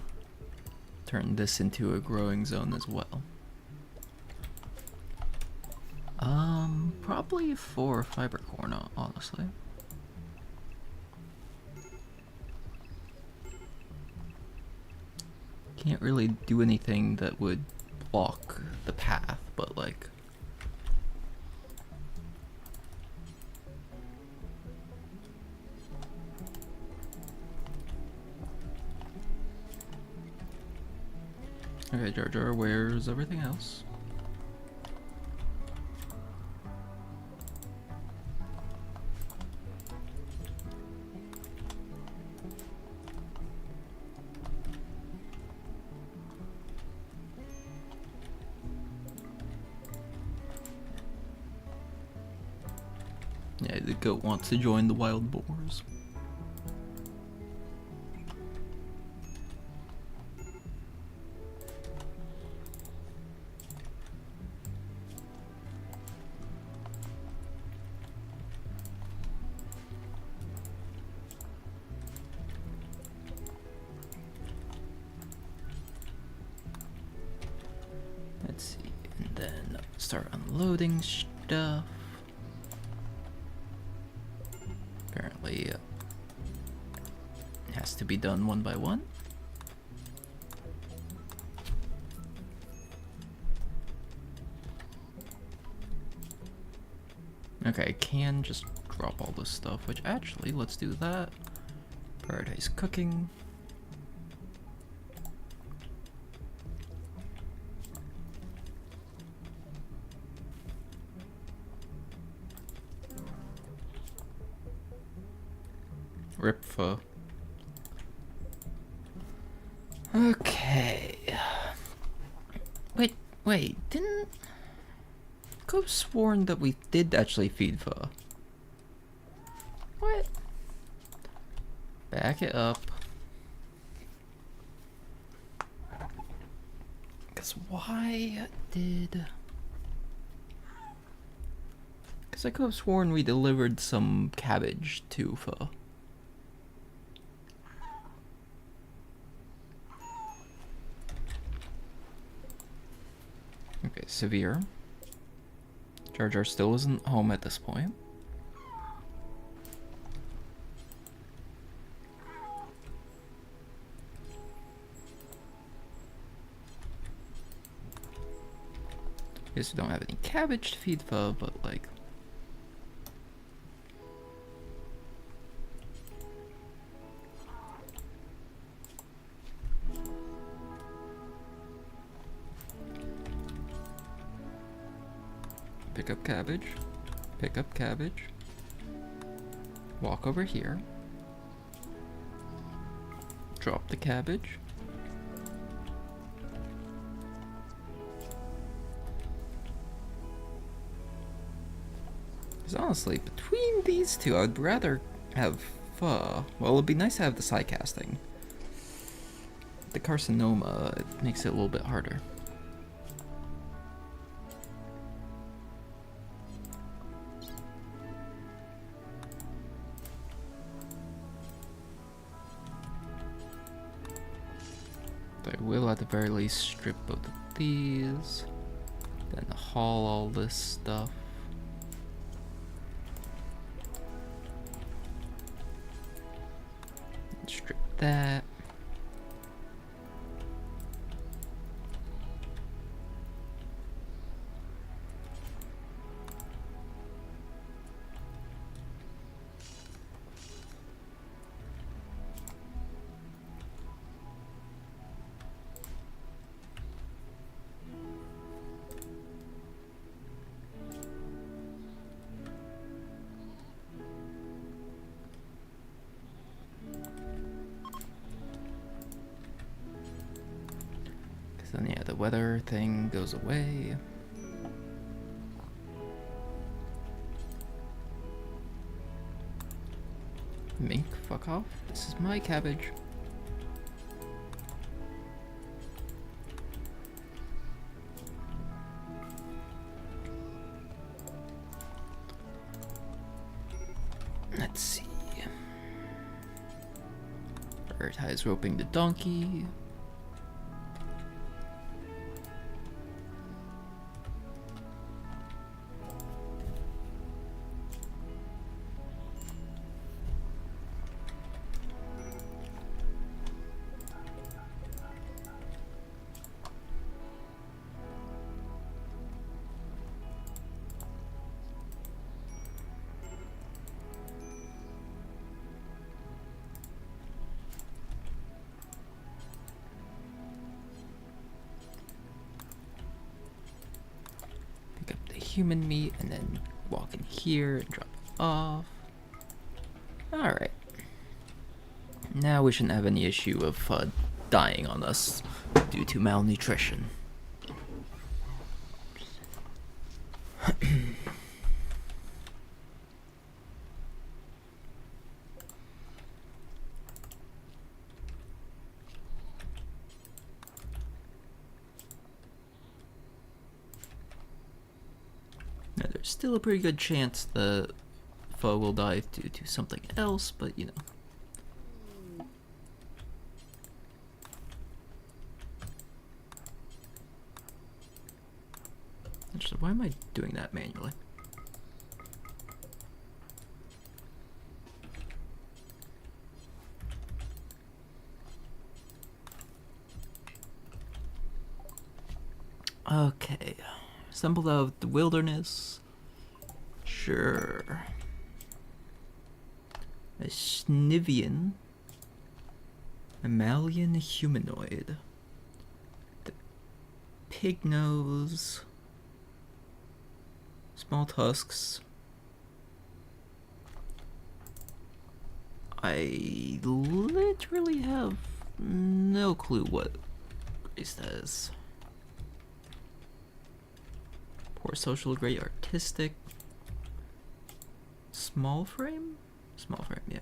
turn this into a growing zone as well. Probably for fiber corn, honestly. Can't really do anything that would block the path, but like... Okay, JarJar, where's everything else? Yeah, the goat wants to join the wild boars. Let's see, and then start unloading stuff. Apparently, it has to be done one by one. Okay, I can just drop all this stuff, which actually, let's do that. Prioritize cooking. Rip pho. Okay. Wait, didn't... Could have sworn that we did actually feed pho. What? Back it up. Because why did... Because I could have sworn we delivered some cabbage to pho. Okay, severe. JarJar still isn't home at this point. Guess we don't have any cabbage to feed pho, but like... Pick up cabbage. Pick up cabbage. Walk over here. Drop the cabbage. Because honestly, between these two, I'd rather have pho. Well, it'd be nice to have the side casting. The carcinoma, it makes it a little bit harder. will at the very least strip both of these, then haul all this stuff. Strip that. Then yeah, the weather thing goes away. Mink, fuck off. This is my cabbage. Let's see. Prioritize roping the donkey. Human meat and then walk in here and drop it off. Alright. Now we shouldn't have any issue of dying on us due to malnutrition. Now, there's still a pretty good chance the foe will die due to something else, but you know. Actually, why am I doing that manually? Okay. Assembled out of the wilderness. Sure. A Snivian. Mammalian humanoid. The pig nose. Small tusks. I literally have no clue what race that is. Poor social, great artistic. Small frame? Small frame, yeah.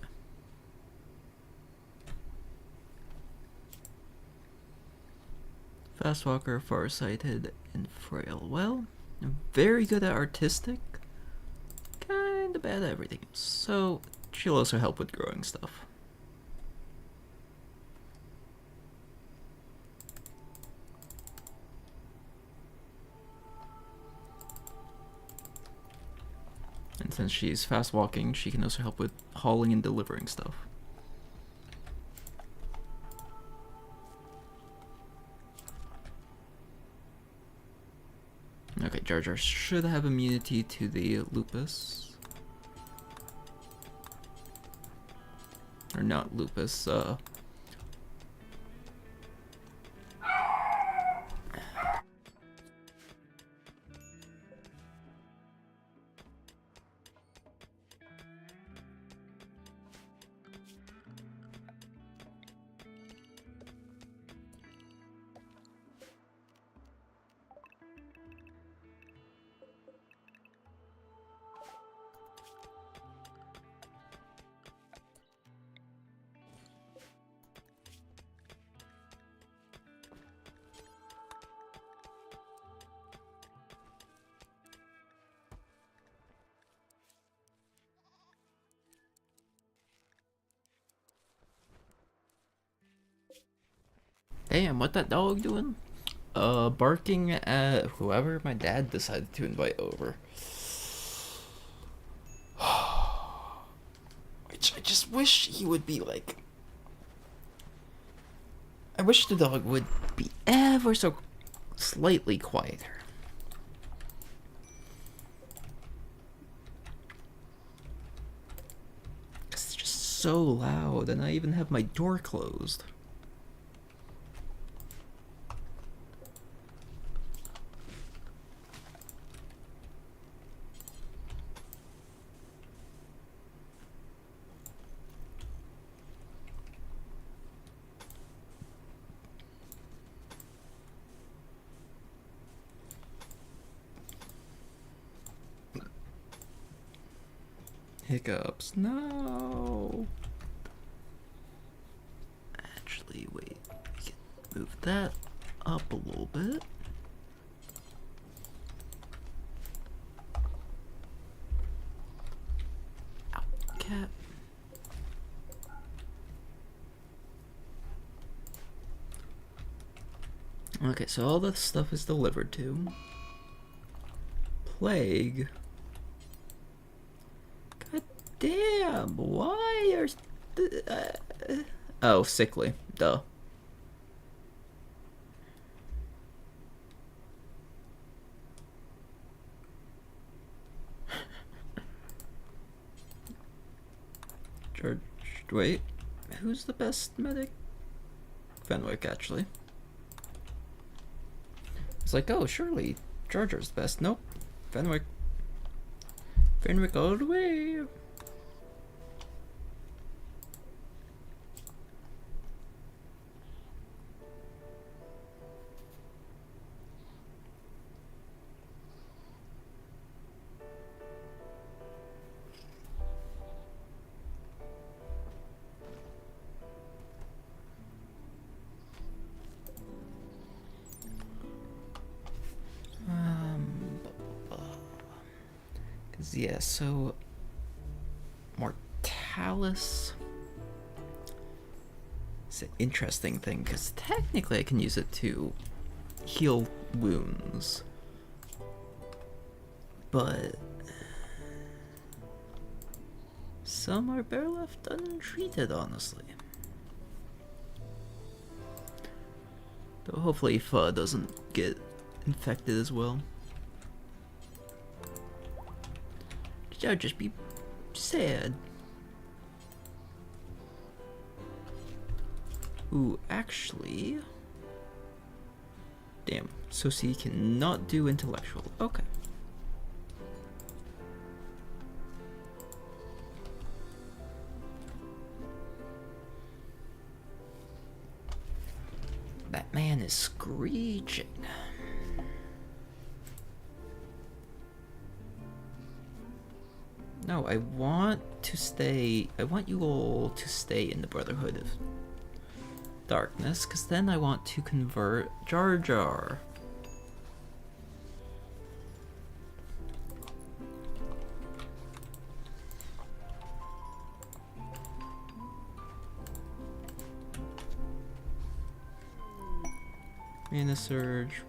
Fast walker, far-sighted, and frail. Well, very good at artistic. Kinda bad at everything else. So, she'll also help with growing stuff. And since she's fast walking, she can also help with hauling and delivering stuff. Okay, JarJar should have immunity to the lupus. Or not lupus, Damn, what that dog doing? Barking at whoever my dad decided to invite over. Which I just wish he would be like. I wish the dog would be ever so slightly quieter. It's just so loud, and I even have my door closed. Hiccups. No. Actually, wait. We can move that up a little bit. Ow, cat. Okay, so all this stuff is delivered to. Plague. God damn, why are... oh, sickly. Duh. George, wait. Who's the best medic? Fenwick, actually. It's like, oh, surely JarJar's the best. Nope. Fenwick. Fenwick all the way. Yeah, so Mortalis is an interesting thing because technically I can use it to heal wounds, but some are better left untreated, honestly. Though hopefully Pho doesn't get infected as well. That would just be sad. Ooh, actually... Damn, so C cannot do intellectual. Okay. That man is screeching. No, I want you all to stay in the Brotherhood of Darkness, because then I want to convert JarJar. Mana Surge.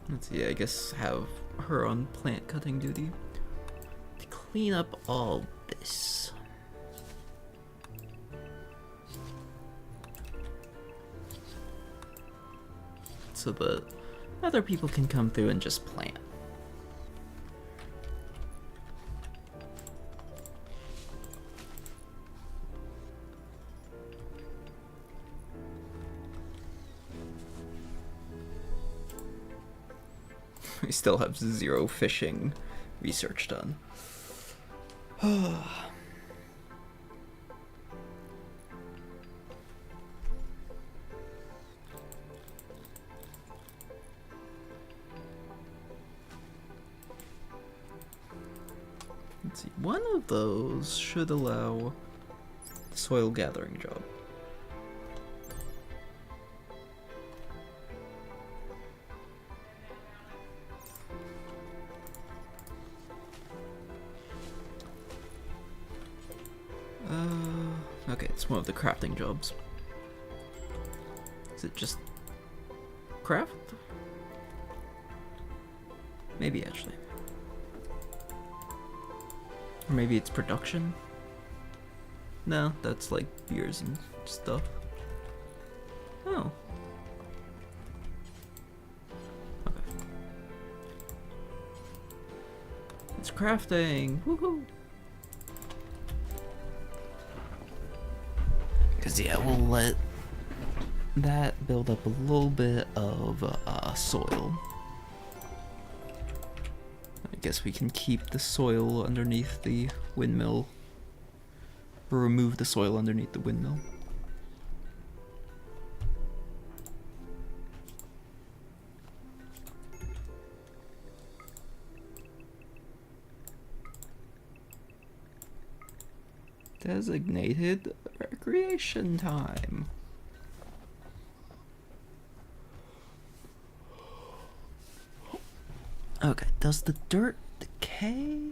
Let's see, I guess have her on plant cutting duty to clean up all this. So that other people can come through and just plant. We still have 0 fishing research done. Let's see, one of those should allow the soil gathering job. Okay, it's one of the crafting jobs. Is it just craft? Maybe actually. Or maybe it's production? No, that's like beers and stuff. Oh. Okay. It's crafting! Woohoo! Because, yeah, we'll let that build up a little bit of soil. I guess we can keep the soil underneath the windmill. Or remove the soil underneath the windmill. Designated recreation time. Okay, does the dirt decay?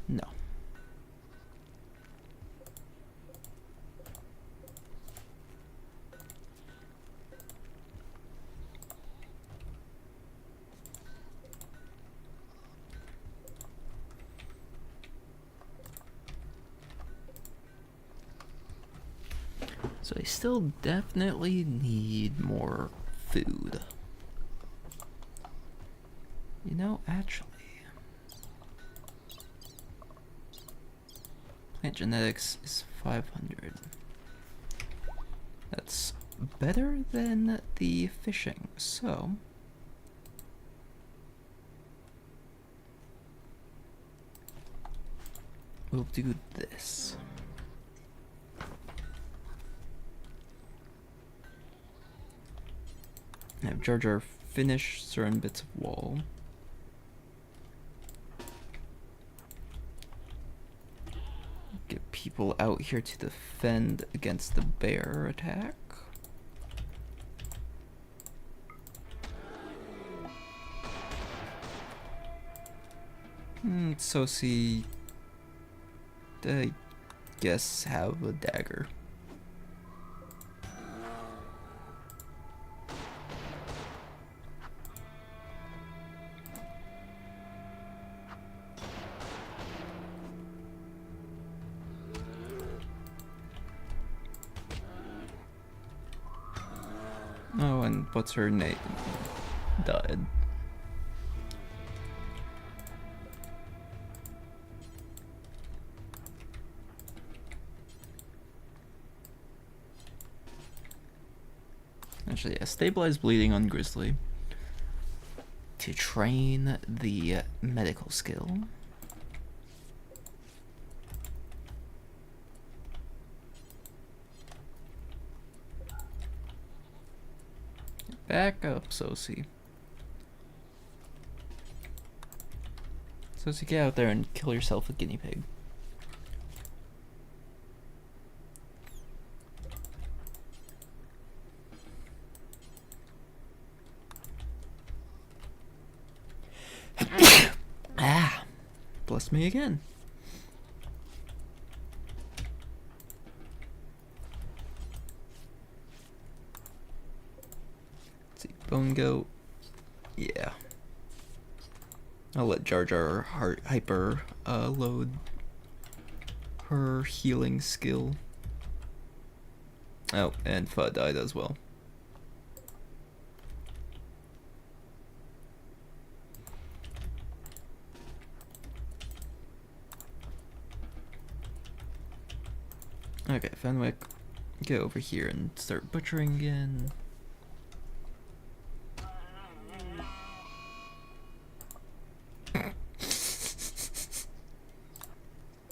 No. So I still definitely need more food. You know, actually, plant genetics is 500. That's better than the fishing, so we'll do this. Have JarJar finish certain bits of wall. Get people out here to defend against the bear attack. Sosi, I guess, have a dagger. Oh, and what's her name? Died. Actually, yeah, stabilize bleeding on Grizzly. To train the medical skill. Back up, Sosi. Sosi, get out there and kill yourself a guinea pig. Ah! Bless me again. Bone goat. Yeah. I'll let JarJar hyper load her healing skill. Oh, and Fudd died as well. Okay, Fenwick, get over here and start butchering again.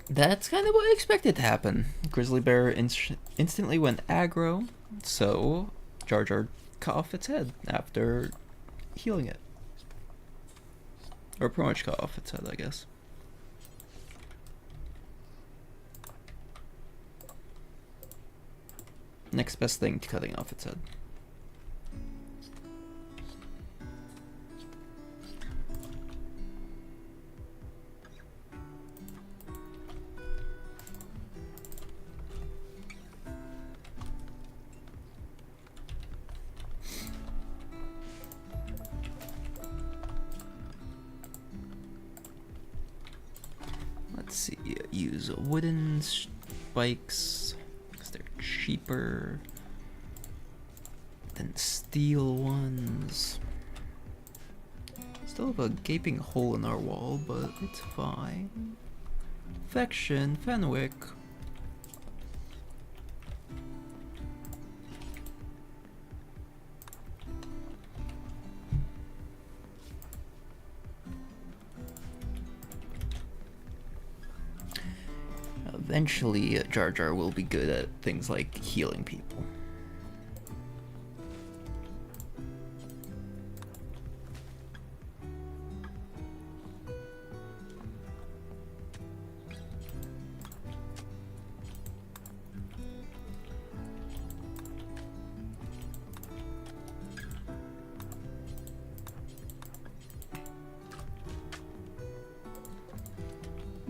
That's kind of what I expected to happen. Grizzly Bear instantly went aggro, so JarJar cut off its head after healing it. Or pretty much cut off its head, I guess. Next best thing to cutting off its head. use wooden spikes because they're cheaper than steel ones. Still have a gaping hole in our wall, but it's fine. Affection, Fenwick. Eventually, JarJar will be good at things like healing people.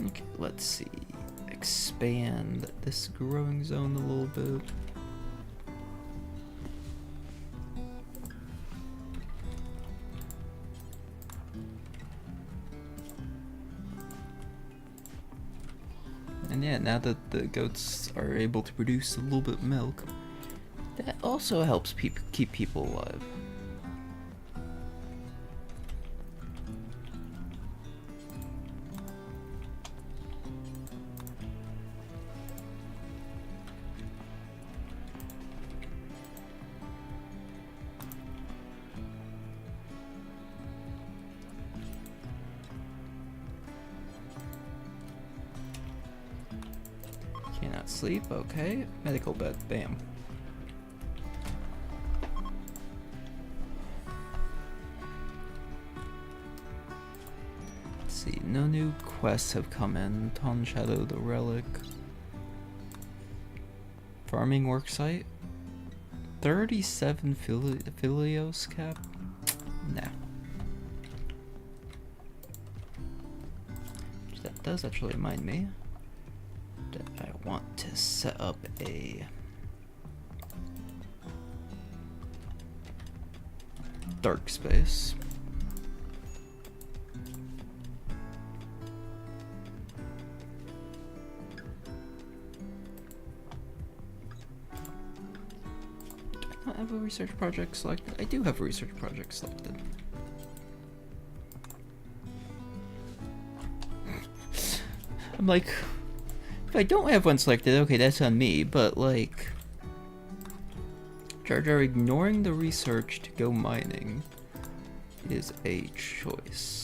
Okay, let's see. Expand this growing zone a little bit. And yeah, now that the goats are able to produce a little bit of milk, that also helps keep people alive. Cannot sleep, okay. Medical bed, bam. Let's see, no new quests have come in. Ton Shadow the Relic. Farming worksite. 37 Philios cap? Nah. That does actually remind me. I want to set up a dark space. Do I not have a research project selected? I do have a research project selected. I'm like, if I don't have one selected, okay, that's on me, but like, JarJar ignoring the research to go mining is a choice.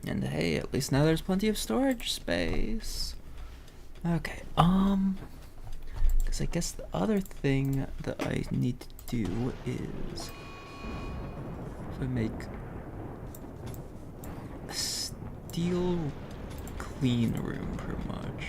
And hey, at least now there's plenty of storage space. Okay, because I guess the other thing that I need to do is if I make a steel clean room pretty much.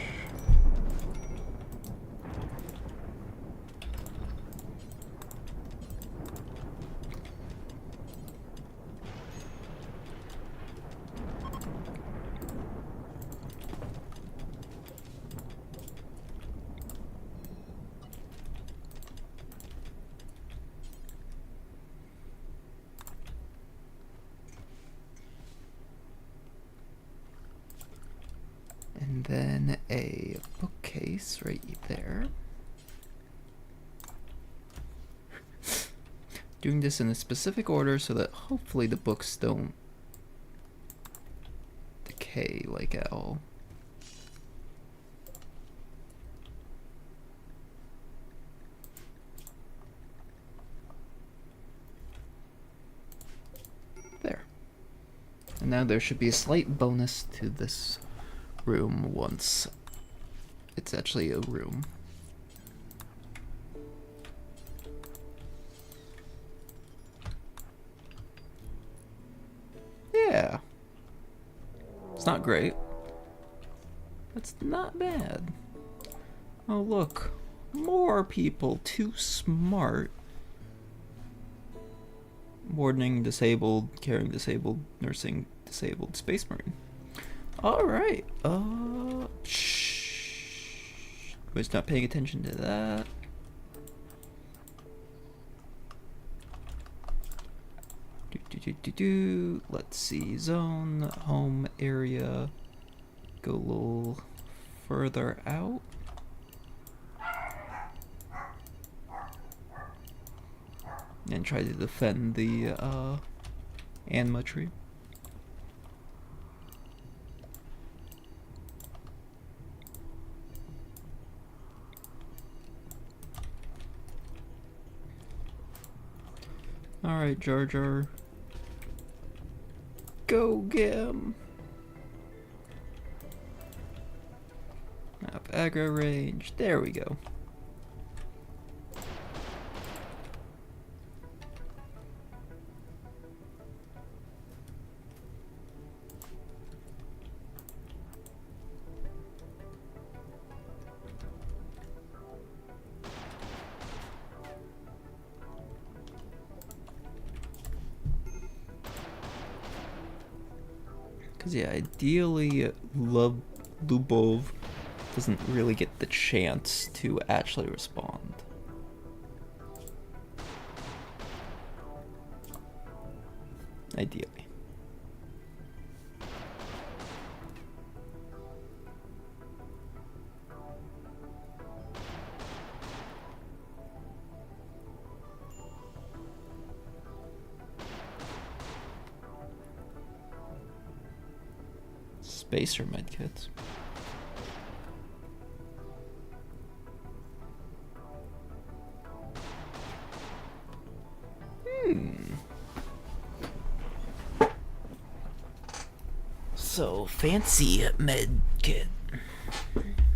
And then a bookcase right there. Doing this in a specific order so that hopefully the books don't decay like at all. There. And now there should be a slight bonus to this room once it's actually a room. It's not great. It's not bad. Oh look, more people. Too smart. Wardening disabled, caring disabled, nursing disabled, space marine. Alright, shh. Was not paying attention to that. Let's see, zone, home area, go a little further out. And try to defend the Anma tree. Alright, JarJar. Go get him! Up aggro range. There we go. Because, yeah, ideally, Lubov doesn't really get the chance to actually respond. Ideally. Spacer medkits. So fancy medkit.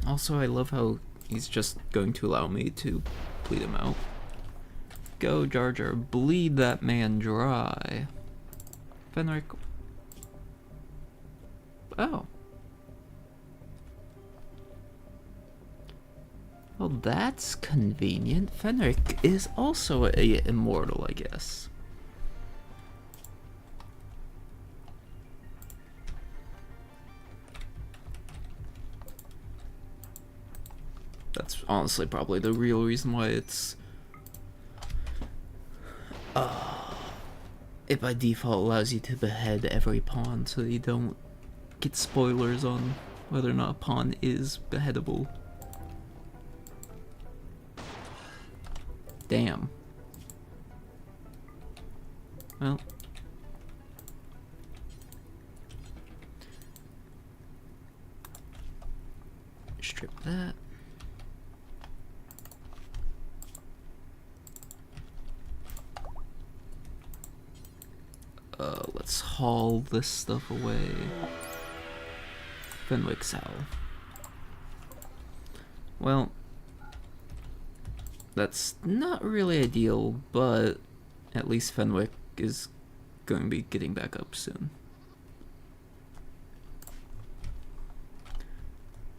Also, I love how he's just going to allow me to bleed him out. Go, JarJar, bleed that man dry. Fenric. Oh. Well, that's convenient. Fenric is also a immortal, I guess. That's honestly probably the real reason why it's... it by default allows you to behead every pawn so that you don't get spoilers on whether or not a pawn is beheadable. Damn. Well. Strip that. Let's haul this stuff away. Fenwick's Owl. Well, that's not really ideal, but at least Fenwick is going to be getting back up soon.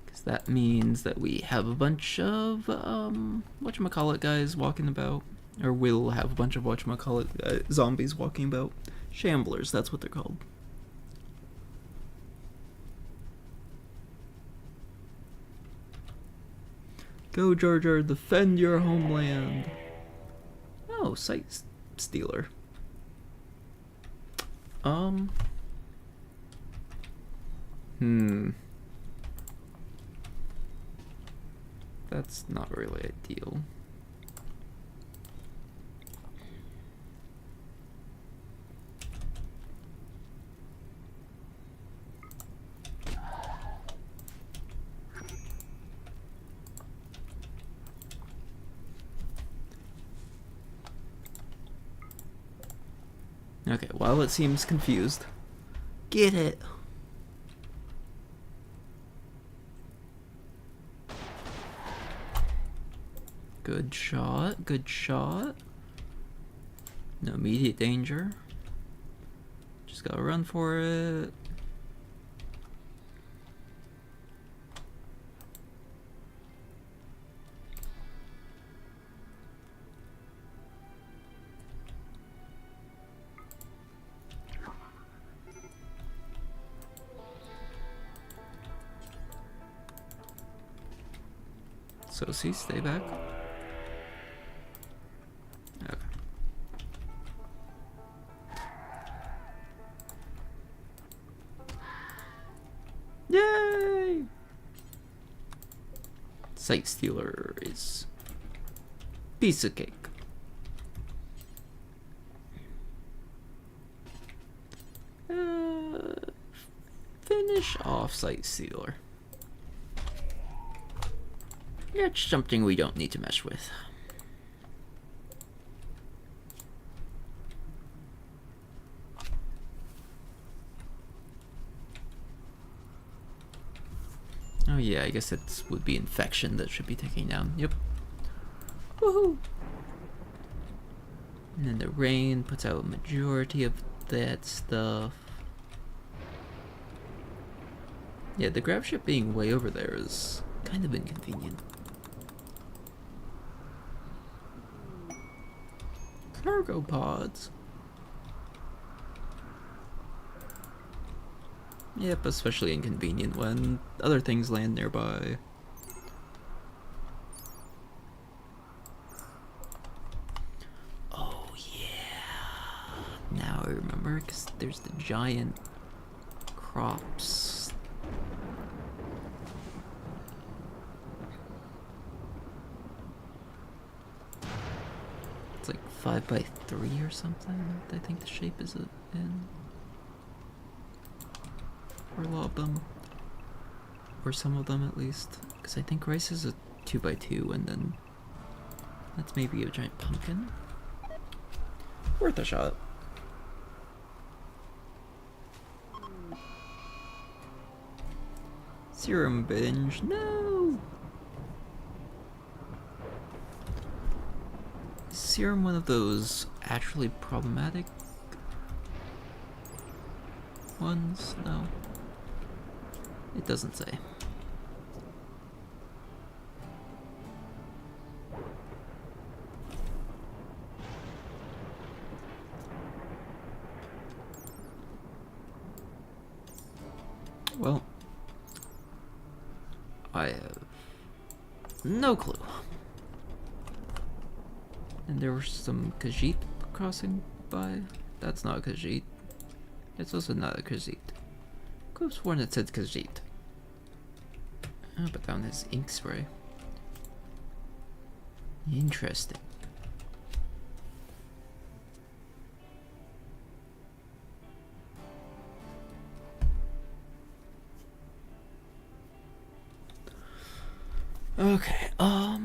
Because that means that we have a bunch of, whatchamacallit guys walking about. Or we'll have a bunch of whatchamacallit zombies walking about. Shamblers, that's what they're called. Go, JarJar, defend your homeland. Oh, Sight Stealer. That's not really ideal. Okay, while it seems confused, get it. Good shot, good shot. No immediate danger. Just gotta run for it. So see, stay back. Okay. Yay! Sight Stealer is piece of cake. Finish off Sight Stealer. It's something we don't need to mess with. Oh yeah, I guess it would be infection that should be taken down. Yep. Woohoo! And then the rain puts out a majority of that stuff. Yeah, the grab ship being way over there is kind of inconvenient. Cargo pods. Yep, especially inconvenient when other things land nearby. Oh yeah. Now I remember, because there's the giant crops. It's like 5x3 or something, I think the shape is in. Or a lot of them. Or some of them at least. Because I think rice is a 2x2 and then that's maybe a giant pumpkin. Worth a shot. Serum binge, no! Is serum one of those actually problematic ones? No. It doesn't say. Well, I have no clue. And there were some Khajiit crossing by. That's not a Khajiit. It's also not a Khajiit. Could have sworn it said Khajiit. Oh, but down his ink spray. Interesting. Okay, I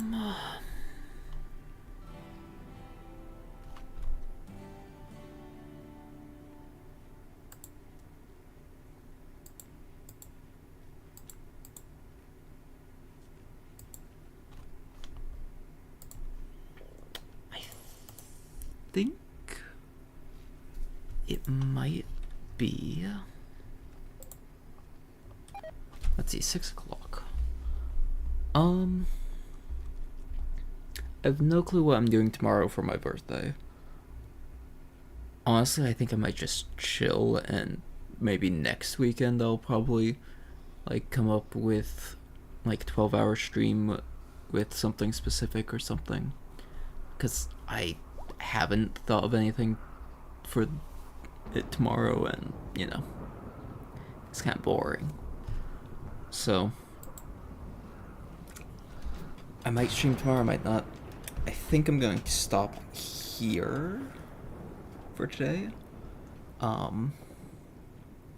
think it might be, let's see, 6 o'clock. I have no clue what I'm doing tomorrow for my birthday. Honestly, I think I might just chill, and maybe next weekend I'll probably like come up with like 12-hour stream with something specific or something. Cause I haven't thought of anything for it tomorrow, and you know, it's kind of boring. So I might stream tomorrow, I might not. I think I'm going to stop here for today.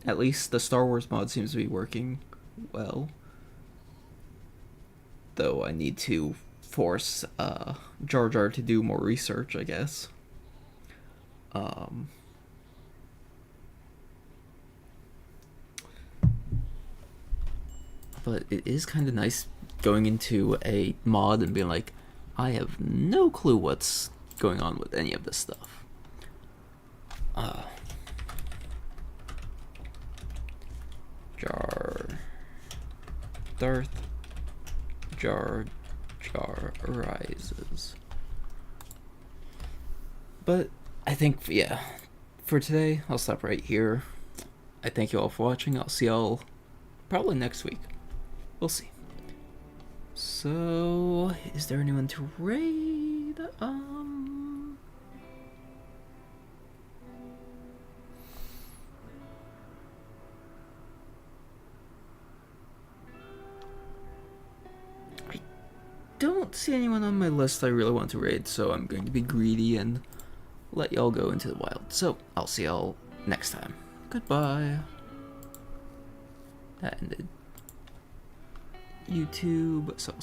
At least the Star Wars mod seems to be working well. Though I need to force JarJar to do more research, I guess. But it is kind of nice going into a mod and being like, I have no clue what's going on with any of this stuff. Darth, JarJar rises. But I think, yeah, for today, I'll stop right here. I thank you all for watching. I'll see y'all probably next week. We'll see. So, is there anyone to raid? I don't see anyone on my list I really want to raid, so I'm going to be greedy and let y'all go into the wild. So, I'll see y'all next time. Goodbye. That ended YouTube, so